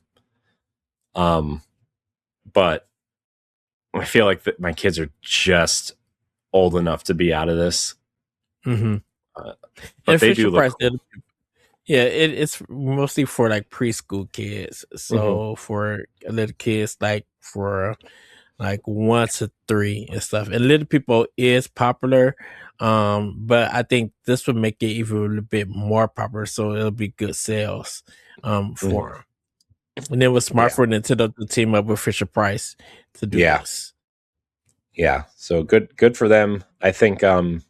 But I feel like that my kids are just old enough to be out of this. Mm-hmm. But they do look cool. Yeah, it's mostly for like preschool kids. So for little kids, like for like 1 to 3 and stuff. And Little People is popular, but I think this would make it even a little bit more popular, so it'll be good sales for them. And it was smart for Nintendo to team up with Fisher Price to do this. Yeah, so good for them. I think we're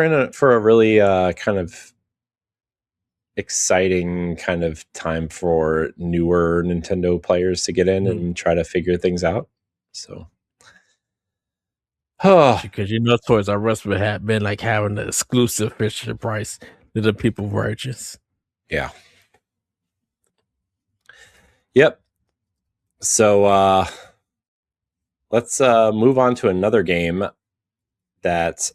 in for a really kind of exciting kind of time for newer Nintendo players to get in and try to figure things out. So, because Toys R Us would have been like having the exclusive Fisher Price Little People versions. Yeah. Yep. So let's move on to another game that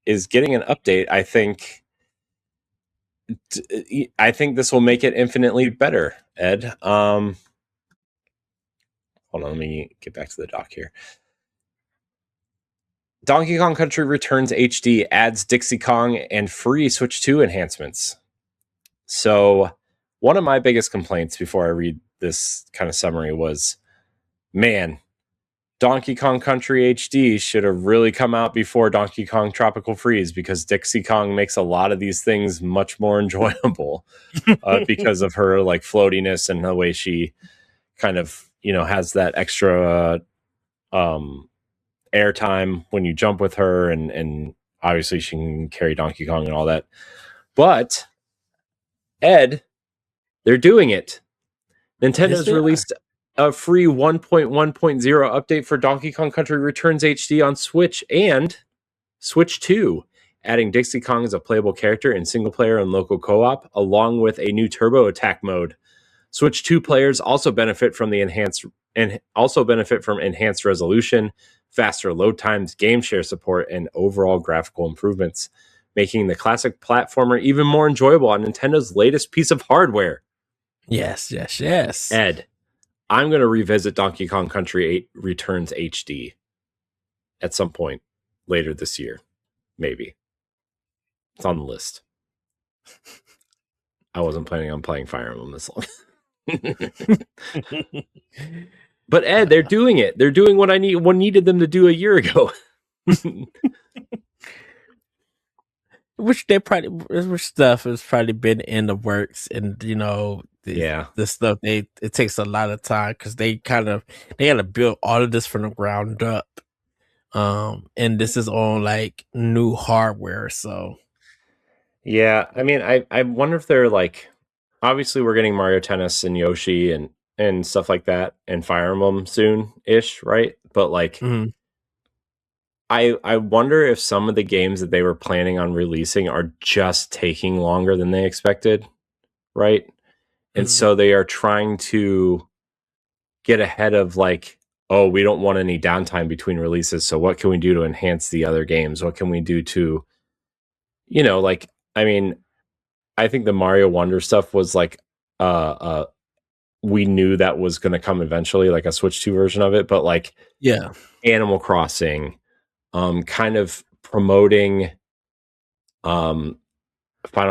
is getting an update. I think this will make it infinitely better, Ed. Hold on, let me get back to the doc here. Donkey Kong Country Returns HD adds Dixie Kong and free Switch 2 enhancements. So one of my biggest complaints before I read this kind of summary was, man, Donkey Kong Country HD should have really come out before Donkey Kong Tropical Freeze, because Dixie Kong makes a lot of these things much more enjoyable because of her like floatiness and the way she kind of, has that extra airtime when you jump with her, and obviously she can carry Donkey Kong and all that. But Ed, they're doing it. Nintendo's released a free 1.1.0 update for Donkey Kong Country Returns HD on Switch and Switch 2, adding Dixie Kong as a playable character in single player and local co-op, along with a new turbo attack mode. Switch 2 players also benefit from enhanced resolution, faster load times, game share support, and overall graphical improvements, making the classic platformer even more enjoyable on Nintendo's latest piece of hardware. Yes. Ed, I'm going to revisit Donkey Kong Country Returns HD at some point later this year. Maybe. It's on the list. I wasn't planning on playing Fire Emblem this long. But Ed, they're doing it. They're doing what needed them to do a year ago. Which stuff has probably been in the works, and the stuff it takes a lot of time because they got to build all of this from the ground up, and this is on like new hardware. So yeah, I mean, I wonder if they're like, obviously we're getting Mario Tennis and Yoshi and stuff like that, and Fire Emblem soon-ish, right? But like, I wonder if some of the games that they were planning on releasing are just taking longer than they expected, right? And so they are trying to get ahead of like, oh, we don't want any downtime between releases, so what can we do to enhance the other games? What can we do to, like, I mean, I think the Mario Wonder stuff was like, we knew that was going to come eventually, like a Switch 2 version of it, but like, yeah, Animal Crossing, kind of promoting Final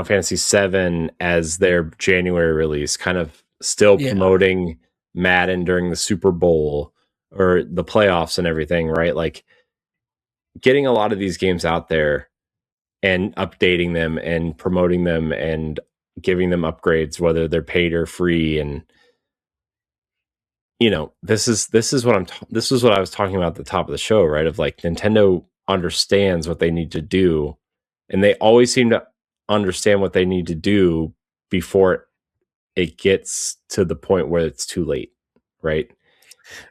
Fantasy VII as their January release, kind of still promoting Madden during the Super Bowl or the playoffs and everything, right? Like, getting a lot of these games out there and updating them and promoting them and giving them upgrades, whether they're paid or free. And this is what this is what I was talking about at the top of the show, right? Of like, Nintendo understands what they need to do, and they always seem to understand what they need to do before it gets to the point where it's too late, right?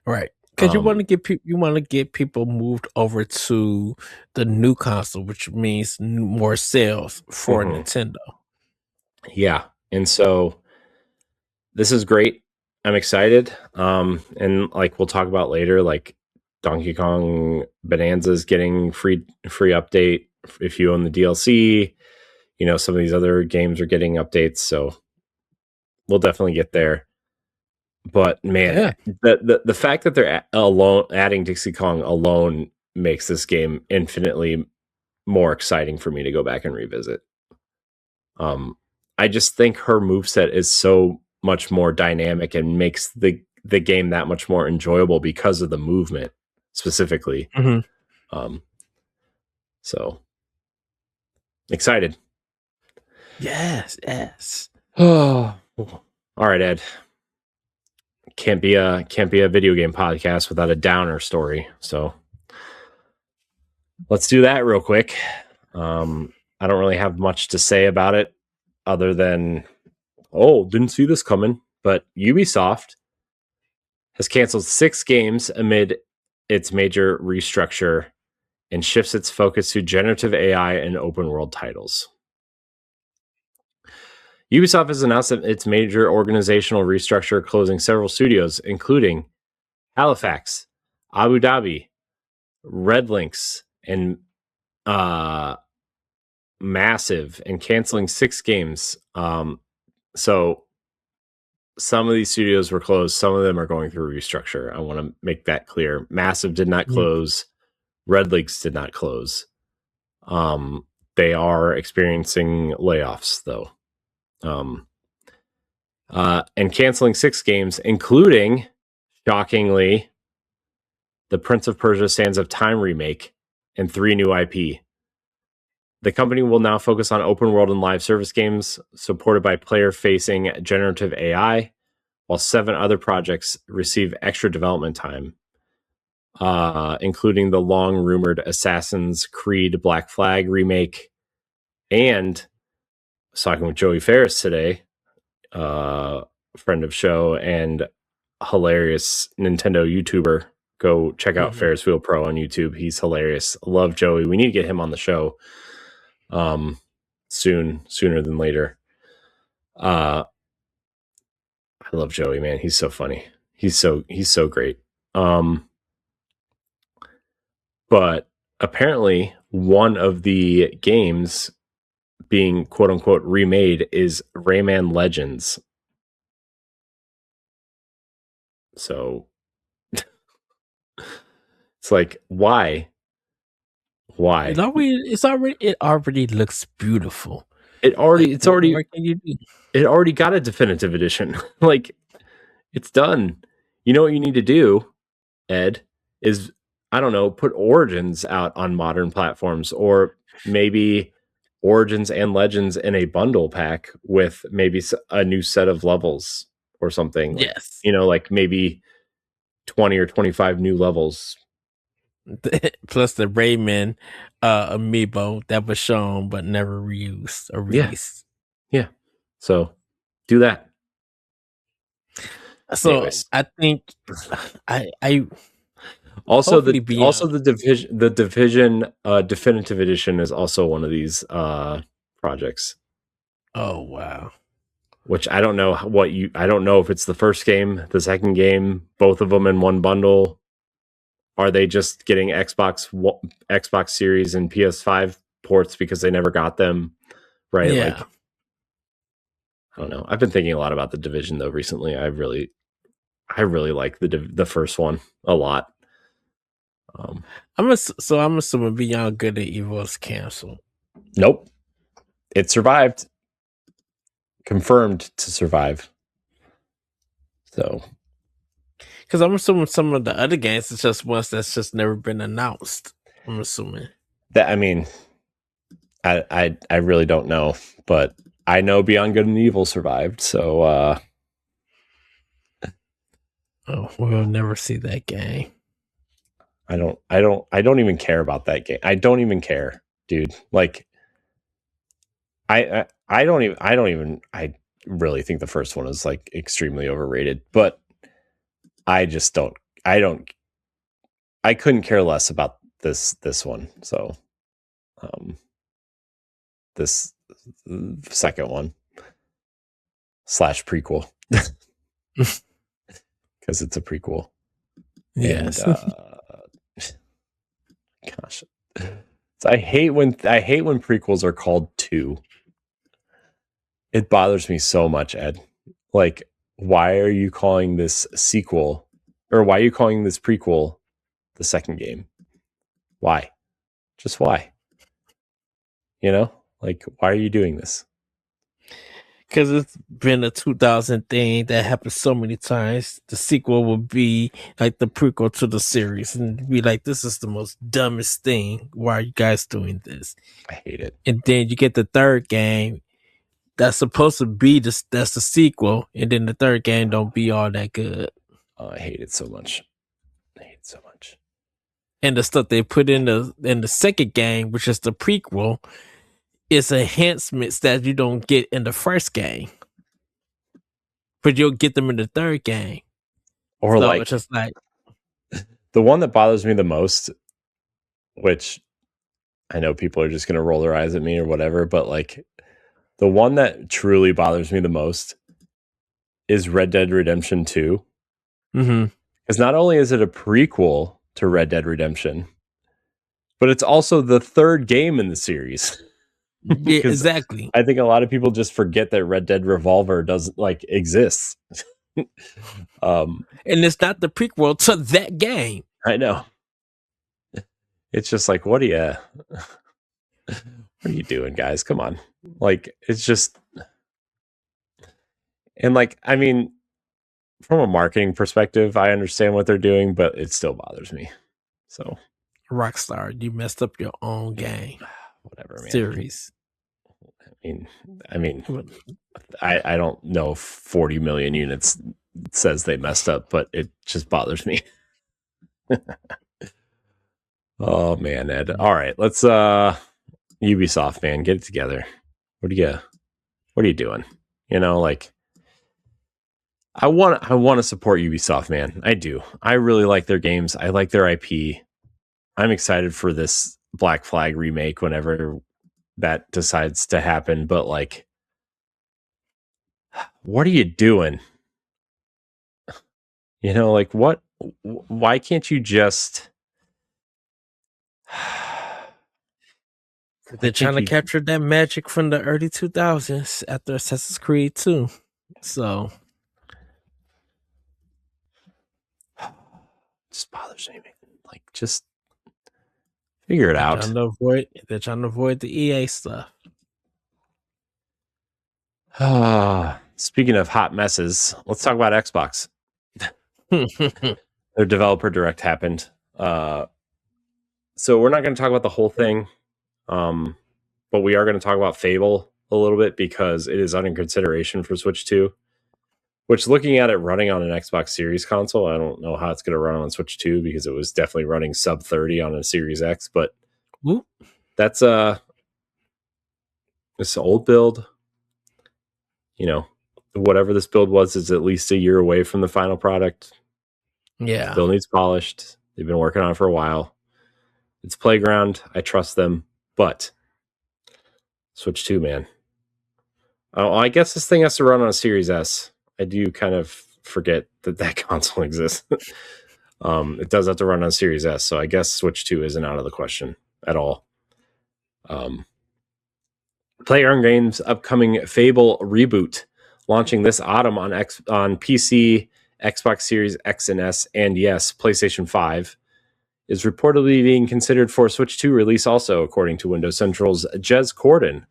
Right. Because you want to get people moved over to the new console, which means more sales for Nintendo. Yeah, and so this is great. I'm excited. And like we'll talk about later, like Donkey Kong Bonanza's getting free update if you own the DLC. Some of these other games are getting updates, so we'll definitely get there. But man, the fact that they're adding Dixie Kong alone makes this game infinitely more exciting for me to go back and revisit. I just think her moveset is so much more dynamic and makes the game that much more enjoyable because of the movement specifically. So excited. Yes. Oh, all right, Ed. Can't be a video game podcast without a downer story. So let's do that real quick. I don't really have much to say about it other than, didn't see this coming. But Ubisoft has canceled 6 games amid its major restructure and shifts its focus to generative AI and open world titles. Ubisoft has announced that its major organizational restructure, closing several studios, including Halifax, Abu Dhabi, Red Links, and Massive, and canceling 6 games. So some of these studios were closed. Some of them are going through restructure. I want to make that clear. Massive did not close. Red Links did not close. They are experiencing layoffs, though. And canceling 6 games, including, shockingly, the Prince of Persia Sands of Time remake and 3 new IP. The company will now focus on open world and live service games supported by player-facing generative AI, while 7 other projects receive extra development time, including the long-rumored Assassin's Creed Black Flag remake. And I was talking with Joey Ferris today, friend of show and hilarious Nintendo YouTuber. Go check out Ferris Wheel Pro on YouTube. He's hilarious. Love Joey. We need to get him on the show sooner than later. I love Joey, man. He's so funny. He's so great. But apparently one of the games being quote unquote remade is Rayman Legends. So it's like, why? It already looks beautiful. It already got a definitive edition. Like, it's done. You know what you need to do, Ed, is, I don't know, put Origins out on modern platforms, or maybe Origins and Legends in a bundle pack with maybe a new set of levels or something. Yes. Like maybe 20 or 25 new levels. Plus the Rayman amiibo that was shown but never reused or released. Yeah. So do that. So anyways. I think I also the division definitive edition is also one of these projects. Oh wow. Which I don't know I don't know if it's the first game, the second game, both of them in one bundle. Are they just getting Xbox Series and PS5 ports because they never got them? Right? Yeah. Like, I don't know. I've been thinking a lot about the Division though recently. I really like the first one a lot. I'm assuming Beyond Good and Evil is canceled. Nope. It survived. Confirmed to survive. So, because I'm assuming some of the other games is just ones that's just never been announced. I'm assuming. That, I mean, I really don't know, but I know Beyond Good and Evil survived, so Oh, we'll never see that game. I don't even care about that game. I don't even care, dude. Like I really think the first one is like extremely overrated, but I just don't I couldn't care less about this one. So this second one / prequel because it's a prequel. Yes. And, gosh, so I hate when prequels are called 2. It bothers me so much, Ed. Like, why are you calling this sequel, or why are you calling this prequel the second game? Why? Just why? You know, like, why are you doing this? Because it's been a 2000 thing that happens so many times. The sequel will be like the prequel to the series and be like, this is the most dumbest thing. Why are you guys doing this? I hate it. And then you get the third game that's supposed to be that's the sequel, and then the third game don't be all that good. I hate it so much. And the stuff they put in the second game, which is the prequel, is enhancements that you don't get in the first game, but you'll get them in the third game. Or so like, it's just like the one that bothers me the most, which I know people are just going to roll their eyes at me or whatever, but like the one that truly bothers me the most is Red Dead Redemption 2. Mm-hmm. Because not only is it a prequel to Red Dead Redemption, but it's also the third game in the series. Yeah, exactly. I think a lot of people just forget that Red Dead Revolver doesn't like exists. And it's not the prequel to that game. I know. It's just like, what are you doing, guys? Come on. Like, it's just, and like, I mean, from a marketing perspective, I understand what they're doing, but it still bothers me. So, Rockstar, you messed up your own game. Whatever, man. Series. I mean, I don't know if 40 million units says they messed up, but it just bothers me. Oh man, Ed. All right, let's Ubisoft, man, get it together. What are you doing? You know, like, I want to support Ubisoft, man. I do. I really like their games. I like their IP. I'm excited for this Black Flag remake whenever that decides to happen, but like, what are you doing? You know, like, why can't you just They're trying to capture that magic from the early 2000s after Assassin's Creed 2. So it just bothers me, man. Like, just figure it out. They're trying to avoid the EA stuff. Speaking of hot messes, let's talk about Xbox. Their developer direct happened. So we're not going to talk about the whole thing, but we are going to talk about Fable a little bit because it is under consideration for Switch 2. Which, looking at it running on an Xbox Series console, I don't know how it's going to run on Switch 2 because it was definitely running sub 30 on a Series X. But that's this old build. You know, whatever this build was is at least a year away from the final product. Yeah. Still needs polished. They've been working on it for a while. It's Playground. I trust them. But Switch 2, man. Oh, I guess this thing has to run on a Series S. I do kind of forget that console exists. It does have to run on Series S, so I guess Switch 2 isn't out of the question at all. Playground Games' upcoming Fable reboot, launching this autumn on PC, Xbox Series X and S, and yes, PlayStation 5, is reportedly being considered for Switch 2 release also, according to Windows Central's Jez Corden.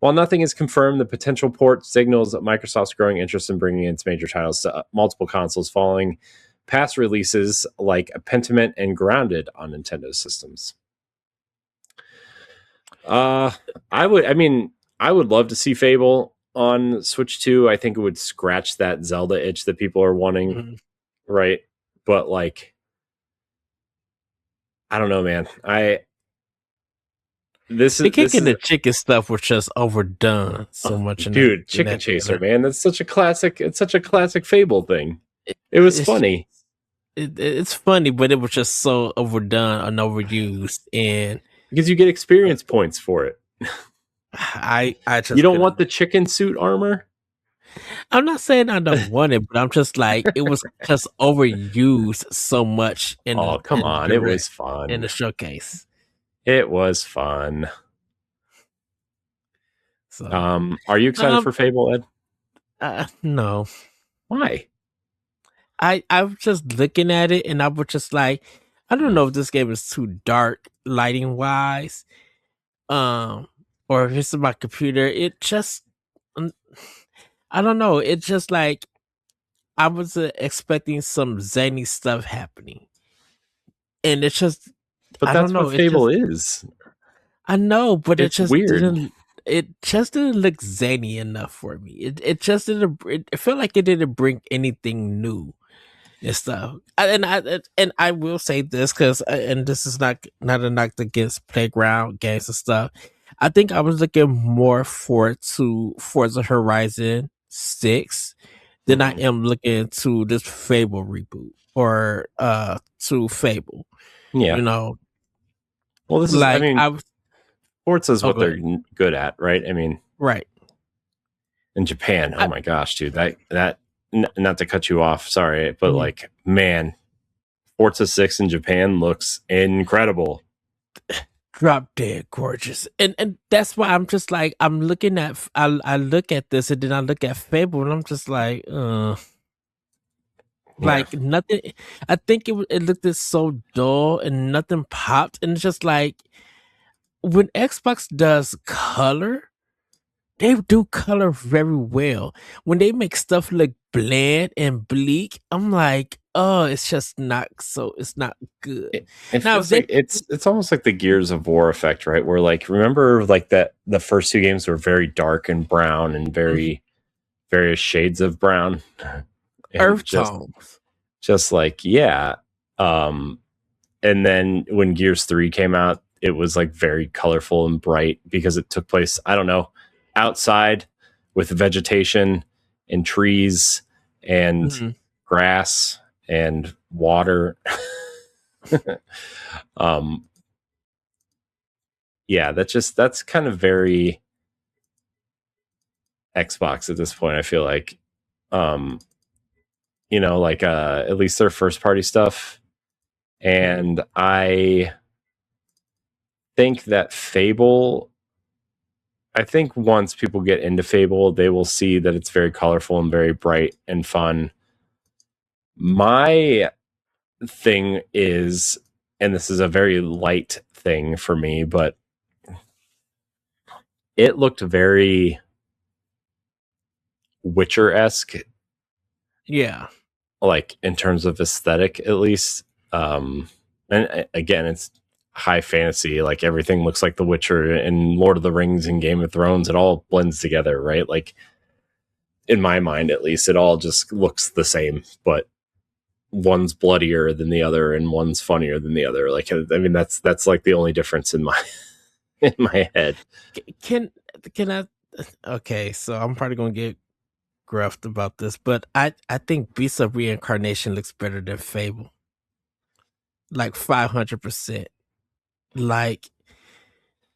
While nothing is confirmed, the potential port signals Microsoft's growing interest in bringing its major titles to multiple consoles following past releases like Pentiment and Grounded on Nintendo systems. I would love to see Fable on Switch 2. I think it would scratch that Zelda itch that people are wanting, Mhm. right? But like, I don't know, man. The This kick and is the chicken stuff was just overdone so much dude, in Chicken that Chaser, trailer. man. That's such a classic. It's such a classic Fable thing. It was It's funny. it's funny, but it was just so overdone and overused, and Because you get experience points for it. I You just don't want couldn't. the chicken suit armor? I'm not saying I don't want it, but I'm just like it was just overused so much Oh, come in the on. It direct was in fun. the showcase. It was fun. So Are you excited um for Fable, Ed? no, Why? I was just looking at it and I was just like, I don't know if this game is too dark lighting wise, um, or if it's my computer. It just um, I don't know. It's just like I was expecting some zany stuff happening, and it's just But I don't that's know. what It Fable just is. I know, but it It's just weird. didn't. It just didn't look zany enough for me. It just didn't. It felt like it didn't bring anything new and stuff. And I will say this because and this is not a knock against playground games and stuff. I think I was looking more forward to Forza Horizon 6 than I Mhm. am looking to this Fable reboot or to Fable. Yeah. You know, Well, this is, I like mean, I was. Forza is Oh, what go they're ahead. good at, right? I mean, Right. in Japan, oh I, my gosh, dude, not to cut you off, sorry, but mhm. like, man, Forza 6 in Japan looks incredible. Drop dead gorgeous, and that's why I'm just like I'm looking at I look at this and then I look at Fable and I'm just Yeah. like nothing. I think it looked so dull and nothing popped, and it's just like when Xbox does color, they do color very well. When they make stuff look bland and bleak, I'm like, oh, it's just not so. It's not good. It Now, if feels they like it's almost like the Gears of War effect, right? Where like remember like that the first two games were very dark and brown and Mhm. very various shades of brown and Earth tones, just like yeah. Um and then when Gears 3 came out, it was like very colorful and bright because it took place, I don't know, outside with vegetation and trees and mhm. grass and water. um yeah, that's kind of very Xbox at this point, I feel like. Um like at least their first party stuff. And I think that Fable, I think once people get into Fable, they will see that it's very colorful and very bright and fun. My thing is, and this is a very light thing for me, but it looked very Witcher-esque, Yeah. like in terms of aesthetic, at least. And again, it's high fantasy. Like everything looks like The Witcher and Lord of the Rings and Game of Thrones. It all blends together, right? Like in my mind, at least, it all just looks the same, but one's bloodier than the other and one's funnier than the other. Like, I mean, that's like the only difference in my in my head. Can can I? Okay, so I'm probably gonna get gruffed about this, but I think Beast of Reincarnation looks better than Fable, like 500%. Like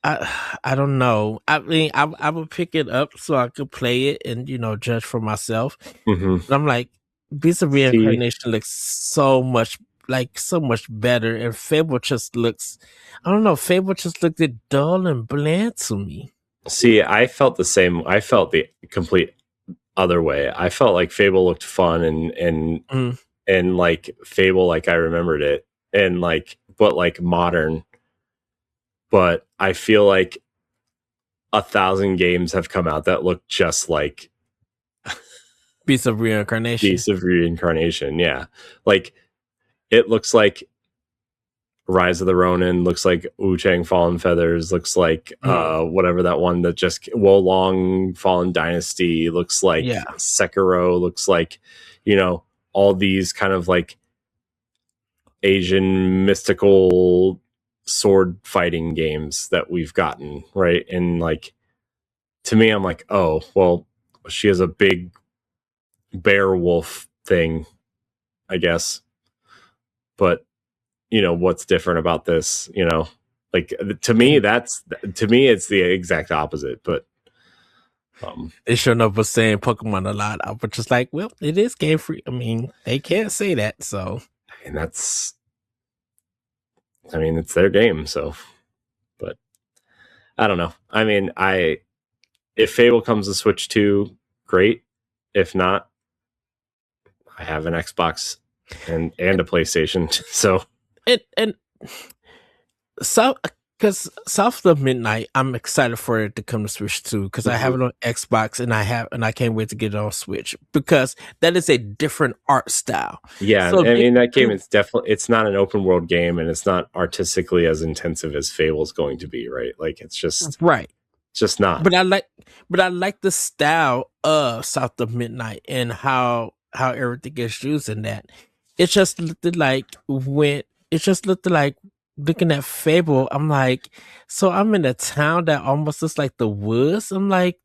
I don't know. I mean, I would pick it up so I could play it and judge for myself. Mm-hmm. But I'm like, Beast of See, Reincarnation looks so much better, and Fable just looks. I don't know. Fable just looked dull and bland to me. I felt the same. I felt the complete other way. I felt like Fable looked fun Mm. and like Fable like I remembered it and like but like modern. But I feel like 1,000 games have come out that look just like Beast of Reincarnation. Beast of Reincarnation. Yeah, like it looks like Rise of the Ronin, looks like Wu-Chang Fallen Feathers, looks like whatever that one that just Wolong Fallen Dynasty, looks like Sekiro, looks like, you know, all these kind of like Asian mystical sword fighting games that we've gotten, right? And like, to me, I'm like, oh, well, she has a big bear wolf thing, I guess. But, you know, what's different about this? You know, like to me, it's the exact opposite. But they sure enough was saying Pokemon a lot. I was just like, well, it is Game Freak. I mean, they can't say that, so. And it's their game, so. But I don't know. I mean, if Fable comes to Switch 2, great. If not, I have an Xbox and a PlayStation, so. And so, because South of Midnight, I'm excited for it to come to Switch too, because I have it on Xbox and I can't wait to get it on Switch, because that is a different art style. Yeah, so that game is definitely, it's not an open world game, and it's not artistically as intensive as Fable's going to be, right? Like, it's just right. It's just not. But I like the style of South of Midnight and how everything is used in that. It just looked like looking at Fable, I'm like, so I'm in a town that almost looks like the woods. I'm like,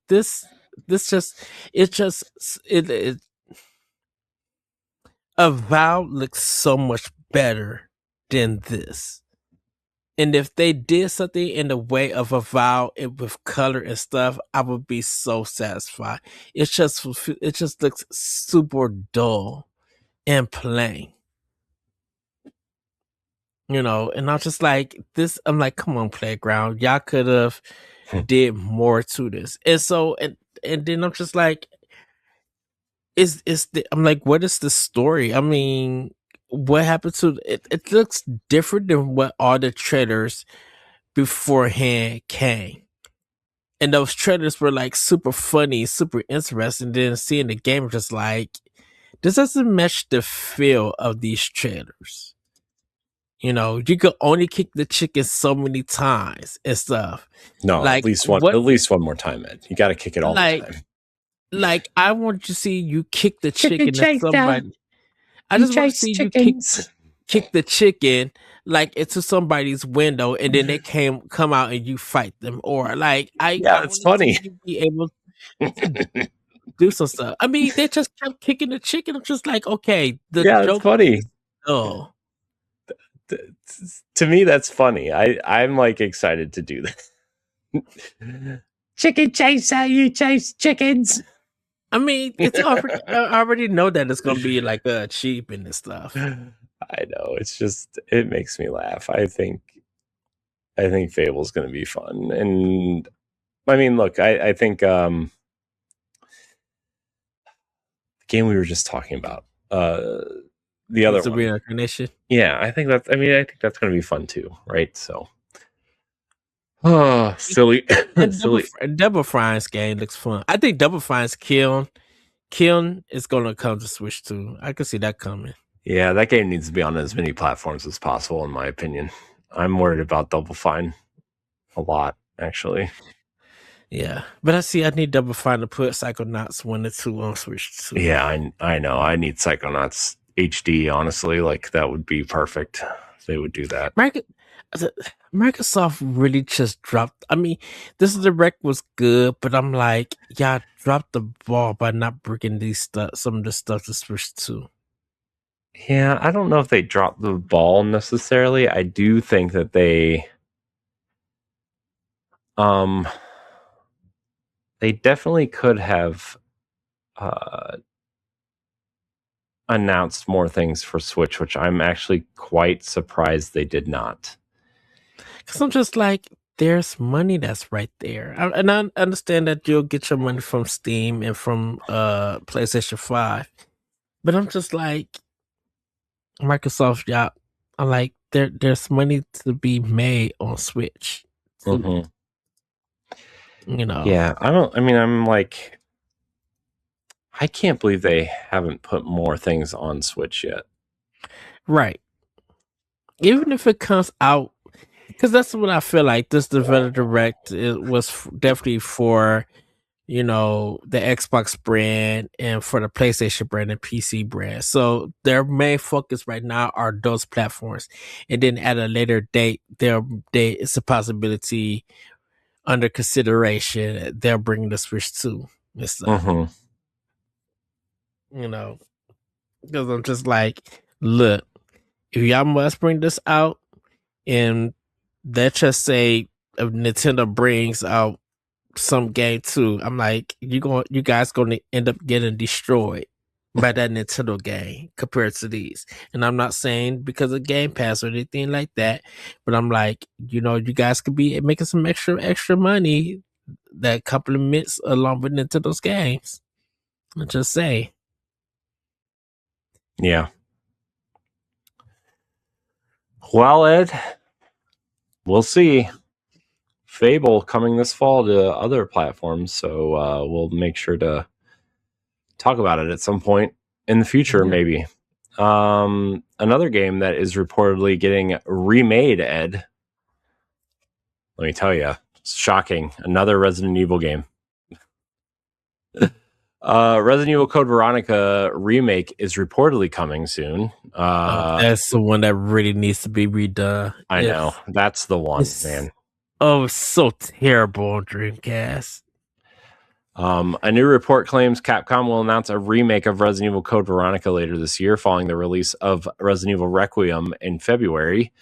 Avowed looks so much better than this. And if they did something in the way of Avowed with color and stuff, I would be so satisfied. It just looks super dull and plain. You know, and I'm just like, this, I'm like, come on, Playground, y'all could have did more to this. And so, and then I'm just like, I'm like, what is the story? I mean, what happened to it? It looks different than what all the trailers beforehand came. And those trailers were like super funny, super interesting. Then seeing the game, just like, this doesn't match the feel of these trailers. You know, you could only kick the chicken so many times and stuff. No, like, at least one more time, Ed. You got to kick it all the time. Like, I want to see you kick the chicken at somebody. I just want to see you kick the chicken like into somebody's window, and then they come out and you fight them, or like it's funny. You be able to do some stuff. I mean, they just kept kicking the chicken. I'm just like, okay, it's funny. Oh. To me, that's funny. I'm like excited to do that. Chicken chaser, you chase chickens. I mean, it's already, I already know that it's gonna be like cheap and stuff. I know, it's just, it makes me laugh. I think Fable's gonna be fun, and I mean, look, I think the game we were just talking about, the other one, Reincarnation. Yeah, I think that's going to be fun too, right? So, oh, silly, silly. Double Fine's game looks fun. I think Double Fine's Kiln is going to come to Switch too. I can see that coming. Yeah, that game needs to be on as many platforms as possible, in my opinion. I'm worried about Double Fine a lot, actually. Yeah, but I need Double Fine to put Psychonauts 1 and 2 on Switch too. Yeah, I know. I need Psychonauts HD, honestly. Like, that would be perfect if they would do that. Microsoft really just dropped. I mean, this direct was good, but I'm like, y'all dropped the ball by not bringing some of the stuff to Switch 2. Yeah, I don't know if they dropped the ball necessarily. I do think that they definitely could have announced more things for Switch, which I'm actually quite surprised they did not. Because I'm just like, there's money that's right there. And I understand that you'll get your money from Steam and from PlayStation 5. But I'm just like, Microsoft, y'all, I'm like, there's money to be made on Switch. Mm-hmm. You know. Yeah, I'm like, I can't believe they haven't put more things on Switch yet. Right. even if it comes out, because that's what I feel like this developer direct was definitely for, you know, the Xbox brand and for the PlayStation brand and PC brand. So their main focus right now are those platforms, and then at a later date, it's a possibility under consideration they'll bring the Switch 2 and stuff. Mm-hmm. You know, because I'm just like, look, if y'all must bring this out, and let's just say if Nintendo brings out some game too, I'm like, you guys gonna end up getting destroyed by that Nintendo game compared to these. And I'm not saying because of Game Pass or anything like that, but I'm like, you know, you guys could be making some extra money that complements along with Nintendo's games. I just say. Yeah. Well, Ed, we'll see. Fable coming this fall to other platforms, so we'll make sure to talk about it at some point in the future, maybe. Another game that is reportedly getting remade, Ed. Let me tell you, it's shocking. Another Resident Evil game. Resident Evil Code Veronica remake is reportedly coming soon. That's the one that really needs to be redone. I know. That's the one, man. Oh, it's so terrible on Dreamcast. A new report claims Capcom will announce a remake of Resident Evil Code Veronica later this year, following the release of Resident Evil Requiem in February.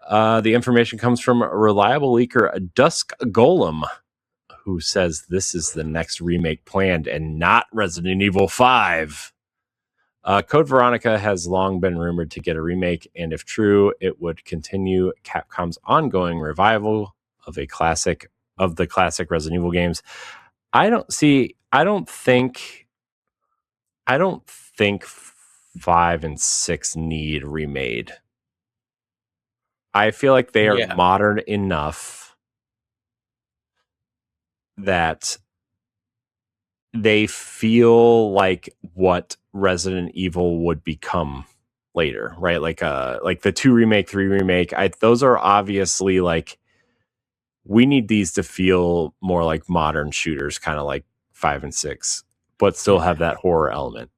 The information comes from reliable leaker Dusk Golem, who says this is the next remake planned and not Resident Evil 5. Code Veronica has long been rumored to get a remake, and if true, it would continue Capcom's ongoing revival of the classic Resident Evil games. I don't think 5 and 6 need remade. I feel like they are modern enough that they feel like what Resident Evil would become later, right? Like the 2 remake, 3 remake. Those are obviously like, we need these to feel more like modern shooters, kind of like 5 and 6, but still have that horror element.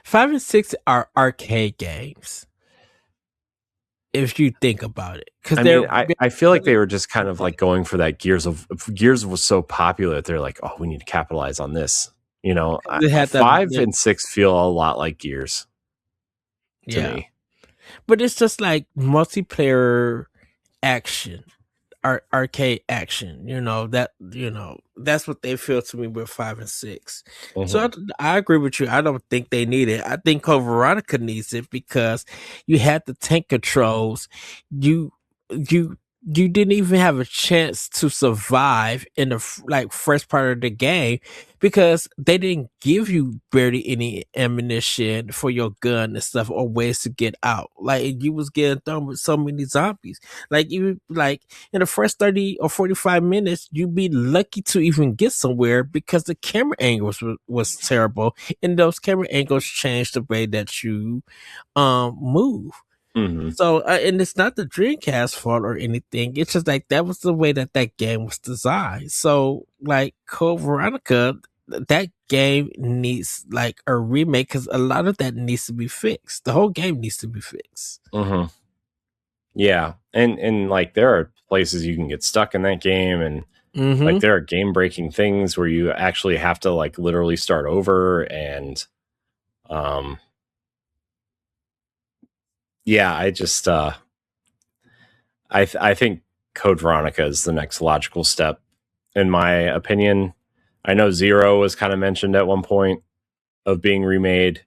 5 and 6 are arcade games, if you think about it. I feel like they were just kind of like going for that. Gears was so popular that they're like, oh, we need to capitalize on this. You know, 5 and 6 feel a lot like Gears to me. But it's just like multiplayer action, arcade action. That's what they feel to me with 5 and 6. Mm-hmm. So I agree with you. I don't think they need it. I think Code Veronica needs it because you had the tank controls. You didn't even have a chance to survive in the first part of the game because they didn't give you barely any ammunition for your gun and stuff or ways to get out. Like, you was getting thrown with so many zombies. Like, you in the first 30 or 45 minutes, you'd be lucky to even get somewhere because the camera angles was terrible, and those camera angles changed the way that you move. Mm-hmm. So, and it's not the Dreamcast fault or anything. It's just like that was the way that game was designed. So, like Code Veronica, that game needs like a remake because a lot of that needs to be fixed. The whole game needs to be fixed. Mm-hmm. Yeah, and like there are places you can get stuck in that game, and like there are game breaking things where you actually have to like literally start over, and yeah, I just I think Code Veronica is the next logical step, in my opinion. I know 0 was kind of mentioned at one point of being remade.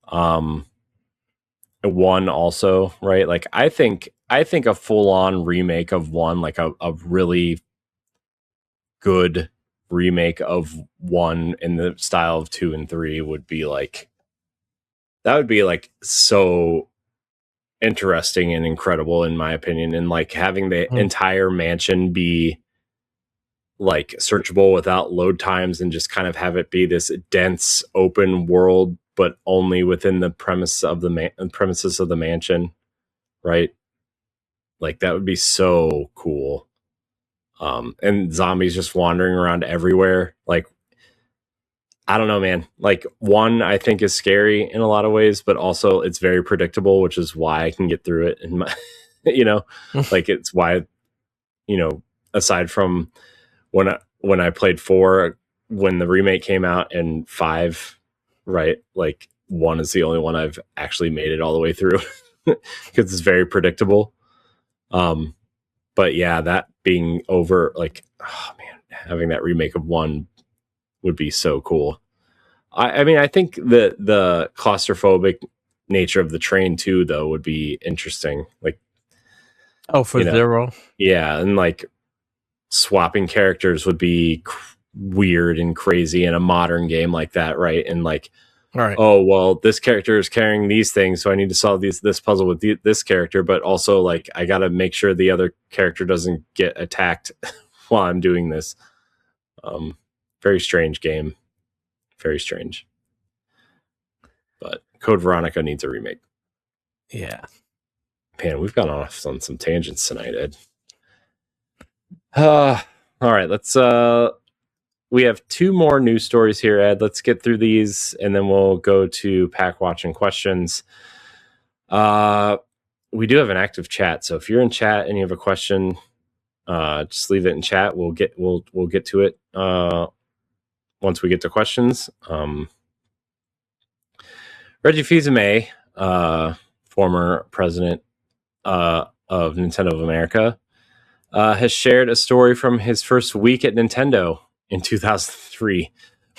1 also, right? Like I think a full on remake of 1, like a really good remake of 1 in the style of 2 and 3 would be like, that would be like so interesting and incredible in my opinion, and like having the entire mansion be like searchable without load times and just kind of have it be this dense open world, but only within the premises of the mansion, right? Like that would be so cool. And zombies just wandering around everywhere. Like, I don't know, man. Like, one, I think is scary in a lot of ways, but also it's very predictable, which is why I can get through it. And my, like it's why, aside from when I played 4, when the remake came out, and 5, right? Like 1 is the only one I've actually made it all the way through because it's very predictable. But yeah, that being over, like, oh man, having that remake of 1 would be so cool. I mean, I think the claustrophobic nature of the train too, though, would be interesting. Like, for Zero. Yeah, and like swapping characters would be weird and crazy in a modern game like that, right? And like, right. Oh, well, this character is carrying these things, so I need to solve this puzzle with this character, but also like I got to make sure the other character doesn't get attacked while I'm doing this. Very strange game. Very strange. But Code Veronica needs a remake. Yeah. Man, we've gone off on some tangents tonight, Ed. All right, let's we have 2 more news stories here, Ed. Let's get through these and then we'll go to Pack Watch and questions. We do have an active chat, so if you're in chat and you have a question, just leave it in chat. We'll get to it once we get to questions. Reggie Fils-Aimé, former president of Nintendo of America, has shared a story from his first week at Nintendo in 2003,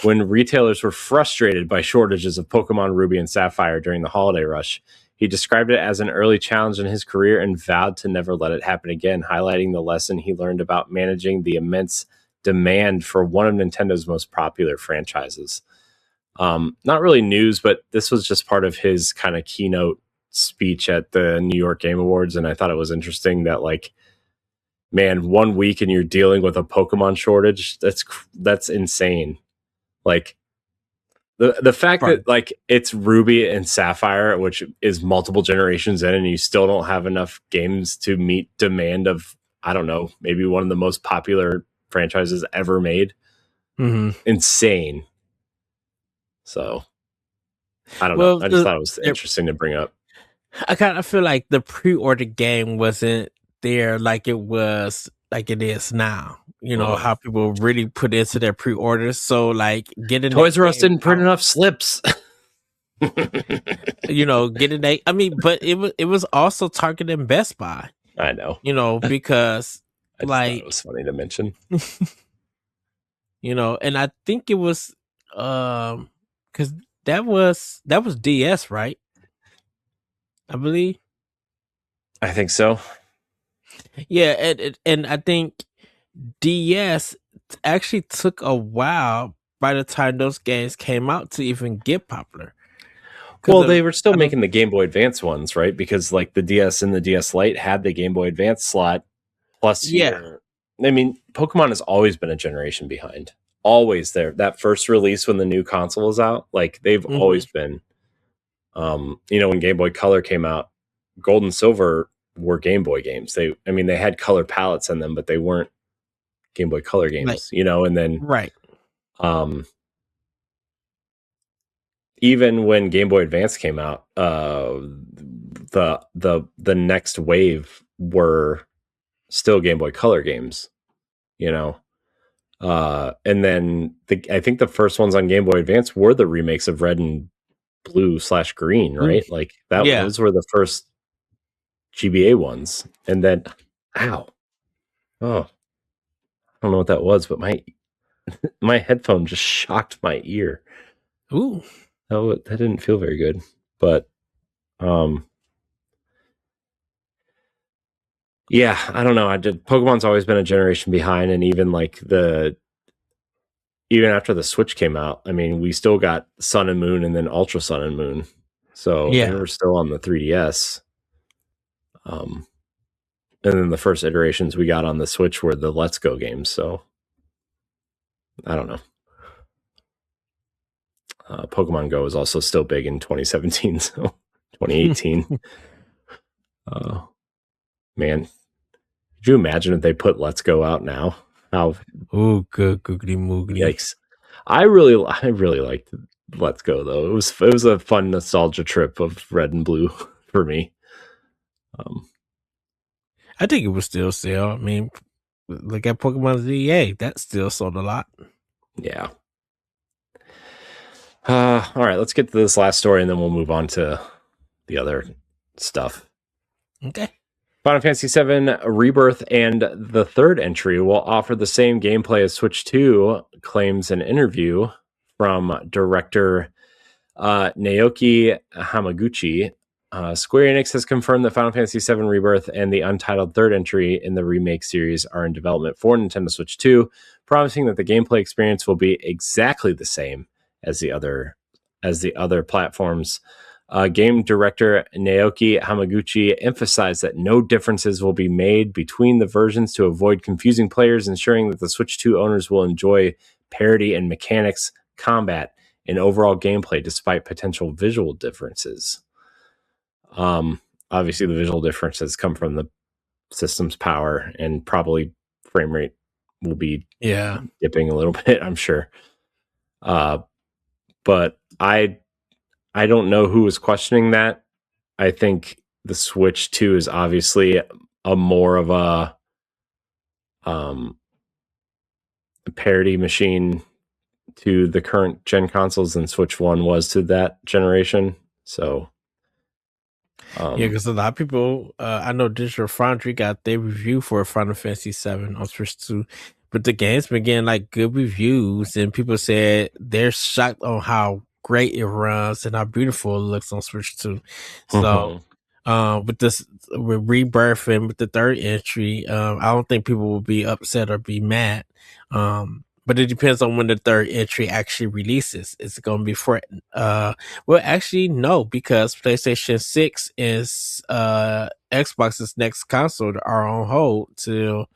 when retailers were frustrated by shortages of Pokemon Ruby and Sapphire during the holiday rush. He described it as an early challenge in his career and vowed to never let it happen again, highlighting the lesson he learned about managing the immense demand for one of Nintendo's most popular franchises. Not really news, but this was just part of his kind of keynote speech at the New York Game Awards, and I thought it was interesting that, like, man, 1 week and you're dealing with a Pokemon shortage, that's insane. Like, the fact that like it's Ruby and Sapphire, which is multiple generations in, and you still don't have enough games to meet demand of, I don't know, maybe one of the most popular franchises ever made. Mm-hmm. Insane. So I don't know. I just thought it was interesting to bring up. I kind of feel like the pre-order game wasn't there like it is now. You know, how people really put into their pre-orders. So like getting Toys R Us didn't print enough slips. You know, getting that. I mean, but it was also targeting Best Buy. I know. You know, because I just thought it was funny to mention. You know, and I think it was because that was DS, right? I believe. I think so. Yeah, and I think DS actually took a while by the time those games came out to even get popular. Well, they were still making the Game Boy Advance ones, right? Because like the DS and the DS Lite had the Game Boy Advance slot. Plus, I mean, Pokemon has always been a generation behind. Always there. That first release when the new console is out, like they've always been. You know, when Game Boy Color came out, Gold and Silver were Game Boy games. They had color palettes in them, but they weren't Game Boy Color games. Right. You know, and then even when Game Boy Advance came out, the next wave were still Game Boy Color games. You know. And then I think the first ones on Game Boy Advance were the remakes of Red and Blue/Green, right? Like those were the first GBA ones. And then, I don't know what that was, but my headphone just shocked my ear. Ooh, that didn't feel very good. But yeah, I don't know. Pokemon's always been a generation behind, and even after the Switch came out, I mean, we still got Sun and Moon and then Ultra Sun and Moon. So they were still on the 3DS. And then the first iterations we got on the Switch were the Let's Go games. So I don't know. Pokemon Go is also still big in 2017, so 2018. Man, could you imagine if they put Let's Go out now? How Oh, good googly moogly. yikes! I really liked Let's Go though. It was a fun nostalgia trip of red and blue for me. I think it would still sell. I mean, look at Pokemon ZA. That still sold a lot. Yeah. All right, let's get to this last story and then we'll move on to the other stuff. Okay. Final Fantasy VII Rebirth and the third entry will offer the same gameplay as Switch 2, claims an interview from director Naoki Hamaguchi. Square Enix has confirmed that Final Fantasy VII Rebirth and the untitled third entry in the remake series are in development for Nintendo Switch 2, promising that the gameplay experience will be exactly the same as the other platforms. Game director Naoki Hamaguchi emphasized that no differences will be made between the versions to avoid confusing players, ensuring that the Switch 2 owners will enjoy parity in mechanics, combat, and overall gameplay despite potential visual differences. Obviously, the visual differences come from the system's power, and probably frame rate will be dipping a little bit, I'm sure. But I don't know who is questioning that. I think the Switch 2 is obviously a more of a parity machine to the current gen consoles than Switch 1 was to that generation. So because a lot of people, I know Digital Foundry got their review for Final Fantasy VII on Switch 2, but the game's been getting like good reviews, and people said they're shocked on how great it runs and how beautiful it looks on Switch 2. So, with Rebirth and with the third entry, I don't think people will be upset or be mad. But it depends on when the third entry actually releases. It's going to be for well, actually, no, because PlayStation 6 is Xbox's next console are on hold till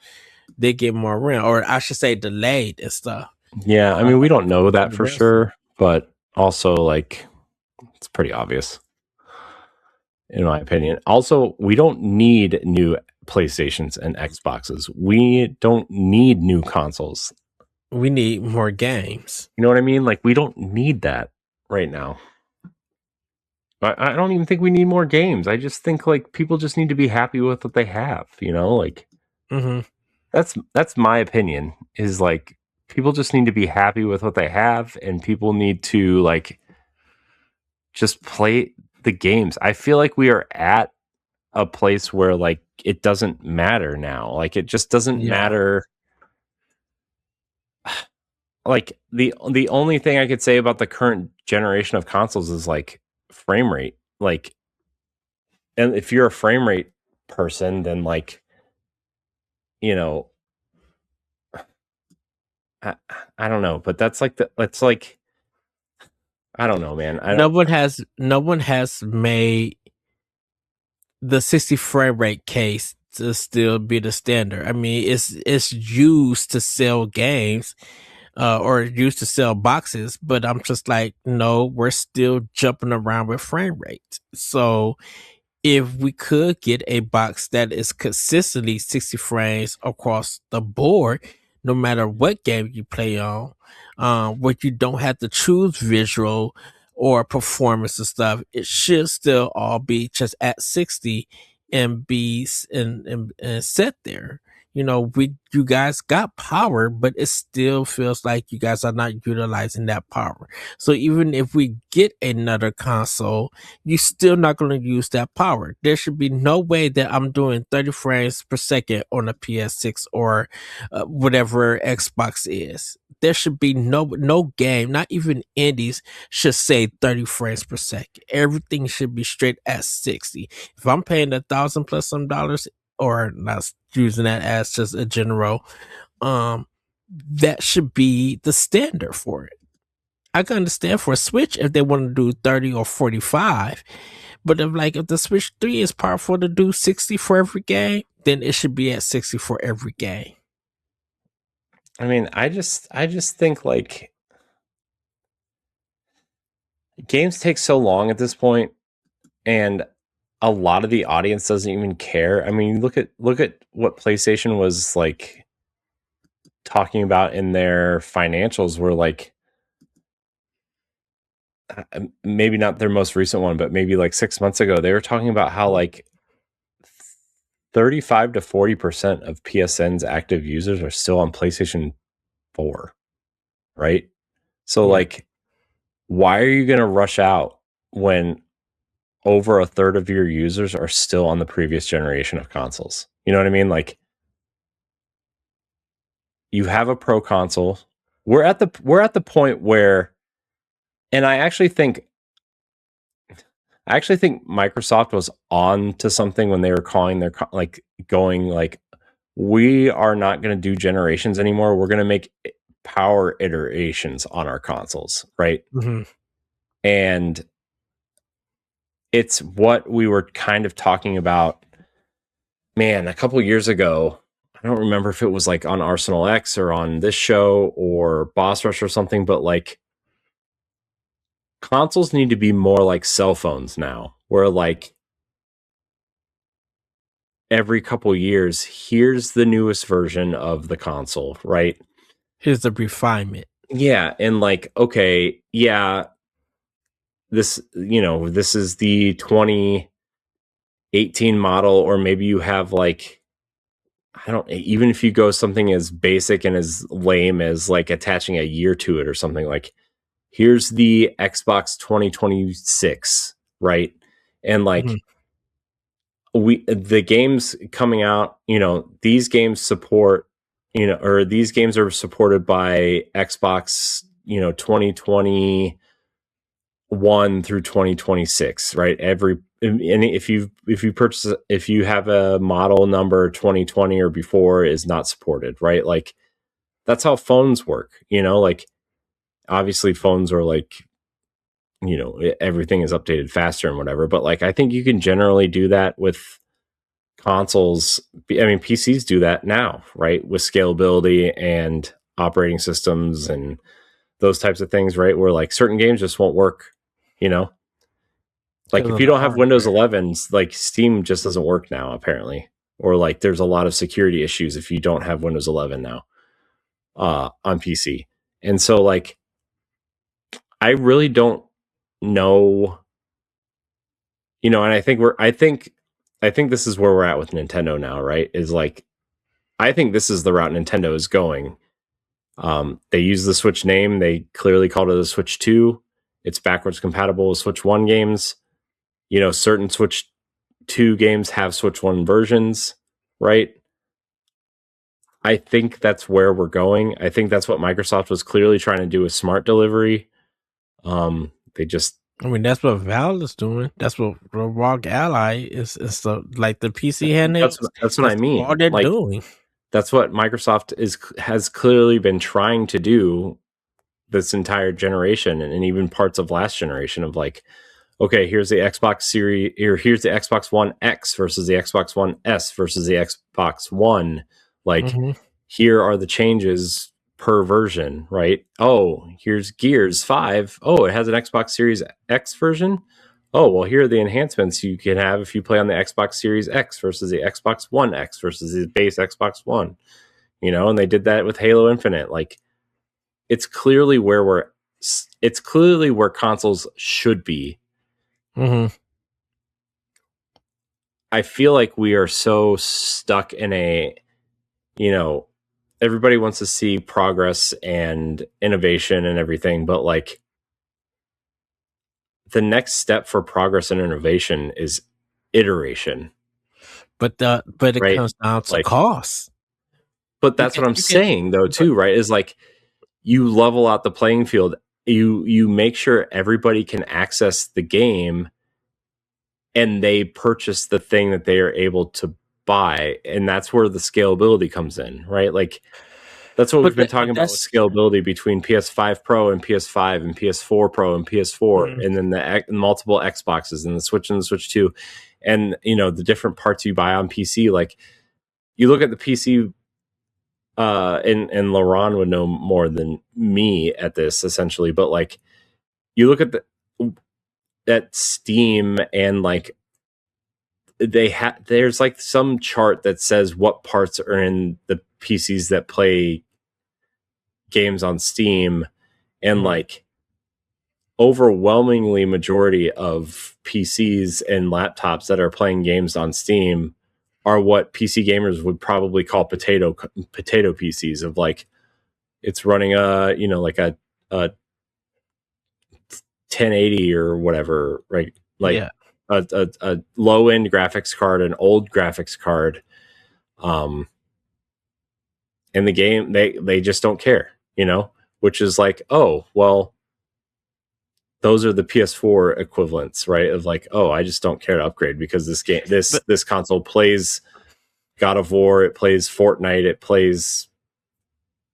they get more RAM, or I should say delayed and stuff. Yeah, I mean, we don't know that for sure, but also, like, it's pretty obvious, in my opinion. Also, we don't need new PlayStations and Xboxes. We don't need new consoles. We need more games. You know what I mean? Like, we don't need that right now. I don't even think we need more games. I just think, like, people just need to be happy with what they have, you know? Like, that's my opinion, is, like, people just need to be happy with what they have, and people need to, like, just play the games. I feel like we are at a place where, like, it doesn't matter now. Like, it just doesn't matter. Like, the only thing I could say about the current generation of consoles is, like, frame rate. Like, and if you're a frame rate person, then, like, you know, I don't know, but that's like I don't know, man. No one has made the 60 frame rate case to still be the standard. I mean, it's used to sell games, or used to sell boxes, but I'm just like, no, we're still jumping around with frame rate. So if we could get a box that is consistently 60 frames across the board, no matter what game you play on, where you don't have to choose visual or performance and stuff, it should still all be just at 60 and be and set there. You know, you guys got power, but it still feels like you guys are not utilizing that power. So even if we get another console, you're still not going to use that power. There should be no way that I'm doing 30 frames per second on a PS6 or whatever Xbox is. There should be no game, not even indies, should say 30 frames per second. Everything should be straight at 60. If I'm paying $1,000 plus some dollars, or not using that as just a general, that should be the standard for it. I can understand for a Switch if they want to do 30 or 45, but if the Switch 3 is powerful to do 60 for every game, then it should be at 60 for every game. I mean, I just think, like, games take so long at this point, and a lot of the audience doesn't even care. I mean, look at what PlayStation was like talking about in their financials, were like, maybe not their most recent one, but maybe like 6 months ago, they were talking about how like 35 to 40% of PSN's active users are still on PlayStation 4, right? So like, why are you going to rush out when over a third of your users are still on the previous generation of consoles? You know what I mean? Like, you have a pro console. We're at the point where, and I actually think Microsoft was on to something when they were calling their going like, we are not going to do generations anymore. We're going to make power iterations on our consoles, right? Mm-hmm. And it's what we were kind of talking about, man, a couple years ago. I don't remember if it was like on Arsenal X or on this show or Boss Rush or something, but like, consoles need to be more like cell phones now, where like every couple years, here's the newest version of the console, right? Here's the refinement. Yeah, and like, okay, yeah, this is the 2018 model, or maybe you have like, I don't, even if you go something as basic and as lame as like attaching a year to it or something, like, here's the Xbox 2026, right? And like, the games coming out, these games support, or these games are supported by Xbox, 2021 through 2026, right? And if you purchase, if you have a model number 2020 or before, is not supported, right? Like, that's how phones work, like, obviously phones are like, everything is updated faster and whatever, but like, I think you can generally do that with consoles. I mean, PCs do that now, right? With scalability and operating systems and those types of things, right? Where like certain games just won't work, like if you don't have Windows 11, like Steam just doesn't work now, apparently. Or like there's a lot of security issues if you don't have Windows 11 now on PC. And so like, I really don't know, and I think this is where we're at with Nintendo now, right? Is like, I think this is the route Nintendo is going. They use the Switch name. They clearly called it a Switch 2. It's backwards compatible with Switch 1 games. Certain Switch 2 games have Switch 1 versions, right? I think that's where we're going. I think that's what Microsoft was clearly trying to do with smart delivery. They just, I mean, that's what Valve is doing. That's what ROG Ally is. So like the PC handhelds. That's what I mean. All they're doing. That's what Microsoft has clearly been trying to do this entire generation, and even parts of last generation, of like, okay, here's the Xbox Series, or here's the Xbox One X versus the Xbox One S versus the Xbox One. Like, here are the changes per version, right? Oh, here's Gears 5. Oh, it has an Xbox Series X version. Oh, well, here are the enhancements you can have if you play on the Xbox Series X versus the Xbox One X versus the base Xbox One. And they did that with Halo Infinite. Like, it's clearly where consoles should be. I feel like we are so stuck in a, everybody wants to see progress and innovation and everything, but like, the next step for progress and innovation is iteration. But it comes down to cost. But that's what I'm saying though too, right? Is like, you level out the playing field. You make sure everybody can access the game and they purchase the thing that they are able to buy. And that's where the scalability comes in, right? Like, that's what we've been talking about with scalability between PS5 Pro and PS5 and PS4 Pro and PS4, and then the multiple Xboxes and the Switch and the Switch 2, and the different parts you buy on PC. Like, you look at the PC, and LaRon would know more than me at this, essentially, but like, you look at Steam and like there's like some chart that says what parts are in the PCs that play games on Steam, and like overwhelmingly majority of PCs and laptops that are playing games on Steam are what PC gamers would probably call potato PCs, of like it's running like a 1080 or whatever, right? Like a low end graphics card, an old graphics card, and the game they just don't care, which is like, oh well, those are the PS4 equivalents, right? Of like, oh, I just don't care to upgrade because this console plays God of War, it plays Fortnite, it plays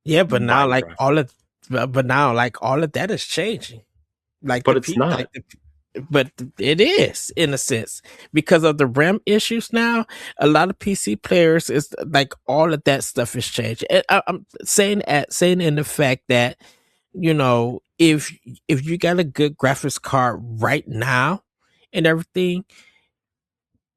but now Minecraft. like all of that is changing. Like, but it's not. But it is, in a sense, because of the RAM issues. Now a lot of PC players, is like all of that stuff is changing. And I'm saying in the fact that, if you got a good graphics card right now and everything,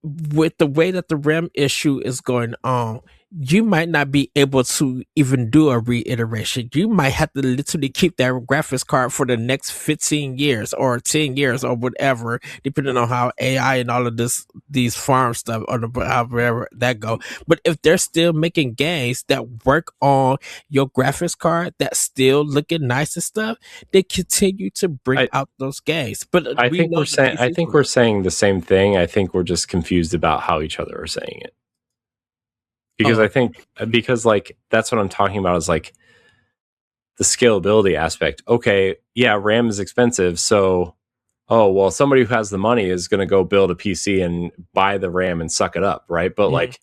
with the way that the RAM issue is going on, you might not be able to even do a reiteration. You might have to literally keep that graphics card for the next 15 years or 10 years or whatever, depending on how AI and all of these farm stuff or however that go. But if they're still making games that work on your graphics card that's still looking nice and stuff, they continue to bring out those games. But I think we're saying the same thing. I think we're just confused about how each other are saying it. Because like that's what I'm talking about, is like the scalability aspect. Okay, yeah, RAM is expensive, so somebody who has the money is going to go build a PC and buy the RAM and suck it up, right? But like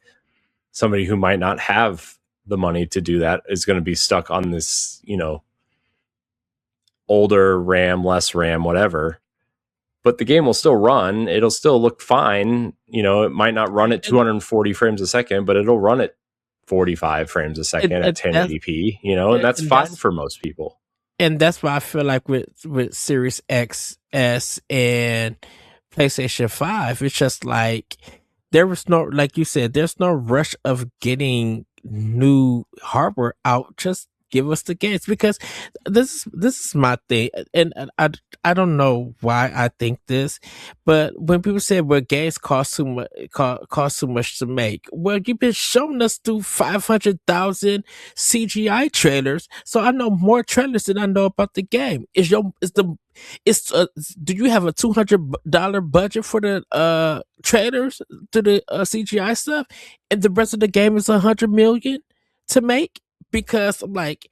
somebody who might not have the money to do that is going to be stuck on this, older RAM, less RAM, whatever. But the game will still run. It'll still look fine. It might not run at 240 frames a second, but it'll run at 45 frames a second at 1080p, and that's fine for most people. And that's why I feel like with Series X, S, and PlayStation 5, it's just like there was no, like you said, there's no rush of getting new hardware out. Just give us the games, because this is my thing, and I don't know why I think this, but when people say, well, games cost too much to make, well, you've been showing us through 500,000 CGI trailers, so I know more trailers than I know about the game. Do you have a $200 budget for the trailers to the CGI stuff, and the rest of the game is $100 million to make? Because like,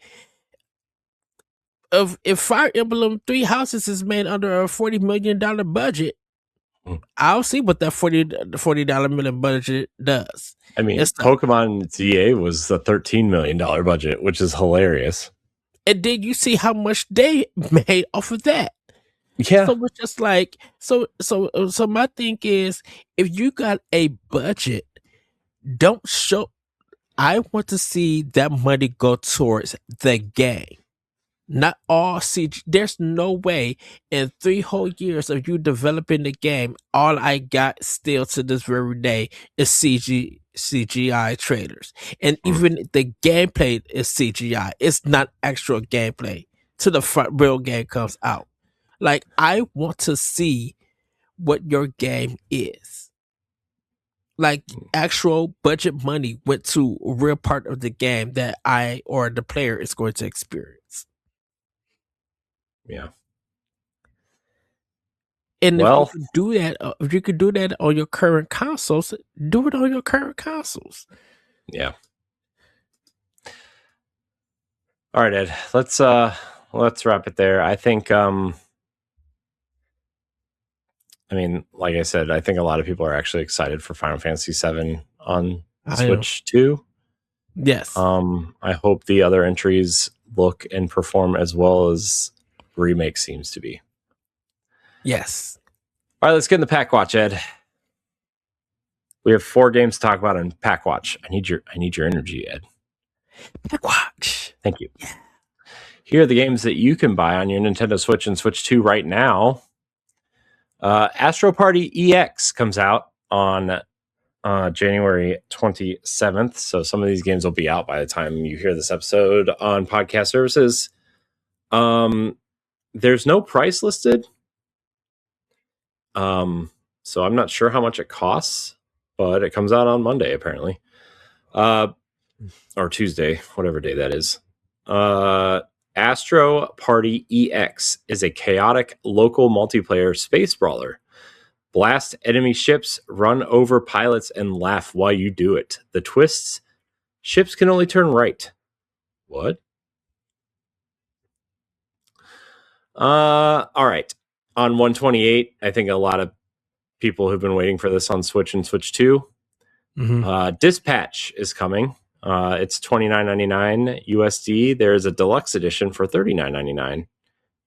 if Fire Emblem 3 Houses is made under a $40 million budget, I'll see what that $40 million budget does. I mean, Pokemon ZA was a $13 million budget, which is hilarious. And then you see how much they made off of that. Yeah. So it's just like, so my thing is, if you got a budget, don't show. I want to see that money go towards the game, not all CG. There's no way in 3 whole years of you developing the game, all I got still to this very day is CGI trailers. And even the gameplay is CGI. It's not actual gameplay till the real game comes out. Like, I want to see what your game is. Like, actual budget money went to a real part of the game that I or the player is going to experience. Yeah. And if you could do that on your current consoles, do it on your current consoles. Yeah. All right, Ed. Let's wrap it there. I think I mean, like I said, I think a lot of people are actually excited for Final Fantasy VII on Switch 2. Yes. I hope the other entries look and perform as well as Remake seems to be. Yes. All right, let's get in the Pack Watch, Ed. We have 4 games to talk about in Pack Watch. I need your energy, Ed. Pack Watch. Thank you. Yeah. Here are the games that you can buy on your Nintendo Switch and Switch 2 right now. Astro Party EX comes out on January 27th. So some of these games will be out by the time you hear this episode on podcast services. There's no price listed. So I'm not sure how much it costs, but it comes out on Monday, apparently. Or Tuesday, whatever day that is. Astro Party EX is a chaotic local multiplayer space brawler. Blast enemy ships, run over pilots, and laugh while you do it. The twists: ships can only turn right. What? All right. On 128, I think a lot of people who've been waiting for this on Switch and Switch 2. Dispatch is coming. It's $29.99 USD. There's a deluxe edition for $39.99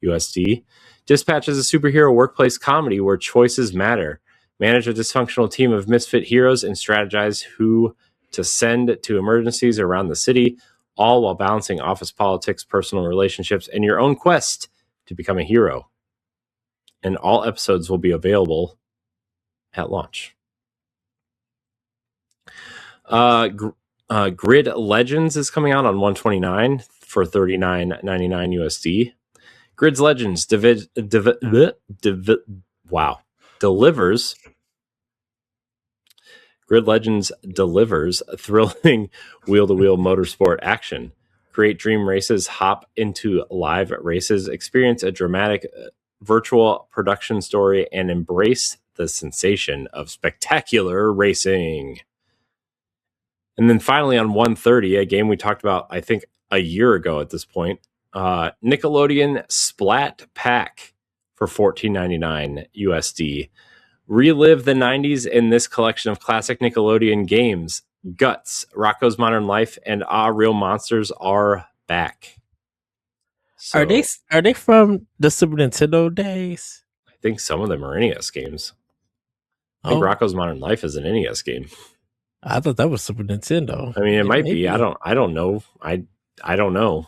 USD. Dispatch is a superhero workplace comedy where choices matter. Manage a dysfunctional team of misfit heroes and strategize who to send to emergencies around the city, all while balancing office politics, personal relationships, and your own quest to become a hero. And all episodes will be available at launch. Grid Legends is coming out on 129 for $39.99 USD. Grid Legends delivers Grid Legends delivers thrilling wheel-to-wheel motorsport action. Create dream races, hop into live races, experience a dramatic virtual production story, and embrace the sensation of spectacular racing. And then finally on 130, a game we talked about, I think, a year ago at this point, Nickelodeon Splat Pack for $14.99 USD. Relive the 90s in this collection of classic Nickelodeon games. Guts, Rocko's Modern Life, and Real Monsters are back. So, are they from the Super Nintendo days? I think some of them are NES games. I think Rocko's Modern Life is an NES game. I thought that was Super Nintendo. I mean, it might be. I don't know. I don't know.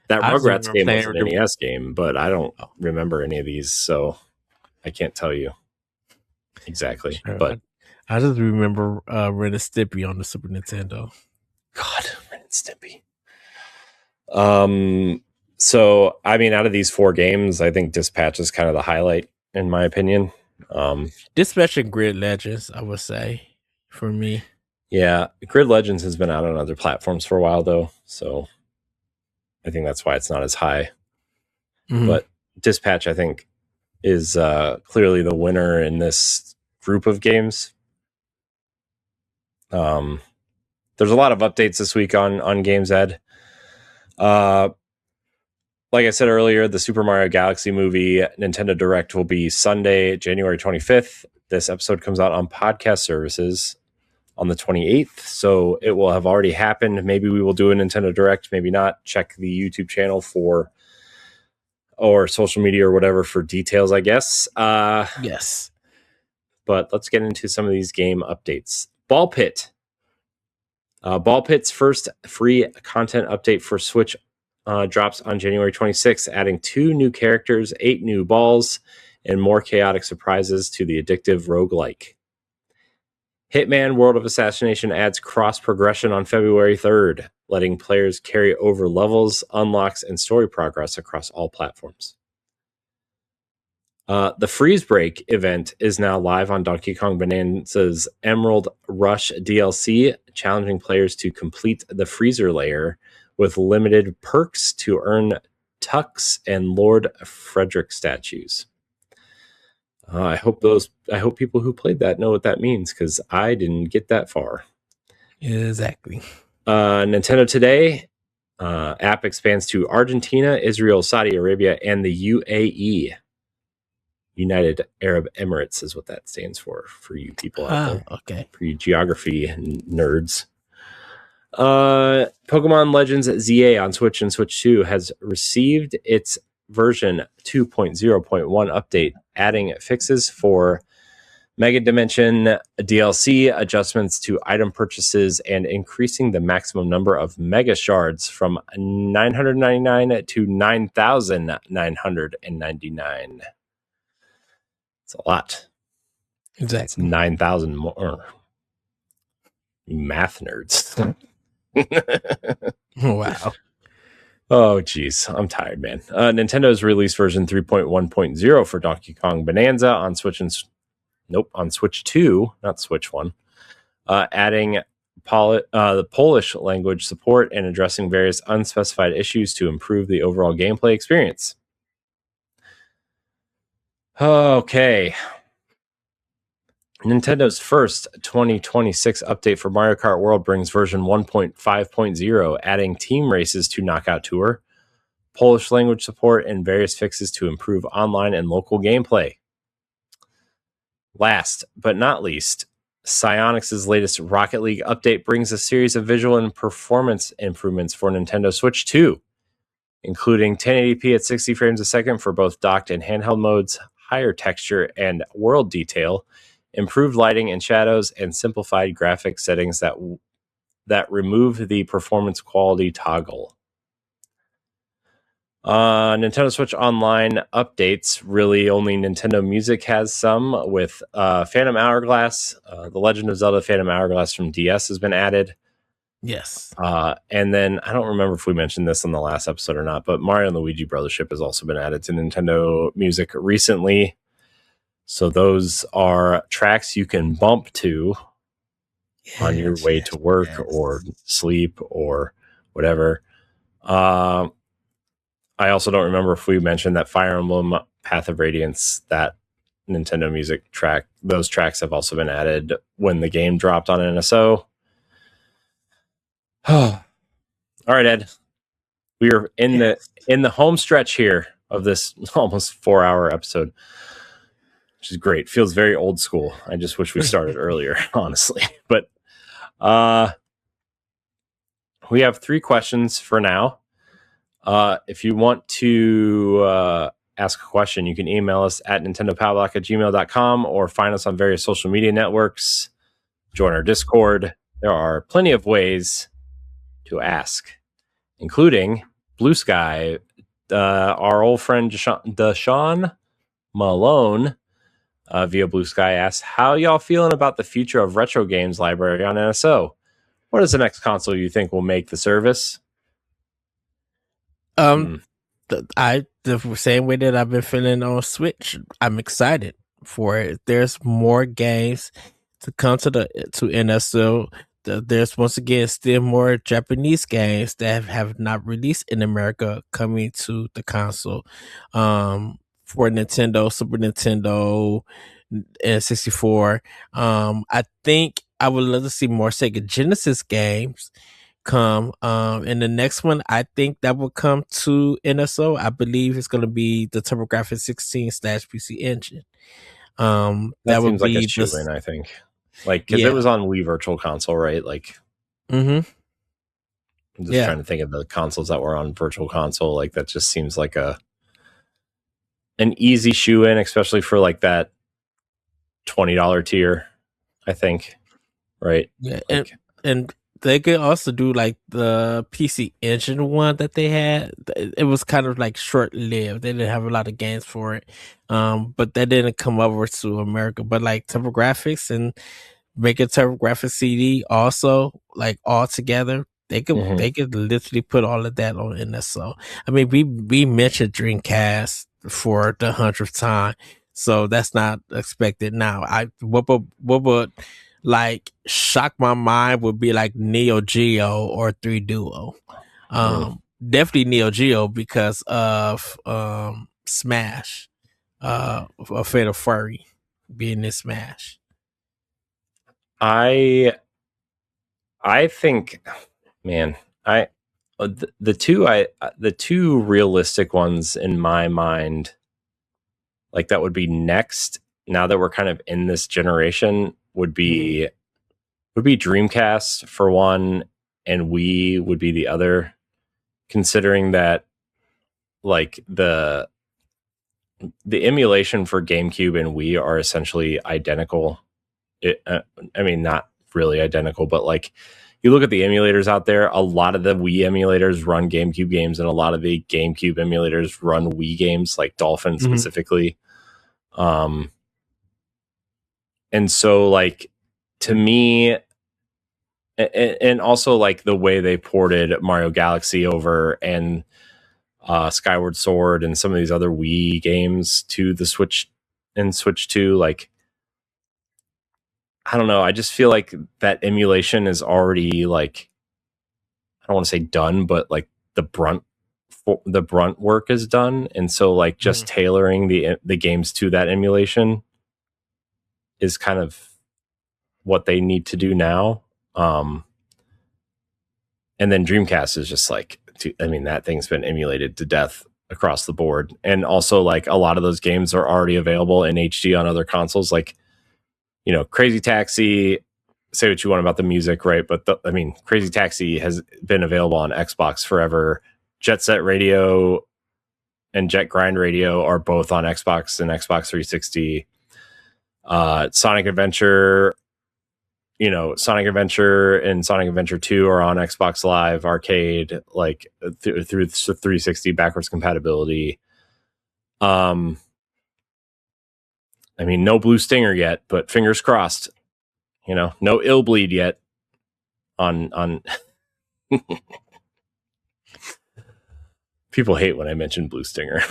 That Rugrats game was an NES game, but I don't remember any of these, so I can't tell you exactly. Sure. But I just remember Ren and Stimpy on the Super Nintendo. God, Ren and Stimpy. So I mean, out of these four games, I think Dispatch is kind of the highlight, in my opinion. Dispatch and Grid Legends, I would say, for me. Yeah, Grid Legends has been out on other platforms for a while, though, so I think that's why it's not as high. Mm-hmm. But Dispatch, I think, is clearly the winner in this group of games. There's a lot of updates this week on Games Ed. Like I said earlier, the Super Mario Galaxy movie Nintendo Direct will be Sunday, January 25th. This episode comes out on podcast services on the 28th, so it will have already happened. Maybe we will do a Nintendo Direct, maybe not. Check the YouTube channel or social media or whatever for details, I guess. Yes. But let's get into some of these game updates. Ball Pit. Ball Pit's first free content update for Switch drops on January 26th, adding 2 new characters, 8 new balls, and more chaotic surprises to the addictive roguelike. Hitman World of Assassination adds cross-progression on February 3rd, letting players carry over levels, unlocks, and story progress across all platforms. The Freeze Break event is now live on Donkey Kong Bonanza's Emerald Rush DLC, challenging players to complete the freezer layer with limited perks to earn Tux and Lord Frederick statues. I hope people who played that know what that means, because I didn't get that far. Exactly. Nintendo Today app expands to Argentina, Israel, Saudi Arabia, and the UAE. United Arab Emirates is what that stands for you people out there. Okay. For you geography nerds. Pokemon Legends ZA on Switch and Switch 2 has received its version 2.0.1 update, adding fixes for Mega Dimension DLC, adjustments to item purchases, and increasing the maximum number of Mega Shards from 999 to 9,999. It's a lot. Exactly. 9,000 more. Math nerds. Wow. Oh, geez. I'm tired, man. Nintendo's released version 3.1.0 for Donkey Kong Bonanza on Switch on Switch 2, not Switch 1. Adding the Polish language support and addressing various unspecified issues to improve the overall gameplay experience. Okay. Nintendo's first 2026 update for Mario Kart World brings version 1.5.0, adding team races to Knockout Tour, Polish language support, and various fixes to improve online and local gameplay. Last but not least, Psyonix's latest Rocket League update brings a series of visual and performance improvements for Nintendo Switch 2, including 1080p at 60 frames a second for both docked and handheld modes, higher texture and world detail, improved lighting and shadows, and simplified graphic settings that remove the performance quality toggle. Nintendo Switch Online updates. Really, only Nintendo Music has some, with Phantom Hourglass. The Legend of Zelda Phantom Hourglass from DS has been added. Yes. And then, I don't remember if we mentioned this on the last episode or not, but Mario and Luigi Brothership has also been added to Nintendo Music recently. So those are tracks you can bump to on your way to work or sleep or whatever. I also don't remember if we mentioned that Fire Emblem Path of Radiance, that Nintendo Music track, those tracks have also been added when the game dropped on NSO. All right, Ed. We are in the home stretch here of this almost 4-hour episode, which is great. Feels very old school. I just wish we started earlier, honestly. But we have 3 questions for now. If you want to ask a question, you can email us at nintendopowblock@gmail.com or find us on various social media networks. Join our Discord. There are plenty of ways to ask, including Blue Sky. Our old friend Deshaun Malone via Blue Sky asks, how y'all feeling about the future of retro games library on NSO? What is the next console you think will make the service? The same way that I've been feeling on Switch, I'm excited for it. There's more games to come to NSO. There's once again still more Japanese games that have not released in America coming to the console. For Nintendo, Super Nintendo, and 64. I think I would love to see more Sega Genesis games come. And the next one, I think that will come to NSO. I believe it's going to be the TurboGrafx 16 / PC Engine. That seems like a shoe-in, I think. Like, because it was on Wii Virtual Console, right? Like, I'm just trying to think of the consoles that were on Virtual Console. Like, that just seems like an easy shoe-in, especially for like that $20 tier, I think. Right? Yeah, and they could also do like the PC Engine one that they had. It was kind of like short-lived. They didn't have a lot of games for it, but that didn't come over to America. But like TurboGrafx and making TurboGrafx CD also, like all together, they could literally put all of that on NSO. I mean, we mentioned Dreamcast for the 100th time, so that's not expected now. What would like shock my mind would be like Neo Geo or 3Duo. Definitely Neo Geo because of Smash, a Fatal Fury being in Smash. I think, man, the two realistic ones in my mind, like that would be next. Now that we're kind of in this generation, would be Dreamcast for one, and Wii would be the other. Considering that, like the emulation for GameCube and Wii are essentially identical. I mean, not really identical, but like you look at the emulators out there, a lot of the Wii emulators run GameCube games, and a lot of the GameCube emulators run Wii games, like Dolphin specifically. And so like to me, and also like the way they ported Mario Galaxy over and Skyward Sword and some of these other Wii games to the Switch and Switch 2, like I don't know, I just feel like that emulation is already like, I don't want to say done, but like the brunt work is done, and so like just tailoring the games to that emulation is kind of what they need to do now. And then Dreamcast is just like, I mean, that thing's been emulated to death across the board. And also like a lot of those games are already available in HD on other consoles. Like, you know, Crazy Taxi, say what you want about the music, right? But I mean, Crazy Taxi has been available on Xbox forever. Jet Set Radio and Jet Grind Radio are both on Xbox and Xbox 360. Sonic Adventure, you know, Sonic Adventure and Sonic Adventure 2 are on Xbox Live Arcade, like through 360 backwards compatibility. I mean, no Blue Stinger yet, but fingers crossed. You know, no Ill Bleed yet on People hate when I mention Blue Stinger.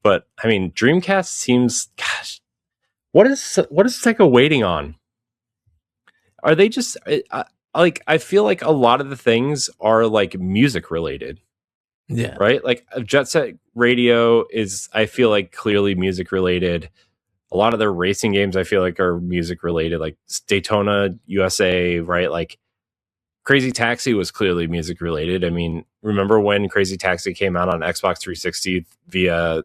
But I mean, Dreamcast seems, gosh, what is Sega waiting on? Are they just like, I feel like a lot of the things are like music related. Yeah. Right? Like Jet Set Radio is, I feel like, clearly music related. A lot of their racing games I feel like are music related, like Daytona USA, right? Like Crazy Taxi was clearly music related. I mean, remember when Crazy Taxi came out on Xbox 360 via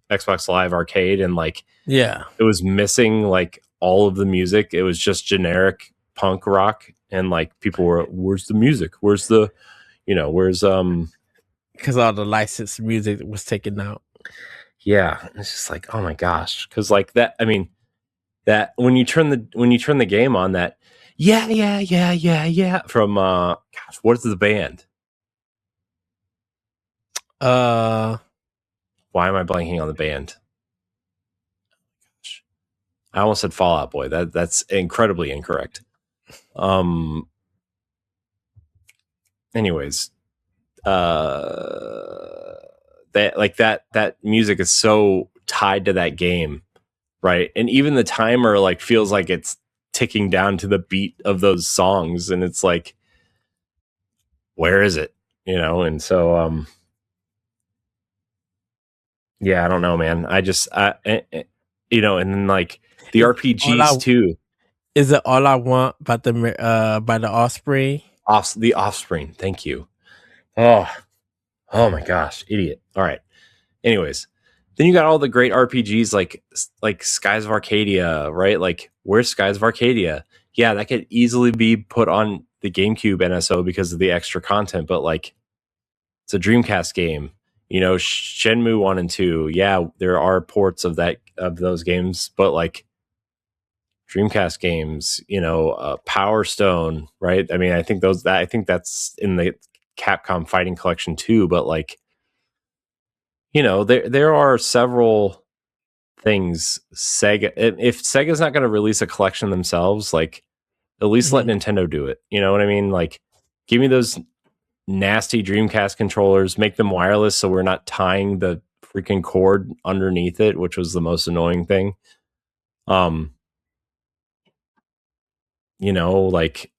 Xbox Live Arcade, and like, yeah, it was missing like all of the music. It was just generic punk rock, and like people were, where's the music? Where's the, you know, where's because all the licensed music was taken out. Yeah, it's just like, oh my gosh, because like that. I mean, that when you turn the game on, that yeah from gosh, what is the band? Why am I blanking on the band? Gosh. I almost said Fall Out Boy. That's incredibly incorrect. Anyways, that music is so tied to that game, right? And even the timer like feels like it's ticking down to the beat of those songs, and it's like, where is it? You know, and so yeah, I don't know, man. You know, and then like the RPGs too. Is it All I Want by the Offspring? The Offspring, thank you. Oh my gosh, idiot. All right. Anyways, then you got all the great RPGs like Skies of Arcadia, right? Like, where's Skies of Arcadia? Yeah, that could easily be put on the GameCube NSO because of the extra content, but like, it's a Dreamcast game. You know, Shenmue 1 and 2, yeah, there are ports of those games, but like Dreamcast games, you know, Power Stone, right? I mean, I think that's in the Capcom Fighting Collection too, but like, you know, there are several things Sega, if Sega's not going to release a collection themselves, like at least let Nintendo do it. You know what I mean? Like, give me those nasty Dreamcast controllers, make them wireless so we're not tying the freaking cord underneath it, which was the most annoying thing. You know, like,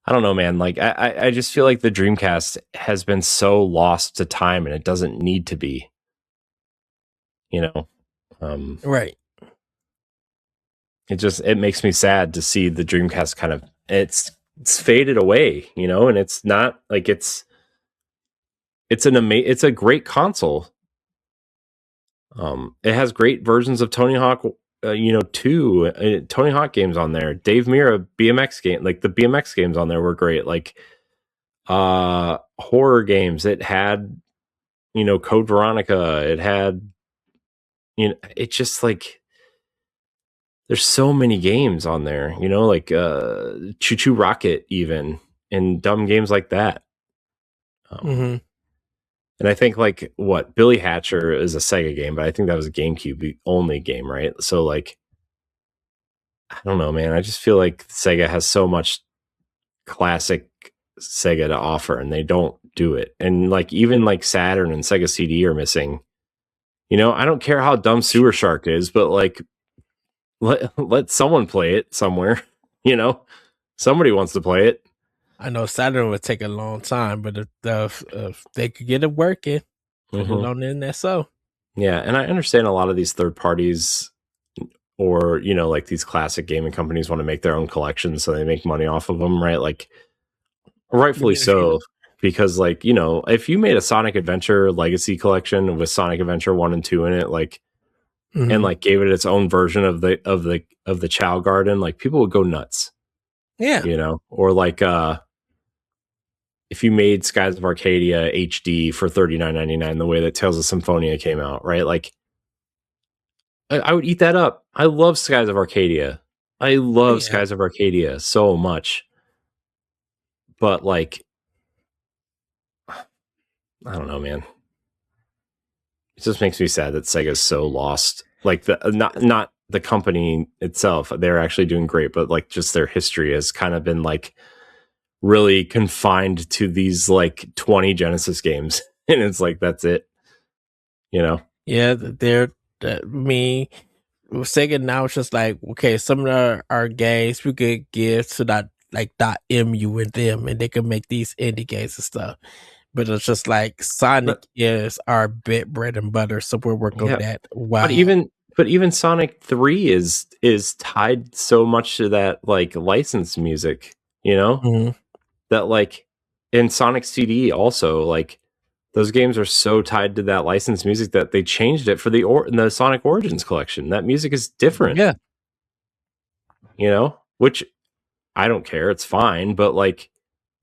I don't know, man. Like, I just feel like the Dreamcast has been so lost to time, and it doesn't need to be. You know, right. It makes me sad to see the Dreamcast kind of it's faded away, you know, and it's not like it's a great console. It has great versions of Tony Hawk, you know, 2 Tony Hawk games on there. Dave Mirra BMX game, like the BMX games on there were great. Like horror games, it had, you know, Code Veronica, it had, you know, it's just like, there's so many games on there, you know, like Choo Choo Rocket even, and dumb games like that. And And I think like what Billy Hatcher is a Sega game, but I think that was a GameCube only game, right? So like, I don't know, man. I just feel like Sega has so much classic Sega to offer, and they don't do it. And like even like Saturn and Sega CD are missing. You know, I don't care how dumb Sewer Shark is, but like let someone play it somewhere. You know, somebody wants to play it. I know Saturn would take a long time, but if they could get it working, put it on the internet. So yeah, and I understand a lot of these third parties or you know like these classic gaming companies want to make their own collections, so they make money off of them, right? Like rightfully so, because like you know if you made a Sonic Adventure Legacy collection with Sonic Adventure 1 and 2 in it, like and like gave it its own version of the Chow Garden, like people would go nuts. Yeah, you know, or like if you made Skies of Arcadia HD for $39.99, the way that Tales of Symphonia came out, right? Like I would eat that up. I love Skies of Arcadia. I love Skies of Arcadia so much. But like I don't know, man. It just makes me sad that Sega's so lost. Like the not the company itself, they're actually doing great, but like just their history has kind of been like really confined to these like 20 Genesis games. And it's like that's it. You know? Yeah, they're me. Sega now it's just like, okay, some of our games we could give to that like .mu and them, and they can make these indie games and stuff. But it's just like Sonic is our bread and butter, so we're working on that. Wow. But even Sonic 3 is tied so much to that like licensed music, you know? That like in Sonic CD also, like those games are so tied to that licensed music that they changed it for the Sonic Origins collection. That music is different. Yeah. You know? Which I don't care, it's fine, but like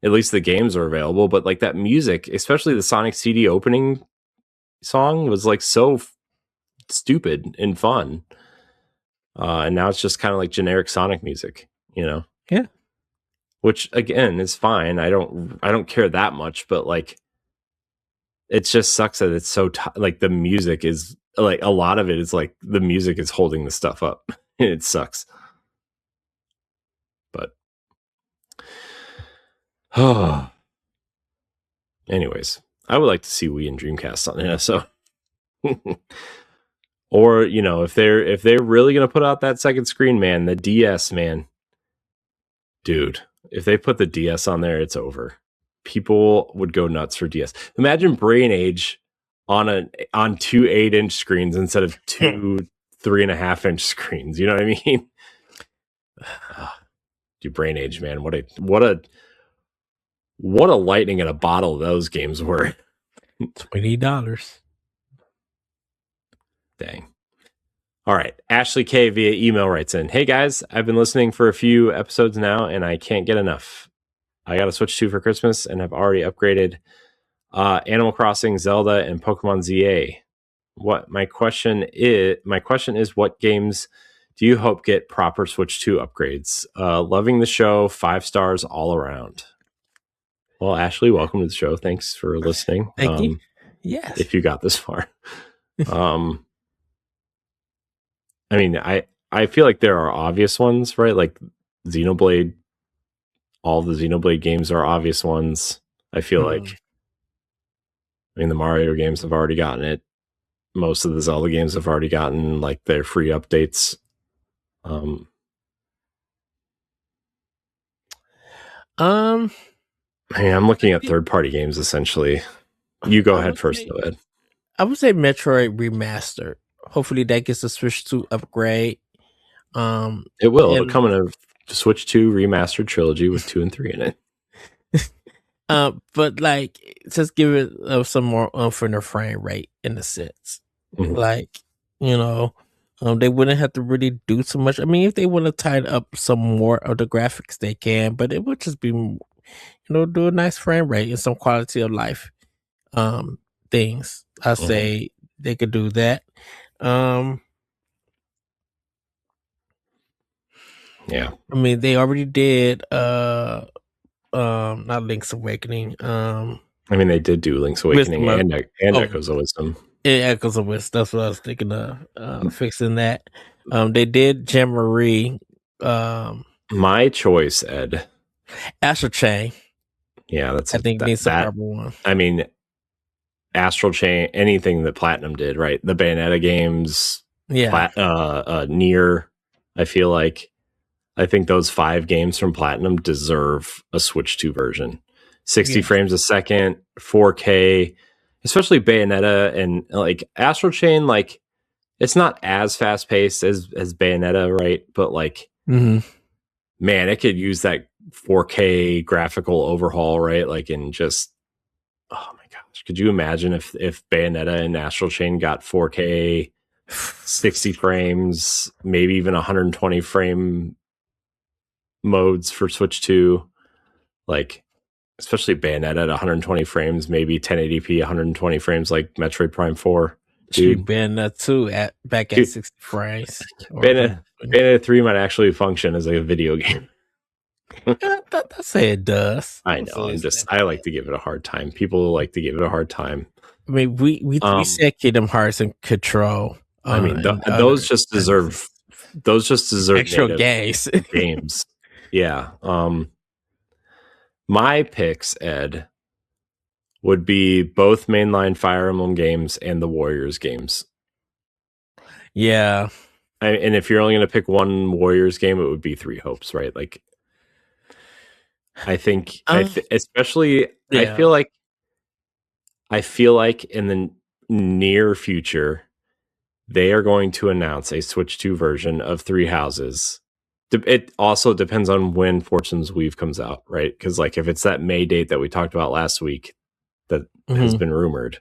at least the games are available, but like that music, especially the Sonic CD opening song was like so stupid and fun. And now it's just kind of like generic Sonic music, you know? Yeah. Which again is fine. I don't care that much, but like it just sucks that it's so like the music is like a lot of it is like the music is holding the stuff up. It sucks. But anyways, I would like to see Wii and Dreamcast on it. So or you know, if they're really gonna put out that second screen, man, the DS, man, dude, if they put the DS on there, it's over. People would go nuts for DS. Imagine Brain Age on two 8-inch screens instead of two 3.5-inch screens. You know what I mean? Dude, Brain Age, man, what a lightning in a bottle those games were. $20. Dang. All right. Ashley K via email writes in, "Hey guys, I've been listening for a few episodes now and I can't get enough. I got a Switch 2 for Christmas and have already upgraded Animal Crossing, Zelda, and Pokemon ZA. My question is what games do you hope get proper Switch 2 upgrades? Loving the show, 5 stars all around." Well, Ashley, welcome to the show. Thanks for listening. Thank you. Yes. If you got this far. I mean, I feel like there are obvious ones, right? Like Xenoblade, all the Xenoblade games are obvious ones. I feel like, I mean, the Mario games have already gotten it. Most of the Zelda games have already gotten like their free updates. I mean, I'm looking at third-party games essentially. You go ahead first, though, Ed. I would say Metroid Remastered. Hopefully, that gets the Switch 2 upgrade. It will. It'll come in a Switch 2 remastered trilogy with 2 and 3 in it. But like, just give it some more oomph in the frame rate in a sense. Like, you know, they wouldn't have to really do too much. I mean, if they want to tighten up some more of the graphics, they can. But it would just be, you know, do a nice frame rate and some quality of life things. I say they could do that. Yeah. I mean, they already did not Link's Awakening. I mean, they did do Link's Awakening and Oh. Echoes of Wisdom. Echoes of Wisdom. That's what I was thinking of. Fixing that. They did Jamboree. My choice, Ed. Astral Chain. Yeah, that's I think needs the proper one. I mean, Astral Chain, anything that Platinum did, right? The Bayonetta games, Nier. I feel like I think those 5 games from Platinum deserve a Switch 2 version. 60 frames a second, 4K, especially Bayonetta and like Astral Chain. Like, it's not as fast paced as Bayonetta, right? But like, man, it could use that 4K graphical overhaul, right? Like, and just, oh my gosh, could you imagine if Bayonetta and Astral Chain got 4K, 60 frames, maybe even 120 frame modes for Switch 2, like especially Bayonetta at 120 frames, maybe 1080p 120 frames like Metroid Prime 4. Dude, Bayonetta 2 back at 60 frames. Bayonetta 3 might actually function as a video game. I say it does. I know. I like to give it a hard time. People like to give it a hard time. I mean, we said Kingdom Hearts and Control. I mean, those just deserve extra games. Yeah. My picks, Ed, would be both mainline Fire Emblem games and the Warriors games. Yeah. And if you're only going to pick one Warriors game, it would be Three Hopes, right? Like, I think, especially, yeah. I feel like in the near future, they are going to announce a Switch 2 version of Three Houses. It also depends on when Fortune's Weave comes out, right? Because like if it's that May date that we talked about last week that has been rumored,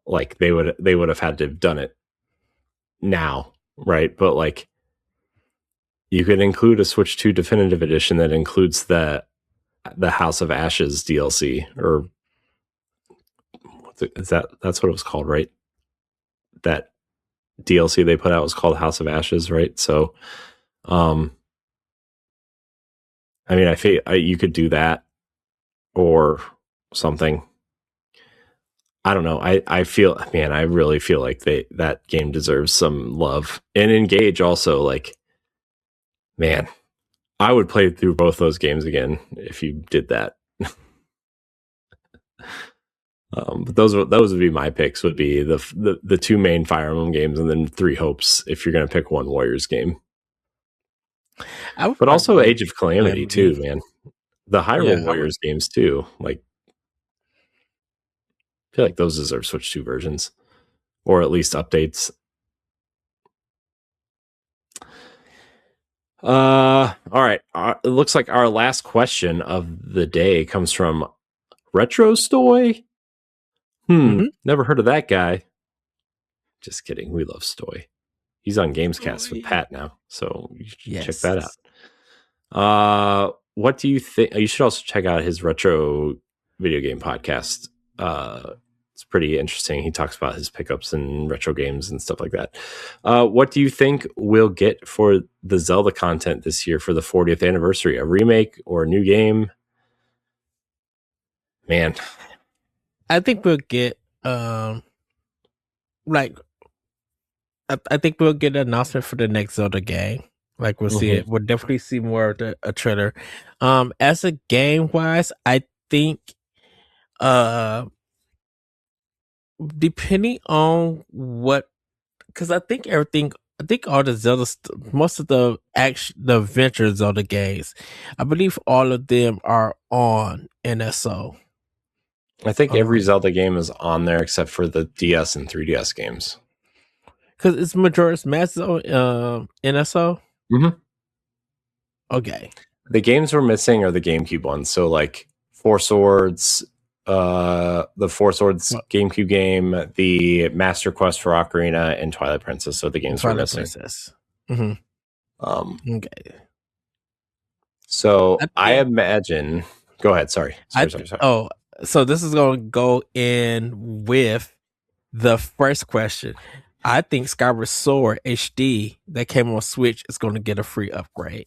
like they would have had to have done it now, right? But like you could include a Switch 2 Definitive Edition that includes the House of Ashes DLC, or that's what it was called, right? That DLC they put out was called House of Ashes, right? So, I mean, I feel you could do that or something. I don't know. I feel, man, I really feel like that game deserves some love. And Engage also, like, man, I would play through both those games again if you did that. But those would be my picks. Would be the 2 main Fire Emblem games, and then Three Hopes if you're going to pick one Warriors game. But also Age of Calamity too, man. The Hyrule Warriors games too. Like, I feel like those deserve Switch 2 versions, or at least updates. All right. It looks like our last question of the day comes from Retro Stoy. Never heard of that guy. Just kidding. We love Stoy. He's on Gamescast with Pat now, so you should check that out. What do you think? You should also check out his retro video game podcast. It's pretty interesting. He talks about his pickups and retro games and stuff like that. What do you think we'll get for the Zelda content this year for the 40th anniversary? A remake or a new game? Man, I think we'll get I think we'll get an announcement for the next Zelda game. Like we'll see it. We'll definitely see more of a trailer. As a game wise, I think depending on what, because I think all the Zelda, most of the adventure Zelda games, I believe all of them are on NSO. I think every Zelda game is on there except for the DS and 3DS games. Because it's Majora's Mask NSO? Mm-hmm. Okay. The games we're missing are the GameCube ones. So like Four Swords, the Four Swords GameCube game, the Master Quest for Ocarina, and Twilight Princess. So the games we're missing. Okay. So I imagine. Go ahead. Sorry. Oh, so this is going to go in with the first question. I think Skyward Sword HD that came on Switch is going to get a free upgrade.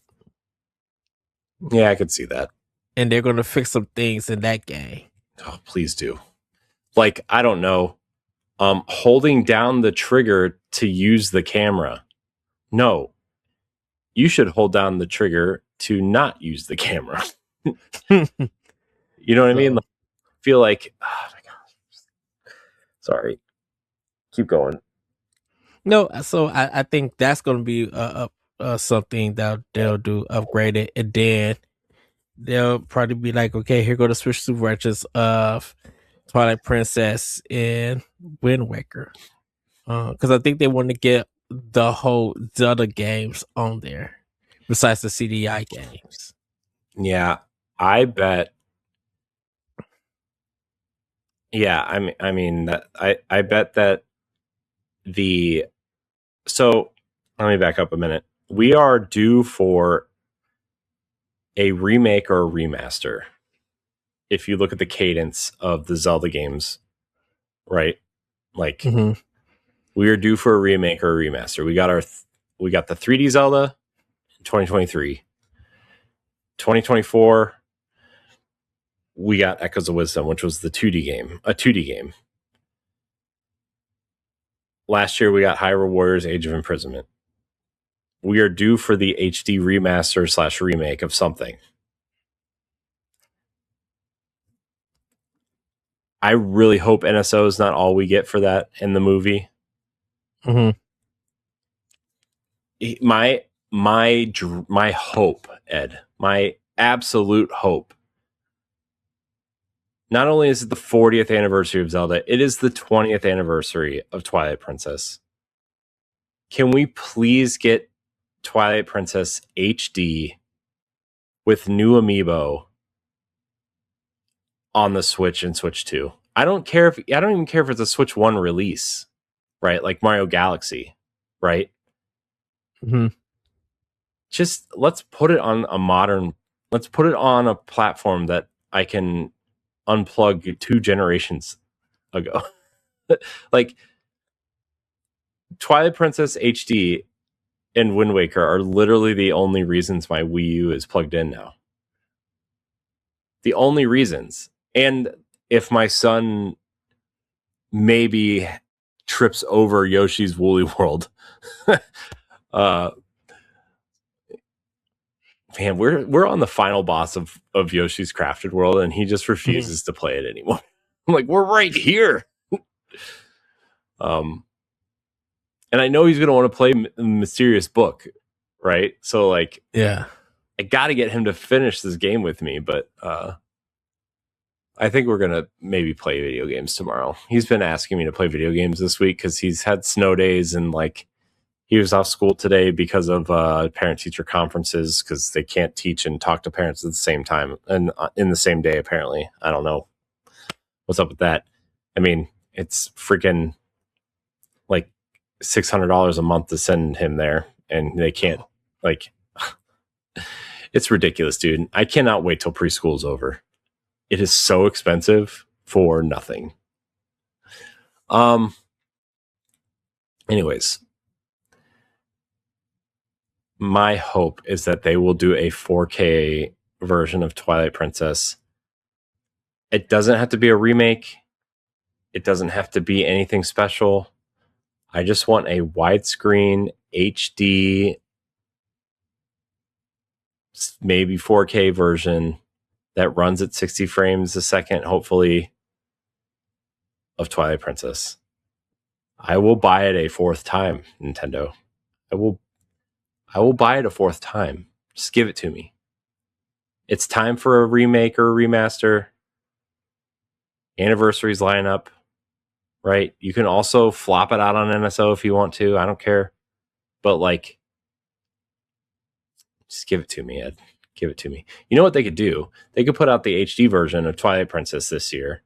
Yeah, I could see that. and they're going to fix some things in that game. Oh, please do. Like, I don't know, holding down the trigger to use the camera. No, you should hold down the trigger to not use the camera. You know what I mean? Like, I feel like, oh my god. Sorry. Keep going. No, so I think that's going to be something that they'll do, upgrade it, and then they'll probably be like, okay, here go the Switch Super Righteous of Twilight Princess and Wind Waker. Because I think they want to get the whole Zelda games on there, besides the CDI games. Yeah, I bet. Yeah, I mean that I bet that the. So let me back up a minute. We are due for a remake or a remaster. If you look at the cadence of the Zelda games, right? Like, we are due for a remake or a remaster. We got the 3D Zelda in 2023. 2024, we got Echoes of Wisdom, which was the 2D game, a 2D game. Last year, we got Hyrule Warriors Age of Imprisonment. We are due for the HD remaster / remake of something. I really hope NSO is not all we get for that in the movie. My hope, Ed, my absolute hope. Not only is it the 40th anniversary of Zelda, it is the 20th anniversary of Twilight Princess. Can we please get Twilight Princess HD with new amiibo on the Switch and Switch 2? I don't even care if it's a Switch 1 release, right? Like Mario Galaxy, right? Just let's put it on a platform that I can unplug 2 generations ago. Like, Twilight Princess HD and Wind Waker are literally the only reasons my Wii U is plugged in now. The only reasons. And if my son maybe trips over Yoshi's Woolly World, man, we're on the final boss of Yoshi's Crafted World, and he just refuses to play it anymore. I'm like, we're right here. And I know he's going to want to play Mysterious Book, right? So, like, yeah, I got to get him to finish this game with me, but I think we're going to maybe play video games tomorrow. He's been asking me to play video games this week because he's had snow days, and like, he was off school today because of parent-teacher conferences, because they can't teach and talk to parents at the same time and in the same day, apparently. I don't know what's up with that. I mean, it's freaking like $600 a month to send him there, and they can't, like, it's ridiculous, dude. I cannot wait till preschool's over. It is so expensive for nothing. Anyways, my hope is that they will do a 4K version of Twilight Princess. It doesn't have to be a remake. It doesn't have to be anything special. I just want a widescreen HD, maybe 4K version that runs at 60 frames a second, hopefully, of Twilight Princess. I will buy it a 4th time, Nintendo. I will buy it a 4th time. Just give it to me. It's time for a remake or a remaster. Anniversaries line up, right? You can also flop it out on NSO if you want to. I don't care. But, like, just give it to me, Ed. Give it to me. You know what they could do? They could put out the HD version of Twilight Princess this year,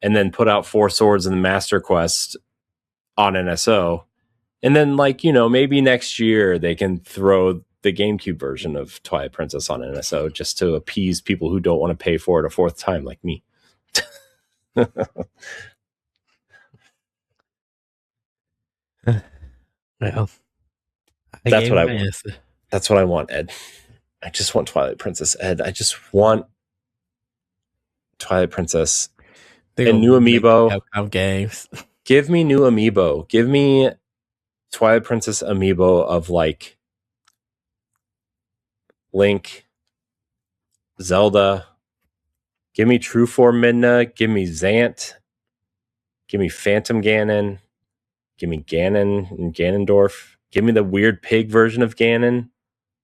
and then put out 4 Swords and the Master Quest on NSO. And then, like, you know, maybe next year they can throw the GameCube version of Twilight Princess on NSO just to appease people who don't want to pay for it a 4th time, like me. Well, that's what I want. That's what I want, Ed. I just want Twilight Princess, Ed. I just want Twilight Princess. They And new amiibo. Capcom games. Give me new amiibo. Give me Twilight Princess amiibo of like Link, Zelda. Give me True Form Midna. Give me Zant. Give me Phantom Ganon. Give me Ganon and Ganondorf. Give me the weird pig version of Ganon,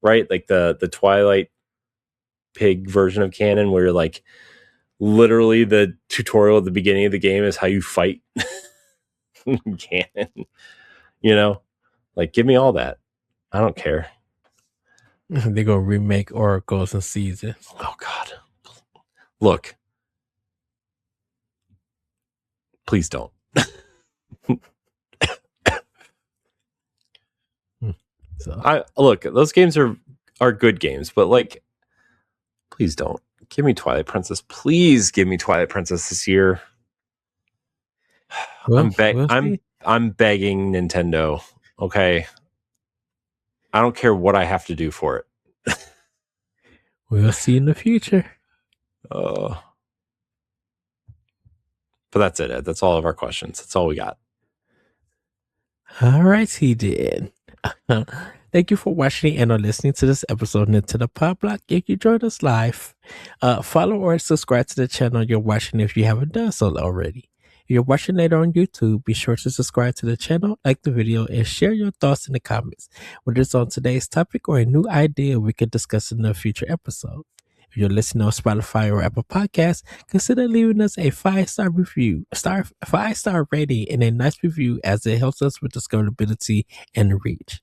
right? Like the Twilight pig version of Ganon, where you're like, literally the tutorial at the beginning of the game is how you fight Ganon. You know, like give me all that. I don't care. They're gonna remake Oracles and Seasons. Oh God, look, please don't. So I look, those games are good games, but like, please don't. Give me Twilight Princess. Please give me Twilight Princess this year. we'll I'm begging Nintendo. Okay. I don't care what I have to do for it. We'll see in the future. But that's it, Ed. That's all of our questions. That's all we got. All right, he did. Thank you for watching and or listening to this episode of Nintendo Pow Block. If you joined us live, follow or subscribe to the channel you're watching if you haven't done so already. If you're watching later on YouTube, be sure to subscribe to the channel, like the video, and share your thoughts in the comments, whether it's on today's topic or a new idea we could discuss in a future episode. If you're listening on Spotify or Apple Podcasts, consider leaving us a 5-star review, 5-star rating, and a nice review, as it helps us with discoverability and reach.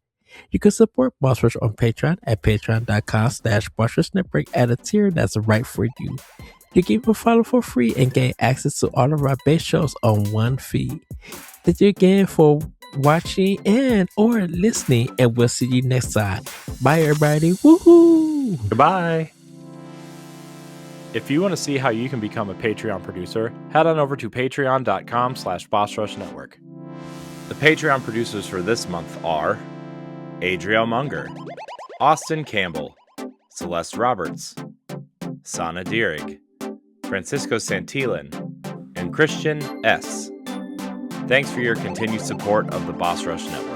You can support Boss Rush on Patreon at patreon.com/BossRushNetwork at a tier that's right for you. You can even follow for free and gain access to all of our base shows on one feed. Thank you again for watching and or listening, and we'll see you next time. Bye, everybody. Woohoo! Goodbye. If you want to see how you can become a Patreon producer, head on over to patreon.com/BossRushNetwork. The Patreon producers for this month are Adriel Munger, Austin Campbell, Celeste Roberts, Sana Dirrig, Francisco Santillan, and Christian S. Thanks for your continued support of the Boss Rush Network.